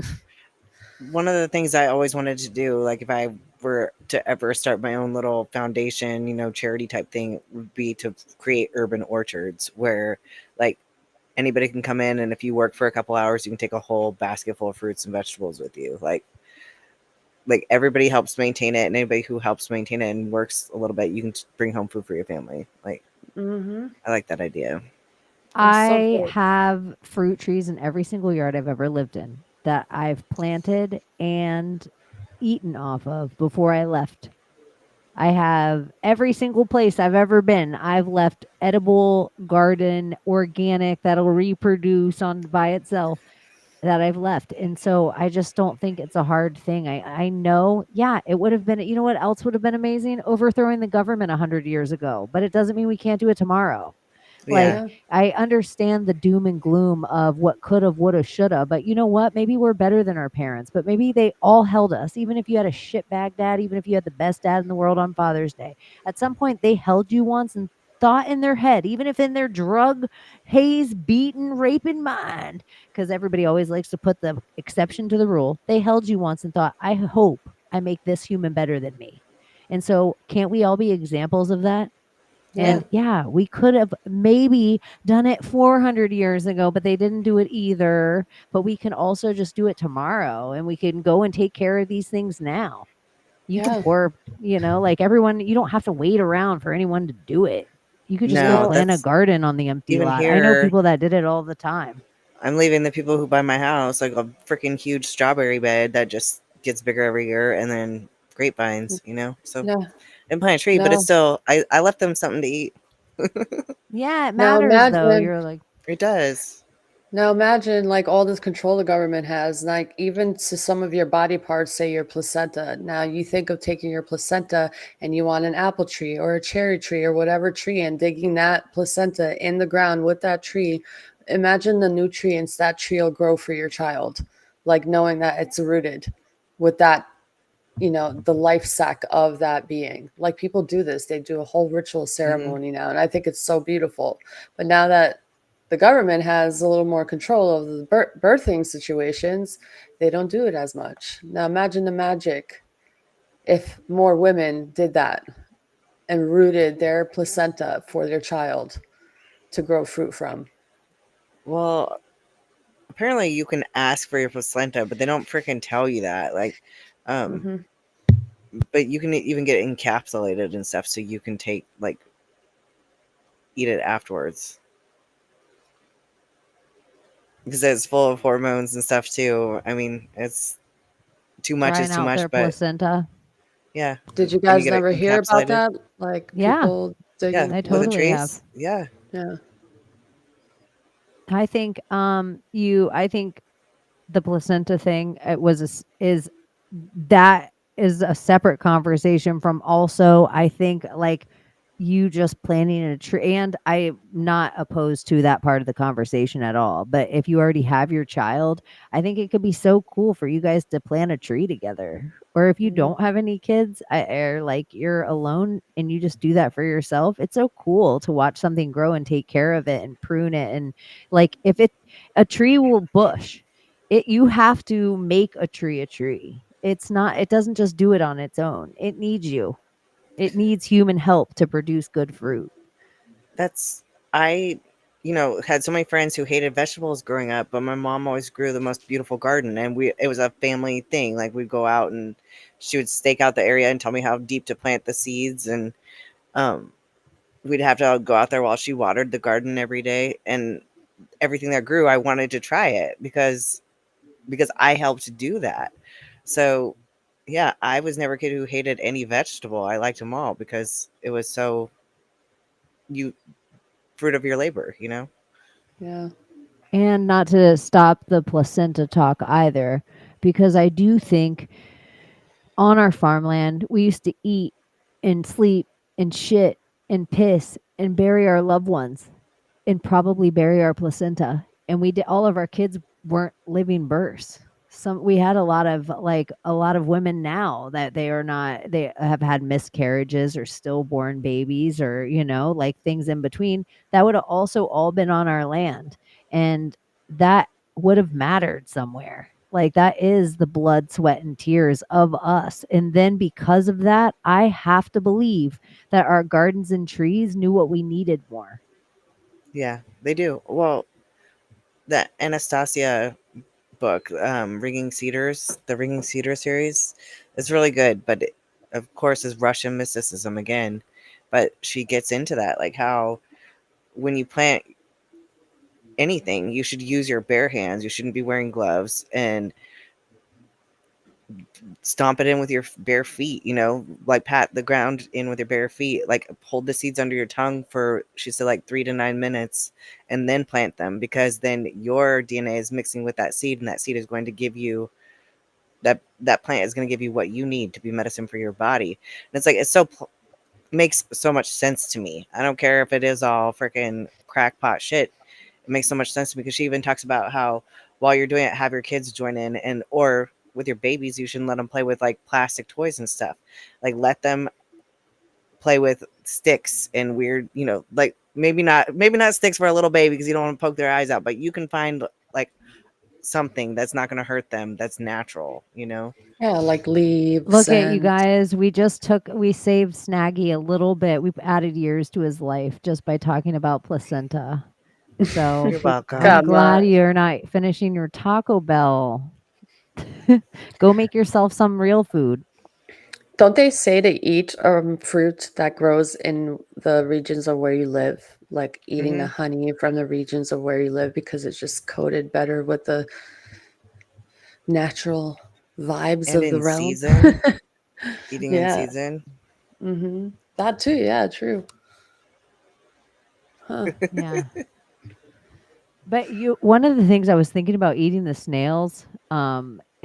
one of the things I always wanted to do. Like if I were to ever start my own little foundation, charity type thing, would be to create urban orchards where like anybody can come in, and if you work for a couple hours, you can take a whole basket full of fruits and vegetables with you. Like everybody helps maintain it, and anybody who helps maintain it and works a little bit, you can bring home food for your family. Like Hmm. I like that idea. It's so I good. have fruit trees in every single yard I've ever lived in that I've planted and eaten off of before I left. I have every single place I've ever been. I've left edible garden, organic that'll reproduce on by itself that I've left. And so I just don't think it's a hard thing. I know, yeah, it would have been, you know what else would have been amazing? Overthrowing the government 100 years ago, but it doesn't mean we can't do it tomorrow. Like, Yeah, Yeah, I understand the doom and gloom of what could have, would have, should have, but you know what? Maybe we're better than our parents, but maybe they all held us. Even if you had a shitbag dad, even if you had the best dad in the world on Father's Day, at some point they held you once and thought in their head, even if in their drug haze, beaten, raping mind, because everybody always likes to put the exception to the rule. They held you once and thought, I hope I make this human better than me. And so, can't we all be examples of that? yeah, And yeah, we could have maybe done it 400 years ago, but they didn't do it either. But we can also just do it tomorrow, and we can go and take care of these things now. You can yeah. pour, like everyone, you don't have to wait around for anyone to do it. You could just go no, No, plant a that's garden on the empty even lot. I know here. people that did it all the time. I'm leaving the people who buy my house like a freaking huge strawberry bed that just gets bigger every year, and then grapevines. So no, and plant a tree, but it's no. still I left them something to eat. Yeah, it Now matters though. imagine, You're like, It does. now imagine like all this control the government has, like even to some of your body parts, say your placenta. Now you think of taking your placenta and you want an apple tree or a cherry tree or whatever tree and digging that placenta in the ground with that tree. Imagine the nutrients that tree will grow for your child, like knowing that it's rooted with that, the life sac of that being. Like people do this, they do a whole ritual Hmm. ceremony now, and I think it's so beautiful. But now that the government has a little more control of the birthing situations, they don't do it as much. Now imagine the magic if more women did that and rooted their placenta for their child to grow fruit from. Well, apparently you can ask for your placenta, but they don't freaking tell you that. Um, Hmm. but you can even get it encapsulated and stuff, so you can take eat it afterwards because it's full of hormones and stuff too. I mean, it's too much trying is too out much, their but placenta. yeah, Did you and you guys get it never hear about encapsulated. that? Like Yeah, people Yeah, digging? I with the totally have. trees. Yeah. Yeah, I think I think the placenta thing is that is a separate conversation from also I think like you just planting a tree, and I'm not opposed to that part of the conversation at all, but if you already have your child, I think it could be so cool for you guys to plant a tree together. Or if you yeah. don't have any kids, or like you're alone and you just do that for yourself, it's so cool to watch something grow and take care of it and prune it. And like if it a tree will bush. You have to make a tree a tree. It's not, it doesn't just do it on its own. It needs you. It needs human help to produce good fruit. That's I had so many friends who hated vegetables growing up, but my mom always grew the most beautiful garden, and we it was a family thing. Like we'd go out and she would stake out the area and tell me how deep to plant the seeds, and um we'd have to go out there while she watered the garden every day, and everything that grew I wanted to try it because I helped do that. So yeah, I was never a kid who hated any vegetable. I liked them all because it was so you fruit of your labor. Yeah. And not to stop the placenta talk either, because I do think on our farmland, we used to eat and sleep and shit and piss and bury our loved ones and probably bury our placenta. And we did, all of our kids weren't living births. We had a lot of women now that they have had miscarriages or stillborn babies, or like things in between that would have also all been on our land, and that would have mattered somewhere. Like, that is the blood, sweat, and tears of us. And then because of that, I have to believe that our gardens and trees knew what we needed more. Yeah, they do. Well, that Anastasia book, Ringing Cedars, the Ringing Cedar series, is really good, but of course is Russian mysticism again. But she gets into that, like how when you plant anything, you should use your bare hands. You shouldn't be wearing gloves and stomp it in with your bare feet, like pat the ground in with your bare feet, like hold the seeds under your tongue for, she said, like 3 to 9 minutes, and then plant them, because then your DNA is mixing with that seed, and that seed is going to give you that plant is going to give you what you need to be medicine for your body. And it's like, makes so much sense to me. I don't care if it is all freaking crackpot shit. It makes so much sense to me, because she even talks about how while you're doing it, have your kids join in, and or with your babies, you shouldn't let them play with like plastic toys and stuff. Like, let them play with sticks and weird, like maybe not sticks for a little baby because you don't want to poke their eyes out, but you can find like something that's not going to hurt them, that's natural. Yeah, like leaves Look at you and guys. We saved Snaggy a little bit. We've added years to his life just by talking about placenta. So You're welcome. I'm God, glad not. you're not finishing your Taco Bell. Go make yourself some real food. Don't they say to eat fruit that grows in the regions of where you live, like eating the Hmm. honey from the regions of where you live because it's just coated better with the natural vibes And of the in realm? season, eating in Yeah. season. That too. Yeah, true. Huh. Yeah. But one of the things I was thinking about eating the snails,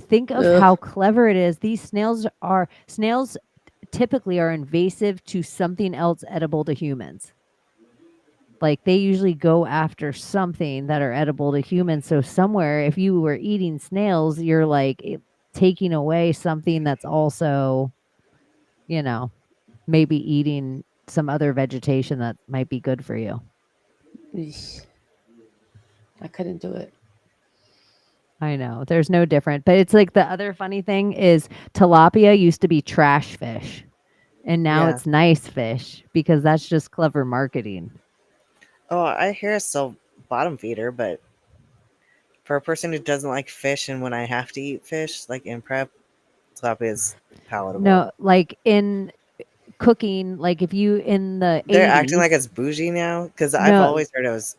think of Ugh. how clever it is. These snails typically are invasive to something else edible to humans. Like, they usually go after something that are edible to humans. So somewhere, if you were eating snails, you're like taking away something that's also, you know, maybe eating some other vegetation that might be good for you. Eesh. I couldn't do it. I know. There's no different. But it's like, the other funny thing is tilapia used to be trash fish, and now Yeah. it's nice fish because that's just clever marketing. Oh, I hear it's still bottom feeder, but for a person who doesn't like fish, and when I have to eat fish, like in prep, tilapia is palatable. No, like in cooking, like if you in the They're acting 80s, like it's bougie now, because I've no, always heard it was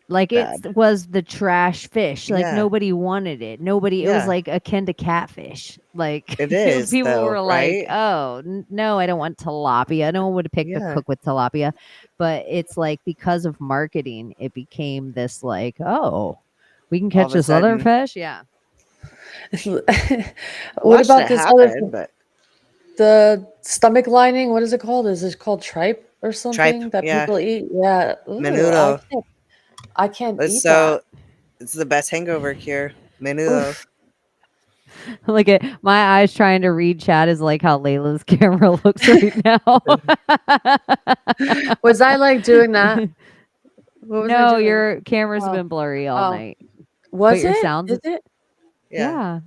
like it bad. was the trash fish. Like, Yeah, nobody wanted it. It was yeah, like akin to catfish. Like, it is people though, were like, right? "Oh, no, I don't want tilapia." No one would pick to Yeah, cook with tilapia, but it's like, because of marketing, it became this like, "Oh, we can all catch of a this other sudden, fish." Yeah. I What watched about it this other happen, but the stomach lining? What is it called? Is it called tripe or tripe, something that yeah, people eat? Yeah. Ooh, menudo. I can't It's eat that. so it's the best hangover cure, menudo. Oof. Like, my eyes trying to read chat is like how Layla's camera looks right now. Was I like doing that? What was I No, doing? your camera's Oh, been blurry all oh, night. but Was your it? sounds Is it? Yeah. yeah.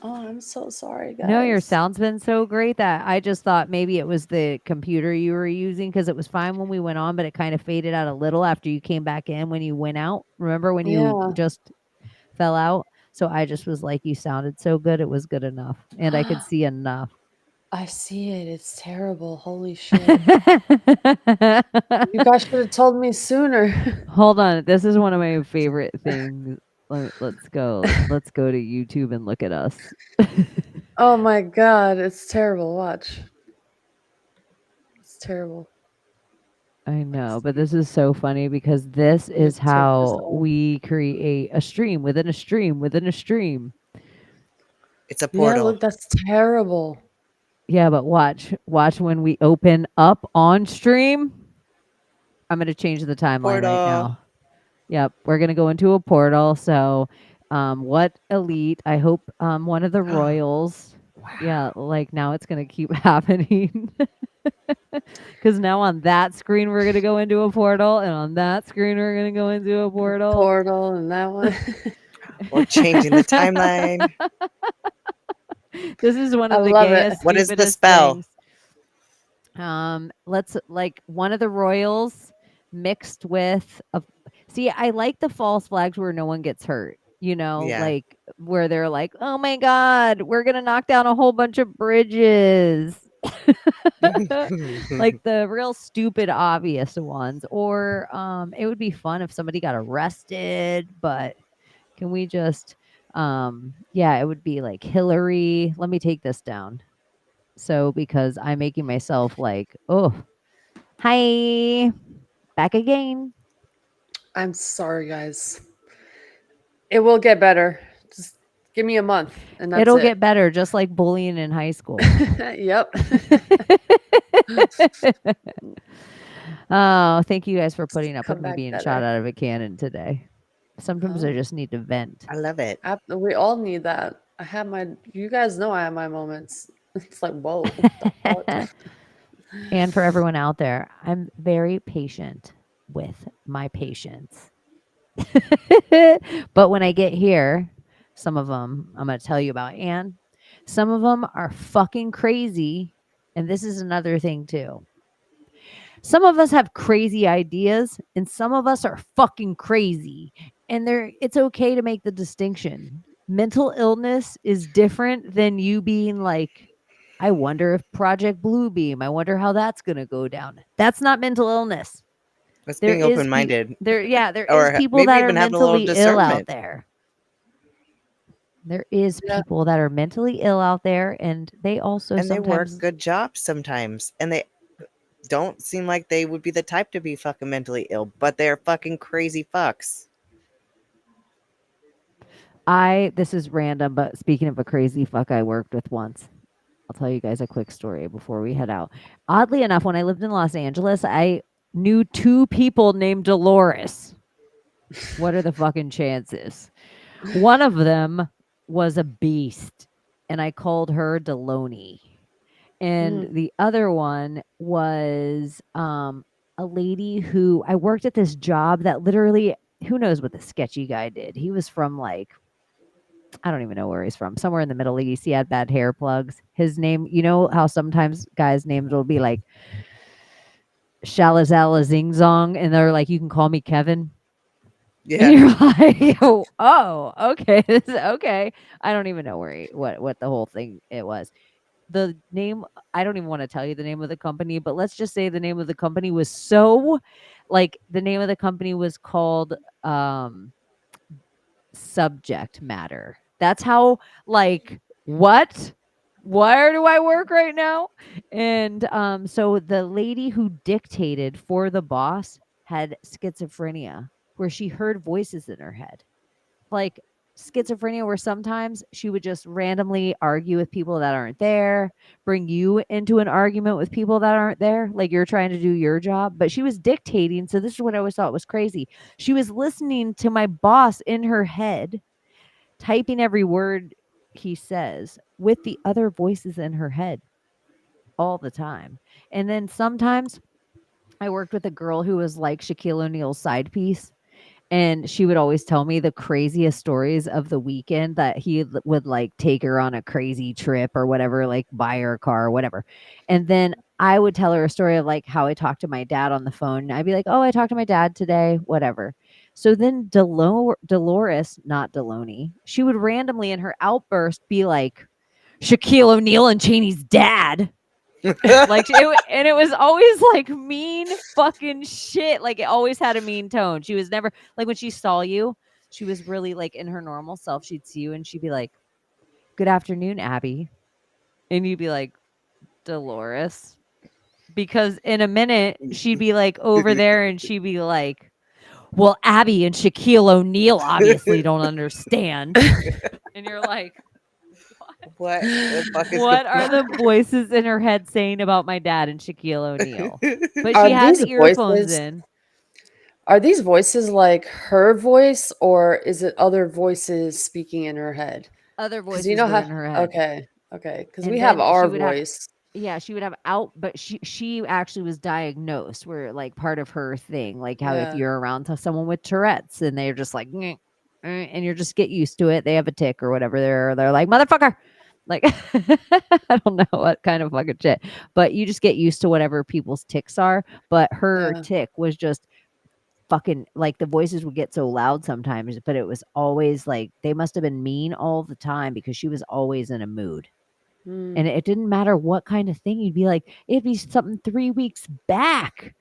Oh, I'm so sorry, No, your guys. sound's been so great that I just thought maybe it was the computer you were using because it was fine when we went on, but it kind of faded out a little after you came back in when you went out. Remember when you Yeah. just fell out? So I just was like, you sounded so good, it was good enough. And I could see enough. I see it. It's terrible. Holy shit. You guys should have told me sooner. Hold on. This is one of my favorite things. Let's go. Let's go to YouTube and look at us. Oh my god, it's terrible. Watch. It's terrible. I know, but this is so funny because this Let me is take this how off. we create a stream within a stream within a stream. It's a Yeah, portal. look, that's terrible. Yeah, but watch when we open up on stream. I'm going to change the timeline right Portal. now. Yep, we're going to go into a portal. So, what elite? I hope one of the royals. Yeah, like now it's going to keep happening. Because now on that screen, we're going to go into a portal. And on that screen, we're going to go into a portal. Portal and that one. We're changing the timeline. This is one I of the love it. gayest, What is the stupidest spell? things. Let's like one of the royals mixed with a. See, I like the false flags where no one gets hurt. You know, Yeah. like where they're like, "Oh my God, we're gonna knock down a whole bunch of bridges." Like the real stupid obvious ones, or it would be fun if somebody got arrested, but can we just yeah, it would be like Hillary. Let me take this down. So because I'm making myself like, oh, hi, back again. I'm sorry, guys. It will get better. Just give me a month and that's It'll it. get better, just like bullying in high school. Yep. Oh, thank you guys for putting up Come with me back being shot better. out of a cannon today. Sometimes I Oh, just need to vent. I love it. we all need that. I have my. You guys know I have my moments. It's like whoa. What the fuck? And for everyone out there, I'm very patient with my patients. But when I get here, some of them I'm going to tell you about. And some of them are fucking crazy. And this is another thing, too. Some of us have crazy ideas, and some of us are fucking crazy. And it's okay to make the distinction. Mental illness is different than you being like, I wonder if Project Bluebeam, I wonder how that's going to go down. That's not mental illness. That's There being is open minded. there is Or people maybe that are even having a little mentally ill out discernment. there. There is Yeah. people that are mentally ill out there, and they also And they work sometimes good jobs sometimes. And they don't seem like they would be the type to be fucking mentally ill, but they're fucking crazy fucks. this is random, but speaking of a crazy fuck I worked with once. I'll tell you guys a quick story before we head out. Oddly enough, when I lived in Los Angeles, I knew 2 people named Dolores. What are the fucking chances? One of them was a beast, and I called her Deloney. And the other one was a lady who I worked at this job that literally, who knows what the sketchy guy did. He was from like, I don't even know where he's from, somewhere in the Middle East. He had bad hair plugs. His name, you know how sometimes guys' names will be like Shalazala Zing Zong, and they're like, you can call me Kevin. And Yeah. you're like, oh, okay, okay. I don't even know what the whole thing it was. The name, I don't even want to tell you the name of the company, but let's just say the name of the company was so, like, the name of the company was called Subject Matter. That's how, like, what? Where do I work right now? And so the lady who dictated for the boss had schizophrenia, where she heard voices in her head. Like schizophrenia, where sometimes she would just randomly argue with people that aren't there, bring you into an argument with people that aren't there, like you're trying to do your job. But she was dictating. So this is what I always thought was crazy. She was listening to my boss in her head, typing every word he says with the other voices in her head all the time. And then sometimes I worked with a girl who was like Shaquille O'Neal's side piece. And she would always tell me the craziest stories of the weekend that would like take her on a crazy trip or whatever, like buy her a car or whatever. And then I would tell her a story of like how I talked to my dad on the phone. I'd be like, "Oh, I talked to my dad today," whatever. So then Dolores, not Deloney, she would randomly in her outburst be like, "Shaquille O'Neal and Chaney's dad." Like and it was always like mean fucking shit. Like it always had a mean tone. She was never like when she saw you, she was really like in her normal self. She'd see you and she'd be like, "Good afternoon, Abby," and you'd be like, "Dolores," because in a minute she'd be like over there and she'd be like, "Well, Abby and Shaquille O'Neal obviously don't understand," and you're like, What the fuck is what going are the voices in her head saying about my dad and Shaquille O'Neal? But Are she has these earphones voices in. are these voices like her voice or is it other voices speaking in her head? Other Because you voices know were how in her head. okay, because we And have then our she would have voice. yeah, she would have but she actually was diagnosed where like part of her thing, like how if Yeah. you're around someone with Tourette's and they're just like "Nyeh, and you're just get used to it. They have a tick or whatever. They're like, "Motherfucker." Like I don't know what kind of fucking shit. But you just get used to whatever people's ticks are. But her Yeah. tick was just fucking like the voices would get so loud sometimes, but it was always like they must have been mean all the time because she was always in a mood. Mm. And it didn't matter what kind of thing. You'd be like, it'd be something 3 weeks back.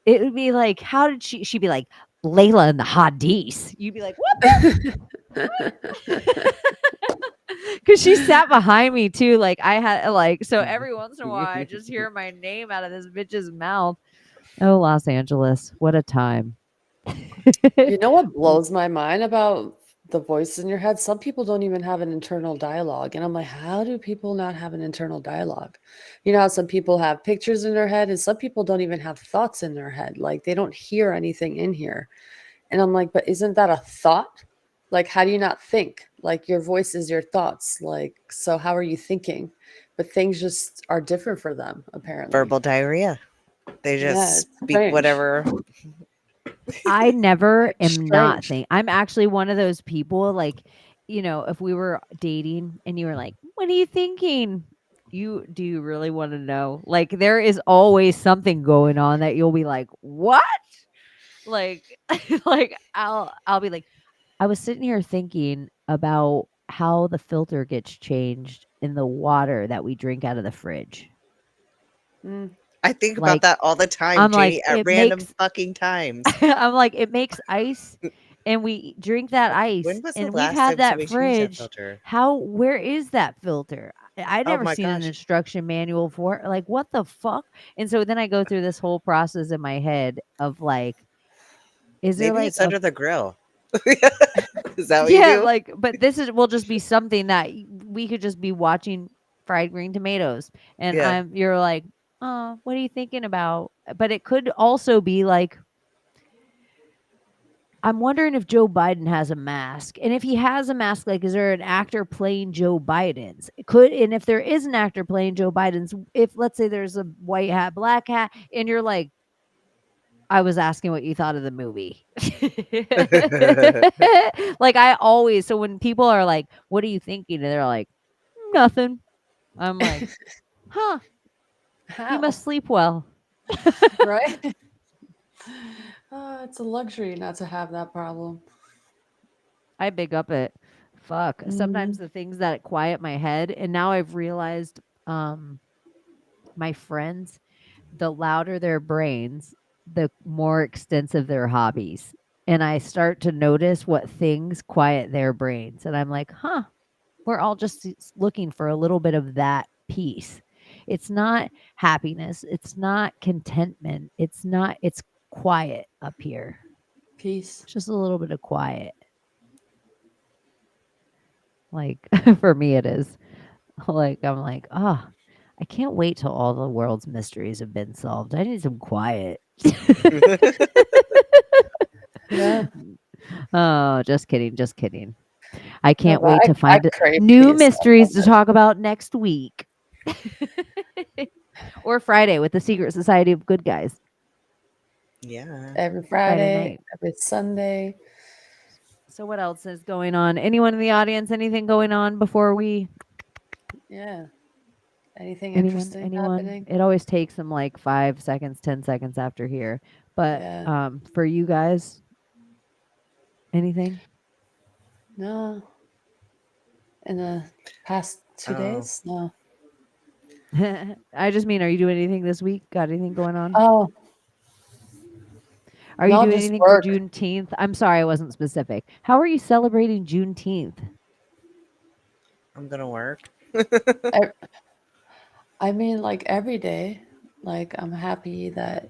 It would be like, how did she'd be like, Layla and the Hadiths. You'd be like, what? Because she sat behind me too. Like I had like so every once in a while I just hear my name out of this bitch's mouth. Oh, Los Angeles. What a time. You know what blows my mind about the voice in your head? Some people don't even have an internal dialogue. And I'm like, how do people not have an internal dialogue? You know how some people have pictures in their head and some people don't even have thoughts in their head. Like they don't hear anything in here. And I'm like, but isn't that a thought? Like, how do you not think? Like your voice is your thoughts. Like, so how are you thinking? But things just are different for them, apparently. verbal diarrhea? They Yeah, just it's speak strange. whatever. I never It's am not strange. I'm actually one of those people like, if we were dating and you were like, "What are you thinking?" Do you really want to know? Like there is always something going on that you'll be like, "What?" Like like I'll be like, "I was sitting here thinking about how the filter gets changed in the water that we drink out of the fridge." Mm. I think about Like that all the time, I'm like, Janie, at it random makes fucking times. I'm like, it makes ice and we drink that When ice was the and we've last had time that somebody changed that fridge. filter? Where is that filter? I Oh never my seen an gosh. instruction manual for it. Like, what the fuck? And so then I go through this whole process in my head of like, is there Maybe like it's a under the grill. Is that what you yeah, do? like, but this will just be something that we could just be watching fried green tomatoes, and Yeah. you're like, oh, what are you thinking about? But it could also be like, I'm wondering if Joe Biden has a mask. And if he has a mask, like, is there an actor playing Joe Biden's? It could, and if there is an actor playing Joe Biden's, if let's say there's a white hat, black hat, and you're like, I was asking what you thought of the movie. Like I always, so when people are like, what are you thinking? And they're like, nothing. I'm like, huh, you How? must sleep well. Right? It's a luxury not to have that problem. I big up it. Fuck. Sometimes Mhm. the things that quiet my head, and now I've realized my friends, the louder their brains, the more extensive their hobbies. And I start to notice what things quiet their brains. And I'm like, huh, we're all just looking for a little bit of that peace. It's not happiness. It's not contentment. It's quiet up here. Peace. Just a little bit of quiet. Like for me, it is. Like, I'm like, ah, I can't wait till all the world's mysteries have been solved. I need some quiet. Yeah. Oh, just kidding. Just kidding. I No, can't but wait to I find crave new peace. I love mysteries to it. talk about next week. Or Friday with the Secret Society of Good Guys. Yeah. Every Friday Friday, night. every Sunday. So what else is going on? Anyone in the audience? Anything going on before we? Yeah. Anything Anyone? interesting Anyone? happening? It always takes them like 5 seconds, 10 seconds after here. But Yeah. for you guys, anything? No. In the past 2 days? No. I just mean, are you doing anything this week? Got anything going on? Oh, Are you no, doing just anything for work. Juneteenth? I'm sorry, I wasn't specific. How are you celebrating Juneteenth? I'm gonna work. I, I mean, like every day. Like, I'm happy that,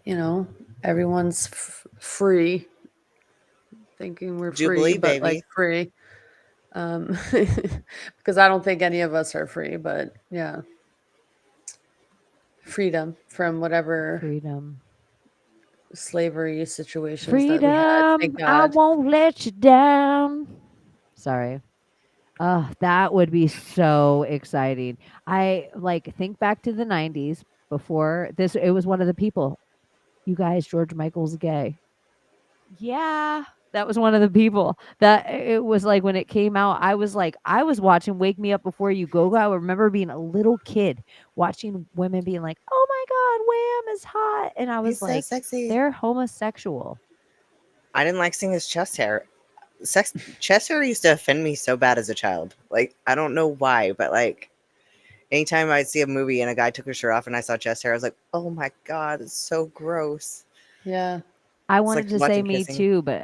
everyone's free, thinking we're free, Jubilee, but like baby. free. Because I don't think any of us are free, but yeah. Freedom from whatever Freedom. slavery situations that we had. Freedom, Thank I God. won't let you down. Sorry. That would be so exciting. I like think back to the 90s before this. It was one of the people. You guys, George Michael's gay. Yeah, that was one of the people that it was like when it came out. I was watching Wake Me Up Before You Go Go. I remember being a little kid watching women being like, "Oh my God, Wham is hot," and I He's was so like, sexy. "They're homosexual." I didn't like seeing his chest hair. Chest hair used to offend me so bad as a child. Like, I don't know why, but like anytime I'd see a movie and a guy took his shirt off and I saw chest hair, I was like, oh my God, it's so gross. Yeah. I It's wanted like to say watching me kissing. too, but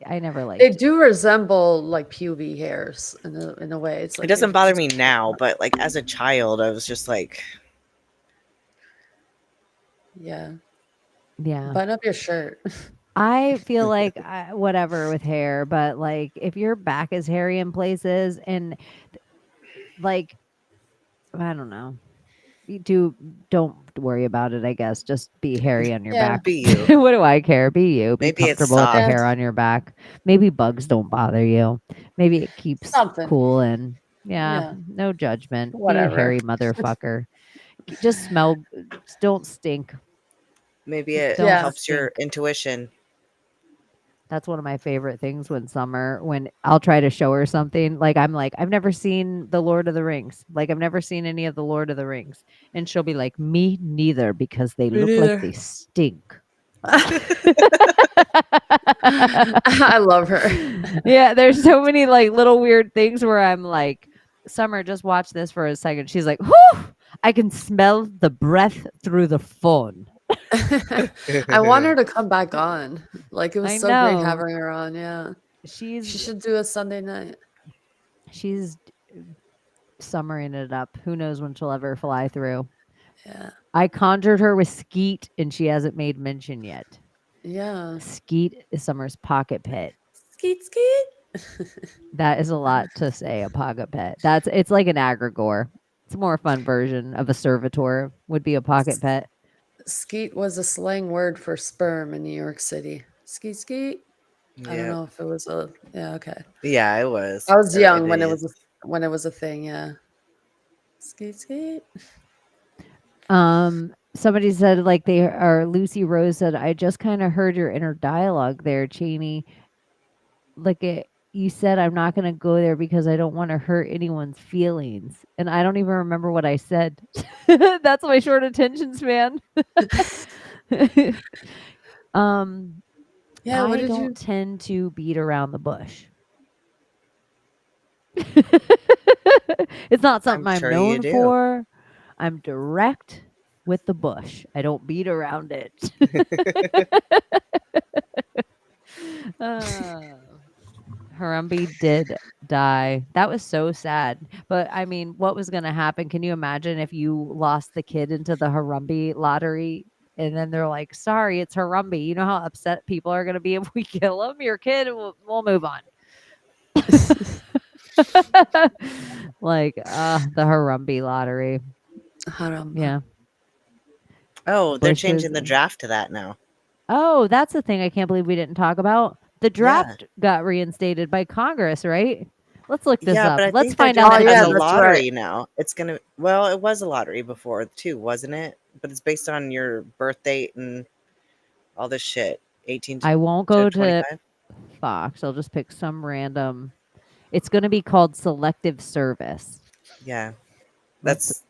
I never They liked. do resemble like pubic hairs in a way. It's It like doesn't they're bother just me now, but like as a child, I was just like, yeah. Yeah. Button up your shirt. I feel like whatever with hair, but like if your back is hairy in places and like I don't know. Don't worry about it, I guess. Just be hairy on your Yeah. back. be you. What do I care? Be you. Be Maybe it's comfortable with the Yeah. hair soft. on your back. Maybe bugs don't bother you. Maybe it keeps Something. cool and yeah, Yeah. no judgment. Be a Whatever. hairy motherfucker. Just smell don't stink. Maybe Just it don't Yeah. helps your stink. intuition. That's one of my favorite things when I'll try to show her something. Like, I've never seen The Lord of the Rings. Like, I've never seen any of The Lord of the Rings. And she'll be like, me neither, because they Me look like neither. they stink. I love her. Yeah, there's so many like little weird things where I'm like, Summer, just watch this for a second. She's like, whew, I can smell the breath through the phone. I want her to come back on. Like it was I so great know. having her on. Yeah. She She's should do a Sunday night. she's summering it up. Who knows when she'll ever fly through. Yeah. I conjured her with Skeet, and she hasn't made mention yet. Yeah. Skeet is Summer's pocket pet. Skeet skeet. That is a lot to say, a pocket pet. It's like an agregore. It's a more fun version of a servitor would be a pocket pet. Skeet was a slang word for sperm in New York City. Skeet skeet. I don't Yeah. know if it was a yeah, okay. Yeah, it was. I was Or young it is. when it was a thing, yeah. Skeet skeet. Somebody said like they are Lucy Rose said, I just kind of heard your inner dialogue there, Chaney. Like you said, I'm not gonna go there because I don't want to hurt anyone's feelings. And I don't even remember what I said. That's my short attention span. Yeah, what I did you don't tend to beat around the bush. It's not I'm something I'm sure you known do. for. I'm direct with the bush. I don't beat around it. uh, Harambe did die. That was so sad. But I mean, what was going to happen? Can you imagine if you lost the kid into the Harambe lottery and then they're like, sorry, it's Harambe. You know how upset people are going to be if we kill him? Your kid, we'll move on. Like, the Harambe lottery. Haram. Yeah. Oh, they're Bushes. changing the draft to that now. Oh, that's the thing I can't believe we didn't talk about. The Yeah. draft got reinstated by Congress, right? Let's look this Yeah, up. but I Let's think they're find doing out Oh the it as yeah, a truth. that's right. lottery now. It's gonna well, it was a lottery before too, wasn't it? But it's based on your birth date and all this shit. 18 I won't to go to 25. Fox. I'll just pick some random. It's going to be called selective service. Yeah. Let's. That's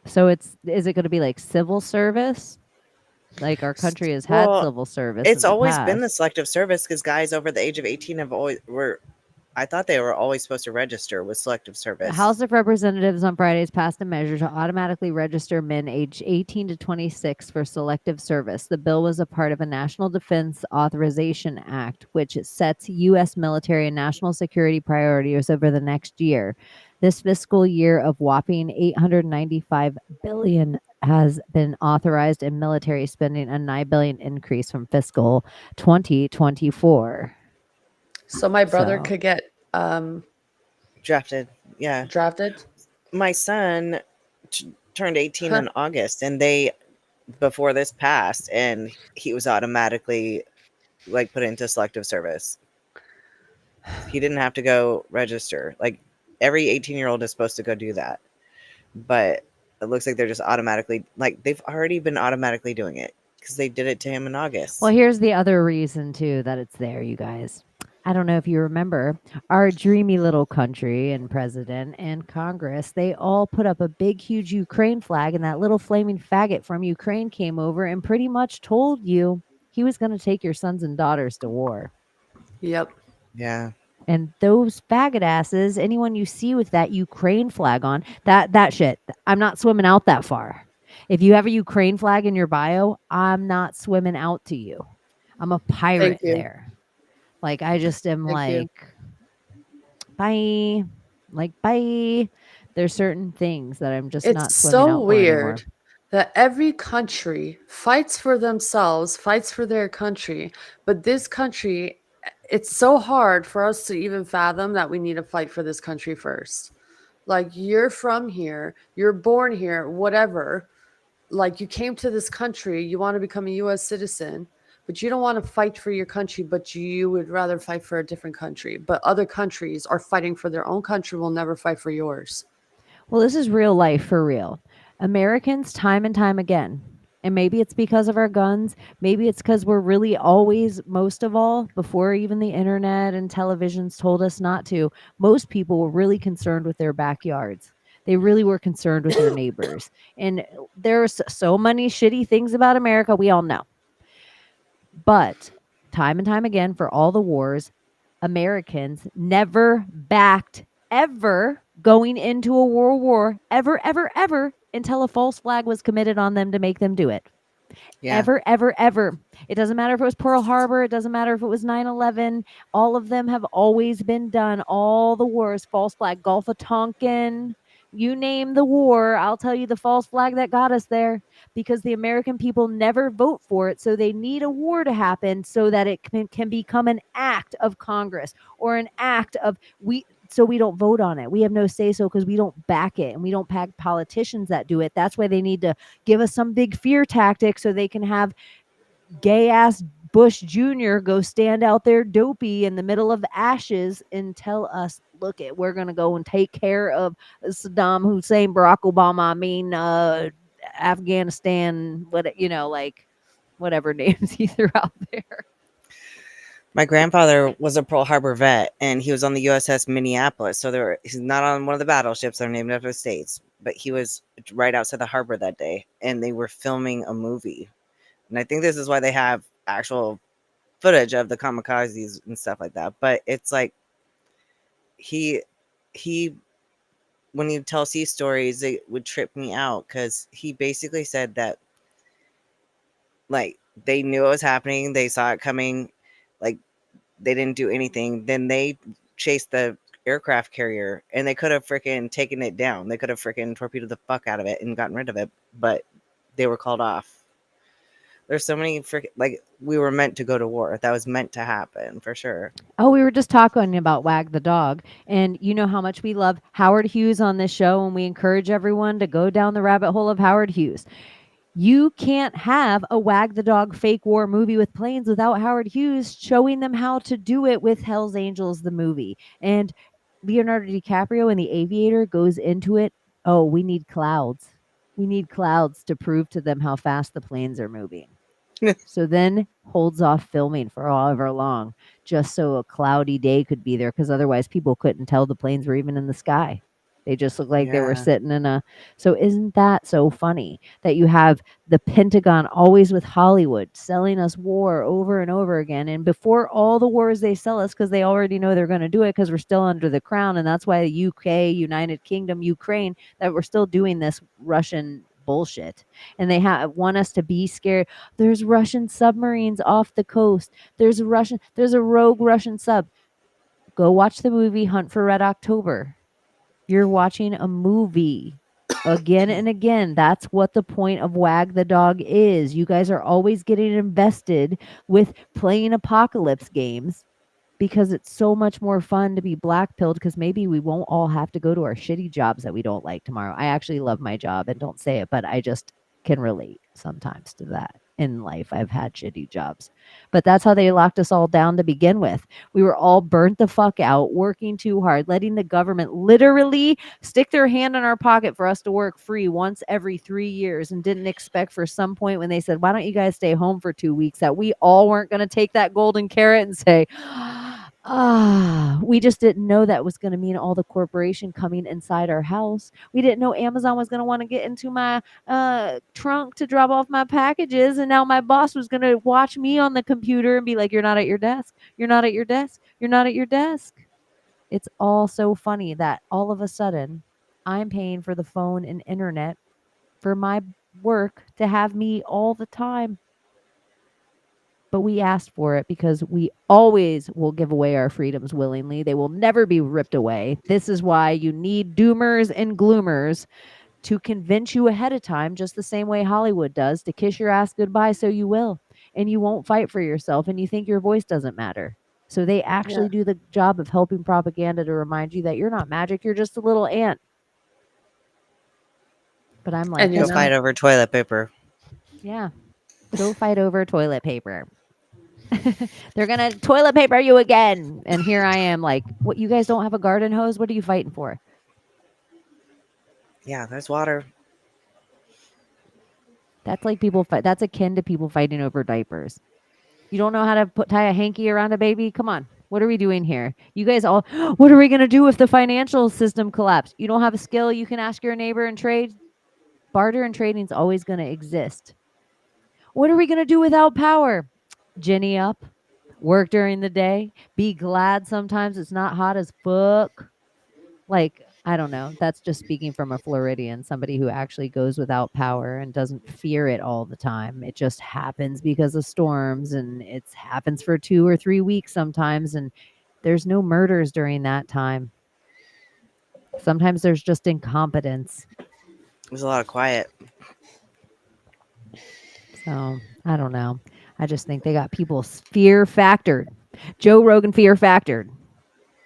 So it's is it going to be like civil service? Like our country has had well, civil service it's in the always been the past. selective service because guys over the age of 18 have always were I thought they were always supposed to register with selective The service. House of Representatives on Fridays passed a measure to automatically register men aged 18 to 26 for selective service. The bill was a part of a National Defense Authorization Act, which sets U.S. military and national security priorities over the next year. This fiscal year of whopping 895 billion has been authorized in military spending, a 9 billion increase from fiscal 2024. So my brother So could get Drafted. Yeah. drafted. My son turned 18 in August and they before this passed and he was automatically like put into selective service. He didn't have to go register. Like every 18-year-old is supposed to go do that. But it looks like they're just automatically like they've already been automatically doing it because they did it to him in well, August. here's the other reason too that it's there, you guys. I don't know if you remember our dreamy little country and president and Congress, they all put up a big, huge Ukraine flag, and that little flaming faggot from Ukraine came over and pretty much told you he was going to take your sons and daughters to war. Yep. Yeah. And those faggot asses, anyone you see with that Ukraine flag on, that shit, I'm not swimming out that far. If you have a Ukraine flag in your bio, I'm not swimming out to you. I'm a Thank pirate you. there. Like I just am Thank you. like, bye. Like bye. There's certain things that I'm just not It's swimming so out for anymore. weird that every country fights for themselves, fights for their country, but this country, it's so hard for us to even fathom that we need to fight for this country first. Like, you're from here, you're born here, whatever. Like, you came to this country, you want to become a US citizen, but you don't want to fight for your country, but you would rather fight for a different country. But other countries are fighting for their own country, will never fight for yours. Well, this is real life for real. Americans, time and time again, and maybe it's because of our guns. Maybe it's because we're really always, most of all, before even the internet and televisions told us not to, most people were really concerned with their backyards. They really were concerned with their neighbors. And there's so many shitty things about America, we all know. But time and time again, for all the wars, Americans never backed ever going into a world war, ever, ever, ever, until a false flag was committed on them to make them do it. Yeah. Ever, ever, ever. It doesn't matter if it was Pearl Harbor. It doesn't matter if it was 9/11. All of them have always been done. All the wars, false flag, Gulf of Tonkin, you name the war, I'll tell you the false flag that got us there, because the American people never vote for it. So they need a war to happen so that it can become an act of Congress or an act of so we don't vote on it. We have no say so because we don't back it, and we don't back politicians that do it. That's why they need to give us some big fear tactic so they can have gay ass Bush Jr. go stand out there dopey in the middle of the ashes and tell us, look it, we're gonna go and take care of Saddam Hussein, Barack Obama, Afghanistan, like whatever names he threw out there. My grandfather was a Pearl Harbor vet and he was on the USS Minneapolis. So he's not on one of the battleships that are named after states, but he was right outside the harbor that day and they were filming a movie. And I think this is why they have actual footage of the kamikazes and stuff like that. But it's like he when you tell sea stories, it would trip me out because he basically said that like they knew it was happening, they saw it coming, like they didn't do anything. Then they chased the aircraft carrier and they could have freaking taken it down. They could have freaking torpedoed the fuck out of it and gotten rid of it, but they were called off. There's so many freaking like we were meant to go to war. That was meant to happen for sure. Oh, we were just talking about Wag the Dog. And you know how much we love Howard Hughes on this show, and we encourage everyone to go down the rabbit hole of Howard Hughes. You can't have a Wag the Dog fake war movie with planes without Howard Hughes showing them how to do it with Hell's Angels, the movie. And Leonardo DiCaprio in The Aviator goes into it. Oh, we need clouds. We need clouds to prove to them how fast the planes are moving. So then holds off filming for however long, just so a cloudy day could be there, because otherwise people couldn't tell the planes were even in the sky. They just looked like they were Yeah. sitting in a. So isn't that so funny that you have the Pentagon always with Hollywood selling us war over and over again, and before all the wars they sell us, because they already know they're going to do it because we're still under the crown, and that's why the UK, United Kingdom, Ukraine, that we're still doing this Russian bullshit, and they want us to be scared. There's Russian submarines off the coast. There's a rogue Russian sub. Go watch the movie Hunt for Red October. You're watching a movie again and again. That's what the point of Wag the Dog is. You guys are always getting invested with playing apocalypse games because it's so much more fun to be black pilled, because maybe we won't all have to go to our shitty jobs that we don't like tomorrow. I actually love my job and don't say it, but I just can relate sometimes to that. In life, I've had shitty jobs, but that's how they locked us all down to begin with. We were all burnt the fuck out, working too hard, letting the government literally stick their hand in our pocket for us to work free once every 3 years, and didn't expect for some point when they said, why don't you guys stay home for 2 weeks, that we all weren't going to take that golden carrot and say, we just didn't know that was going to mean all the corporation coming inside our house. We didn't know Amazon was going to want to get into my trunk to drop off my packages. And now my boss was going to watch me on the computer and be like, you're not at your desk. You're not at your desk. You're not at your desk. It's all so funny that all of a sudden I'm paying for the phone and internet for my work to have me all the time. But we asked for it because we always will give away our freedoms willingly. They will never be ripped away. This is why you need doomers and gloomers to convince you ahead of time, just the same way Hollywood does, to kiss your ass goodbye so you will. And you won't fight for yourself, and you think your voice doesn't matter. So they actually do the job of helping propaganda to remind you that you're not magic, you're just a little ant. But I'm like, And Go fight over toilet paper. yeah, go fight over toilet paper. They're gonna toilet paper you again. And here I am like, what, you guys don't have a garden hose? What are you fighting for? Yeah, there's water. That's like people fight. That's akin to people fighting over diapers. You don't know how to tie a hanky around a baby? Come on. What are we doing here? You guys all, what are we going to do if the financial system collapsed? You don't have a skill you can ask your neighbor and trade? Barter and trading is always going to exist. What are we going to do without power? Ginny up, work during the day, be glad sometimes it's not hot as fuck. Like, I don't know. That's just speaking from a Floridian, somebody who actually goes without power and doesn't fear it all the time. It just happens because of storms, and it happens for 2 or 3 weeks sometimes, and there's no murders during that time. Sometimes there's just incompetence. There's a lot of quiet. So, I don't know. I just think they got people fear factored. Joe Rogan fear factored.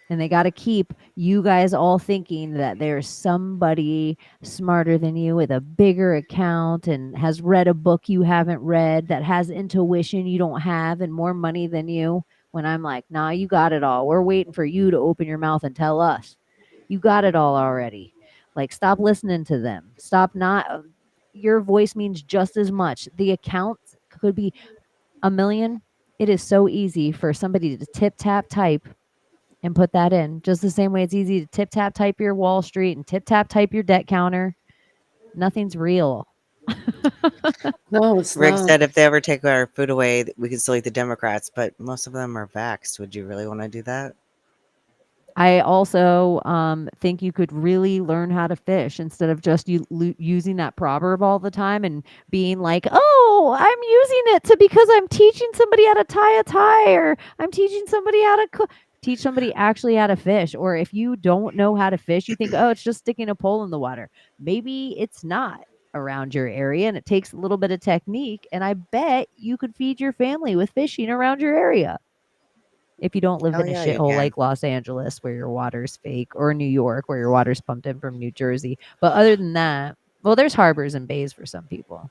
And they got to keep you guys all thinking that there's somebody smarter than you with a bigger account and has read a book you haven't read, that has intuition you don't have, and more money than you. When I'm like, nah, you got it all. We're waiting for you to open your mouth and tell us. You got it all already. Like, stop listening to them. Stop not. Your voice means just as much. The account could be a million. It is so easy for somebody to tip tap type and put that in. Just the same way it's easy to tip tap type your Wall Street and tip tap type your debt counter. Nothing's real. No, it's Rick not. said if they ever take our food away, we could still eat the Democrats, but most of them are vaxxed. Would you really want to do that? I also think you could really learn how to fish instead of just using that proverb all the time and being like, oh, I'm using it because I'm teaching somebody how to tie a tie, or I'm teaching somebody how to cook. Teach somebody actually how to fish. Or if you don't know how to fish, you think, oh, it's just sticking a pole in the water. Maybe it's not around your area, and it takes a little bit of technique. And I bet you could feed your family with fishing around your area. If you don't live Hell in a yeah, you shithole can. like Los Angeles where your water's fake, or New York where your water's pumped in from New Jersey. But other than that, well, there's harbors and bays for some people.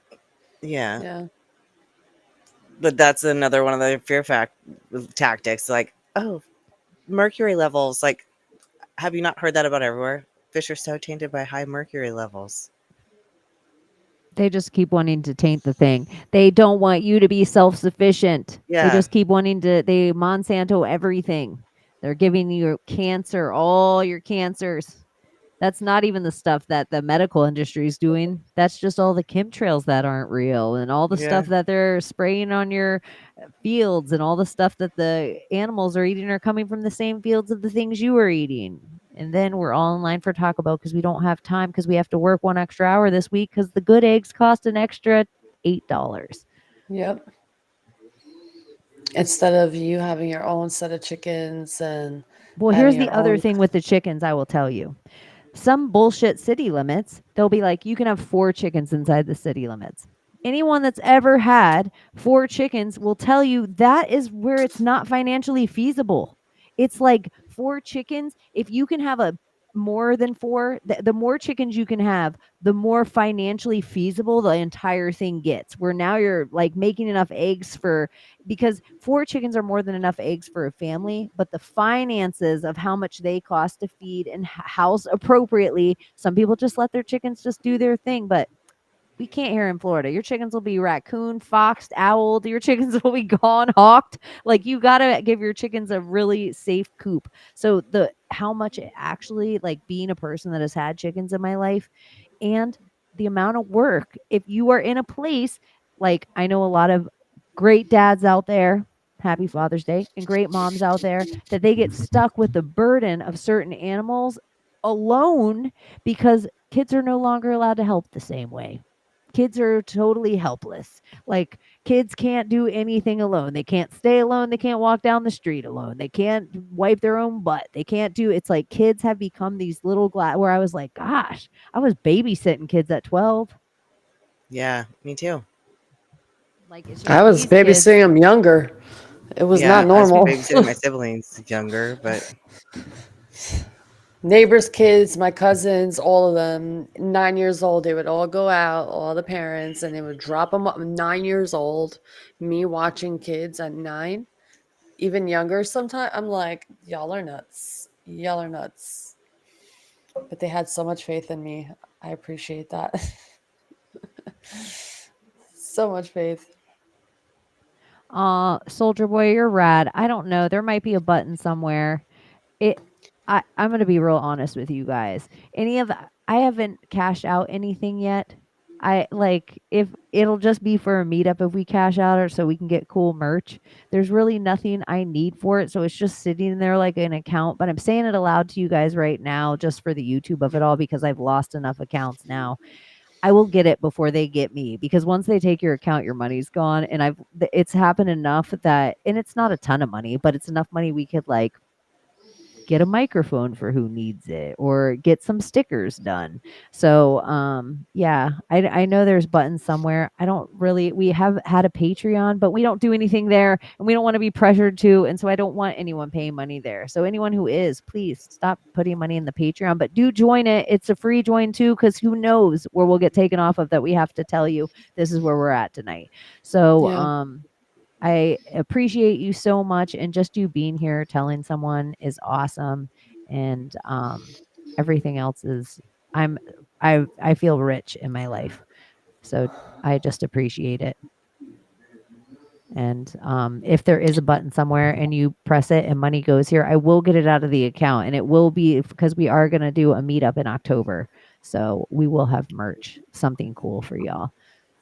Yeah. Yeah. But that's another one of the fear tactics. Like, oh, mercury levels. Like, have you not heard that about everywhere? Fish are so tainted by high mercury levels. They just keep wanting to taint the thing. They don't want you to be self-sufficient. They Yeah. just keep wanting to they Monsanto everything. They're giving you cancer, all your cancers. That's not even the stuff that the medical industry is doing. That's just all the chemtrails that aren't real and all the Yeah. stuff that they're spraying on your fields and all the stuff that the animals are eating are coming from the same fields of the things you are eating. And then we're all in line for Taco Bell because we don't have time because we have to work 1 extra hour this week because the good eggs cost an extra $8. Yep. Instead of you having your own set of chickens and Well, having here's your the other own. thing with the chickens, I will tell you. Some bullshit city limits, they'll be like, you can have 4 chickens inside the city limits. Anyone that's ever had 4 chickens will tell you that is where it's not financially feasible. It's like 4 chickens. If you can have a more than four, the more chickens you can have, the more financially feasible the entire thing gets. Where now you're like making enough eggs for because 4 chickens are more than enough eggs for a family, but the finances of how much they cost to feed and house appropriately, some people just let their chickens just do their thing, but we can't here in Florida. Your chickens will be raccoon, foxed, owled. Your chickens will be gone, hawked. Like you got to give your chickens a really safe coop. So the how much it actually like being a person that has had chickens in my life and the amount of work if you are in a place like I know a lot of great dads out there, happy Father's Day, and great moms out there that they get stuck with the burden of certain animals alone because kids are no longer allowed to help the same way. Kids are totally helpless. Like kids can't do anything alone. They can't stay alone. They can't walk down the street alone. They can't wipe their own butt. They can't do it's like kids have become these little where I was like, gosh, I was babysitting kids at 12. Yeah. Me too. Like it's I just was these kids. babysitting them younger. It was not Yeah. I was normal. babysitting my siblings younger, but Neighbors' kids, my cousins, all of them, 9 years old, they would all go out, all the parents, and they would drop them up. 9 years old, me watching kids at 9, even younger sometimes. I'm like, y'all are nuts. Y'all are nuts. But they had so much faith in me. I appreciate that. So much faith. Soldier Boy, you're rad. I don't know. There might be a button somewhere. It I'm gonna be real honest with you guys. I haven't cashed out anything yet. I like if it'll just be for a meetup if we cash out or so we can get cool merch. There's really nothing I need for it, so it's just sitting there like an account. But I'm saying it aloud to you guys right now, just for the YouTube of it all, because I've lost enough accounts now. I will get it before they get me because once they take your account, your money's gone. And it's happened enough that, and it's not a ton of money, but it's enough money we could like get a microphone for who needs it or get some stickers done. So yeah, I know there's buttons somewhere. I don't really we have had a Patreon, but we don't do anything there and we don't want to be pressured to. And so I don't want anyone paying money there. So anyone who is, please stop putting money in the Patreon, but do join it. It's a free join too, because who knows where we'll get taken off of that we have to tell you this is where we're at tonight. So Yeah. I appreciate you so much, and just you being here telling someone is awesome, and everything else is I'm I feel rich in my life, so I just appreciate it. And if there is a button somewhere and you press it and money goes here, I will get it out of the account, and it will be because we are going to do a meetup in October, so we will have merch, something cool for y'all.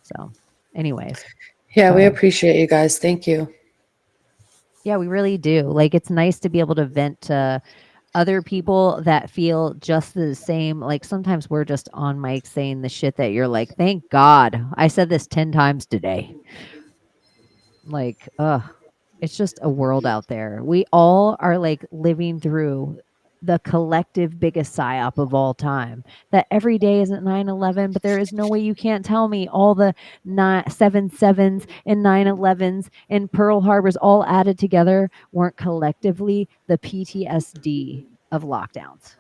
So, anyways, Yeah, go we ahead. appreciate you guys. Thank you. Yeah, we really do. Like, it's nice to be able to vent to other people that feel just the same. Like, sometimes we're just on mic saying the shit that you're like, thank God I said this 10 times today. Like, ugh, it's just a world out there. We all are like living through the collective biggest psyop of all time. That every day isn't 9/11, but there is no way you can't tell me all the 7/7s and 9/11s and Pearl Harbors all added together weren't collectively the PTSD of lockdowns.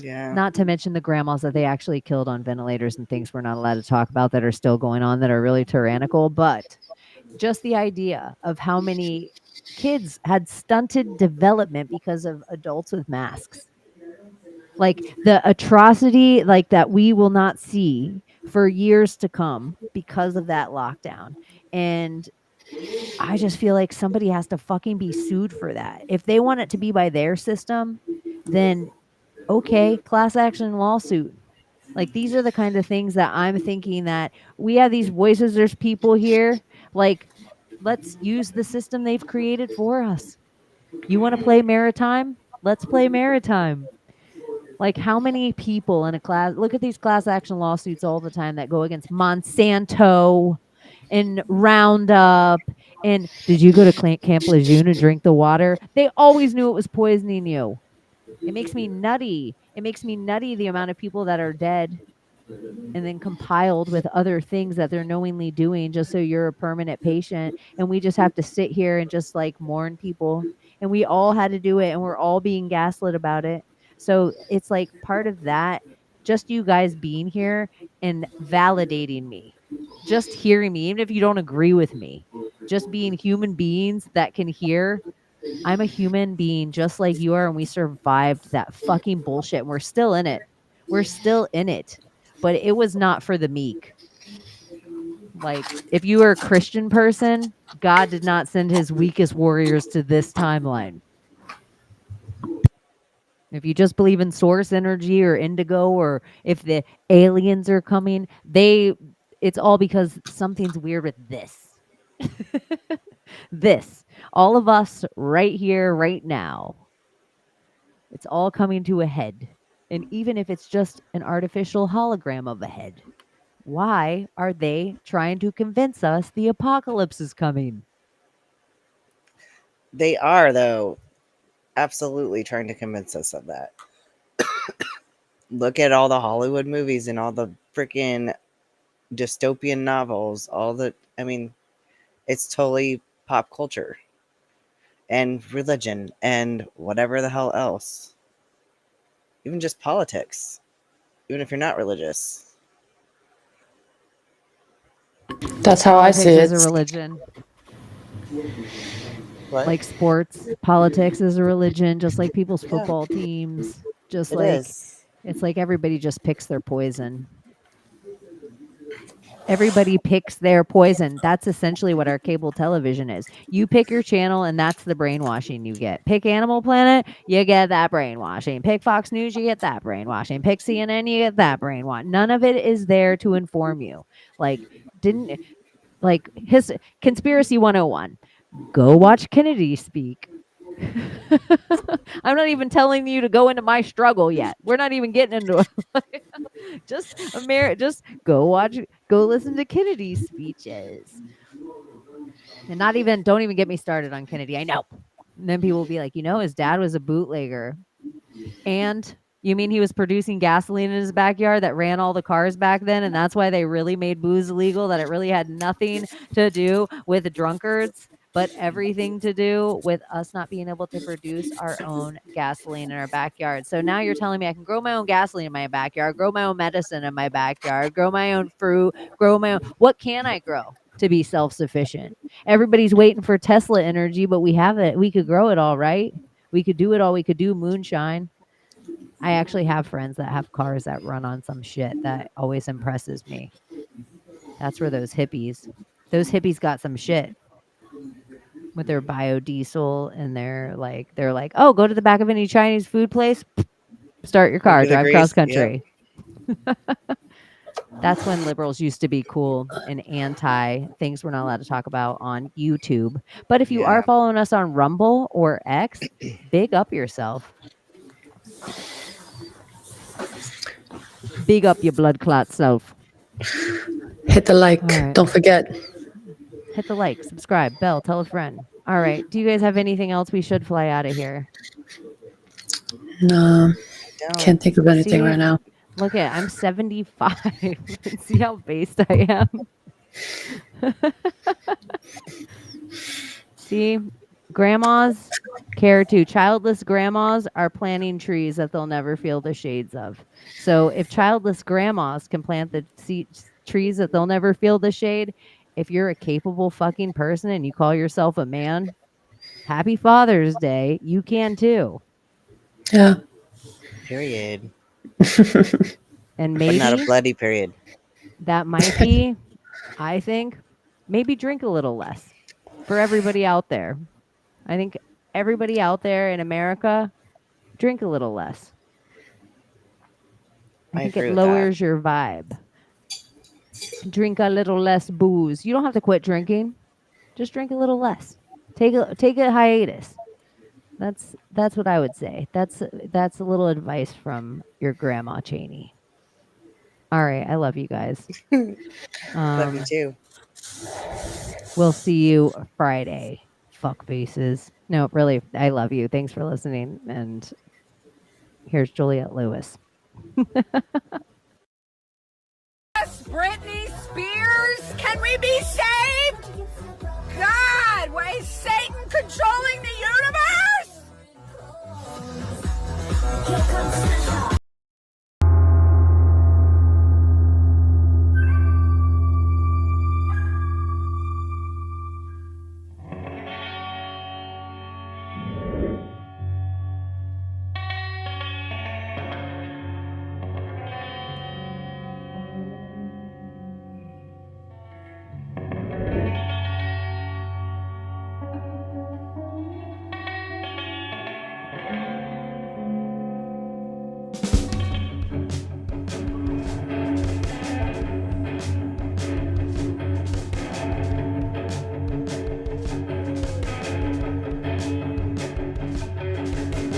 yeah. Not to mention the grandmas that they actually killed on ventilators and things we're not allowed to talk about that are still going on that are really tyrannical. But just the idea of how many kids had stunted development because of adults with masks. Like the atrocity like that we will not see for years to come because of that lockdown. And I just feel like somebody has to fucking be sued for that. If they want it to be by their system, then okay, class action lawsuit. Like these are the kind of things that I'm thinking that we have these voices, there's people here, like let's use the system they've created for us. You want to play maritime? Let's play maritime. Like how many people in a class look at these class action lawsuits all the time that go against Monsanto and Roundup and did you go to Camp Lejeune and drink the water? They always knew it was poisoning you. It makes me nutty. It makes me nutty the amount of people that are dead and then compiled with other things that they're knowingly doing just so you're a permanent patient and we just have to sit here and just like mourn people and we all had to do it and we're all being gaslit about it. So it's like part of that, just you guys being here and validating me, just hearing me, even if you don't agree with me, just being human beings that can hear. I'm a human being just like you are, and we survived that fucking bullshit. And we're still in it. We're still in it. But it was not for the meek. Like, if you are a Christian person, God did not send his weakest warriors to this timeline. If you just believe in source energy or indigo, or if the aliens are coming, it's all because something's weird with this. This. All of us right here, right now. It's all coming to a head. And even if it's just an artificial hologram of a head, why are they trying to convince us the apocalypse is coming? They are, though, absolutely trying to convince us of that. Look at all the Hollywood movies and all the freaking dystopian novels. I mean, it's totally pop culture and religion and whatever the hell else. Even just politics, even if you're not religious. That's how I Politics see is it. a religion. What? Like sports, politics is a religion, just like people's Yeah. football teams. Just It like is. it's like everybody just picks their poison. Everybody picks their poison. That's essentially what our cable television is. You pick your channel, and that's the brainwashing you get. Pick Animal Planet, you get that brainwashing. Pick Fox News, you get that brainwashing. Pick CNN, you get that brainwashing. None of it is there to inform you. Like, didn't like his conspiracy 101. Go watch Kennedy speak. I'm not even telling you to go into my struggle yet. We're not even getting into it. just go listen to Kennedy's speeches. And don't even get me started on Kennedy. I know. And then people will be like, his dad was a bootlegger. And you mean he was producing gasoline in his backyard that ran all the cars back then? And that's why they really made booze illegal, that it really had nothing to do with drunkards, but everything to do with us not being able to produce our own gasoline in our backyard. So now you're telling me I can grow my own gasoline in my backyard, grow my own medicine in my backyard, grow my own fruit, grow my own. What can I grow to be self sufficient? Everybody's waiting for Tesla energy, but we have it. We could grow it all, right? We could do it all. We could do moonshine. I actually have friends that have cars that run on some shit that always impresses me. That's where those hippies got some shit with their biodiesel and they're like, oh, go to the back of any Chinese food place, start your car, 100 drive cross degrees. Yep. country. That's when liberals used to be cool and anti things we're not allowed to talk about on YouTube. But if you are Yeah. following us on Rumble or X, big up yourself. Big up your blood clot self. Hit the like. All right. Don't forget. Hit the like, subscribe, bell, tell a friend. All right. Do you guys have anything else we should fly out of here? No, Don't. can't think of anything right now. Look at, I'm 75. See how based I am? See, grandmas care too. Childless grandmas are planting trees that they'll never feel the shades of. So if childless grandmas can plant the trees that they'll never feel the shade, if you're a capable fucking person and you call yourself a man, happy Father's Day. You can too. Yeah. Period. And But not a maybe bloody period. that might be, I think, maybe drink a little less for everybody out there. I think everybody out there in America, drink a little less. I I think it agree with that. lowers your vibe. Drink a little less booze. You don't have to quit drinking. Just drink a little less. Take a hiatus. That's what I would say. That's a little advice from your grandma Chaney. All right, I love you guys. Love you too. We'll see you Friday. Fuck faces. No, really, I love you. Thanks for listening. And here's Juliette Lewis. Yes, Britney Spears, can we be saved? God, why is Satan controlling the universe? Here comes Santa.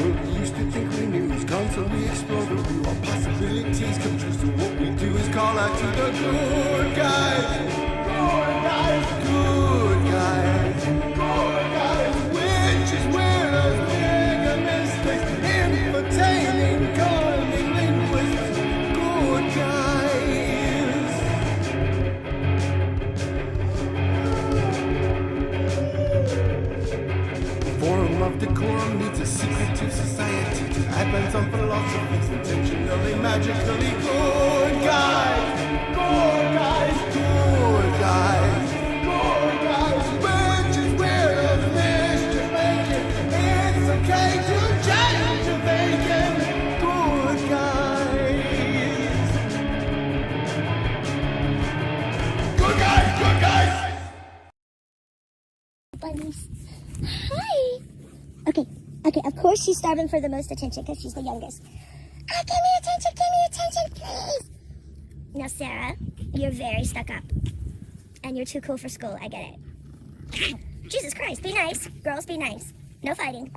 World we used to think we knew is constantly exploding. All possibilities come true. So what we do is call out to the good guys. Good guys. Good guys. Good guys. Witches, weirdos, bigger mistakes. Entertaining, calling linguists. Good guys. Forum of decorum needs a secretive society to advance on philosophies intentionally, magically good guys, good guys, good guys, good guys, witches, weirdos, mischief making. It's okay to change your thinking, good guys. Good guys, good guys. Bunnies. Hi. Okay, of course she's starving for the most attention because she's the youngest. Give me attention, please. Now, Sarah, you're very stuck up. And you're too cool for school, I get it. Jesus Christ, be nice. Girls, be nice. No fighting.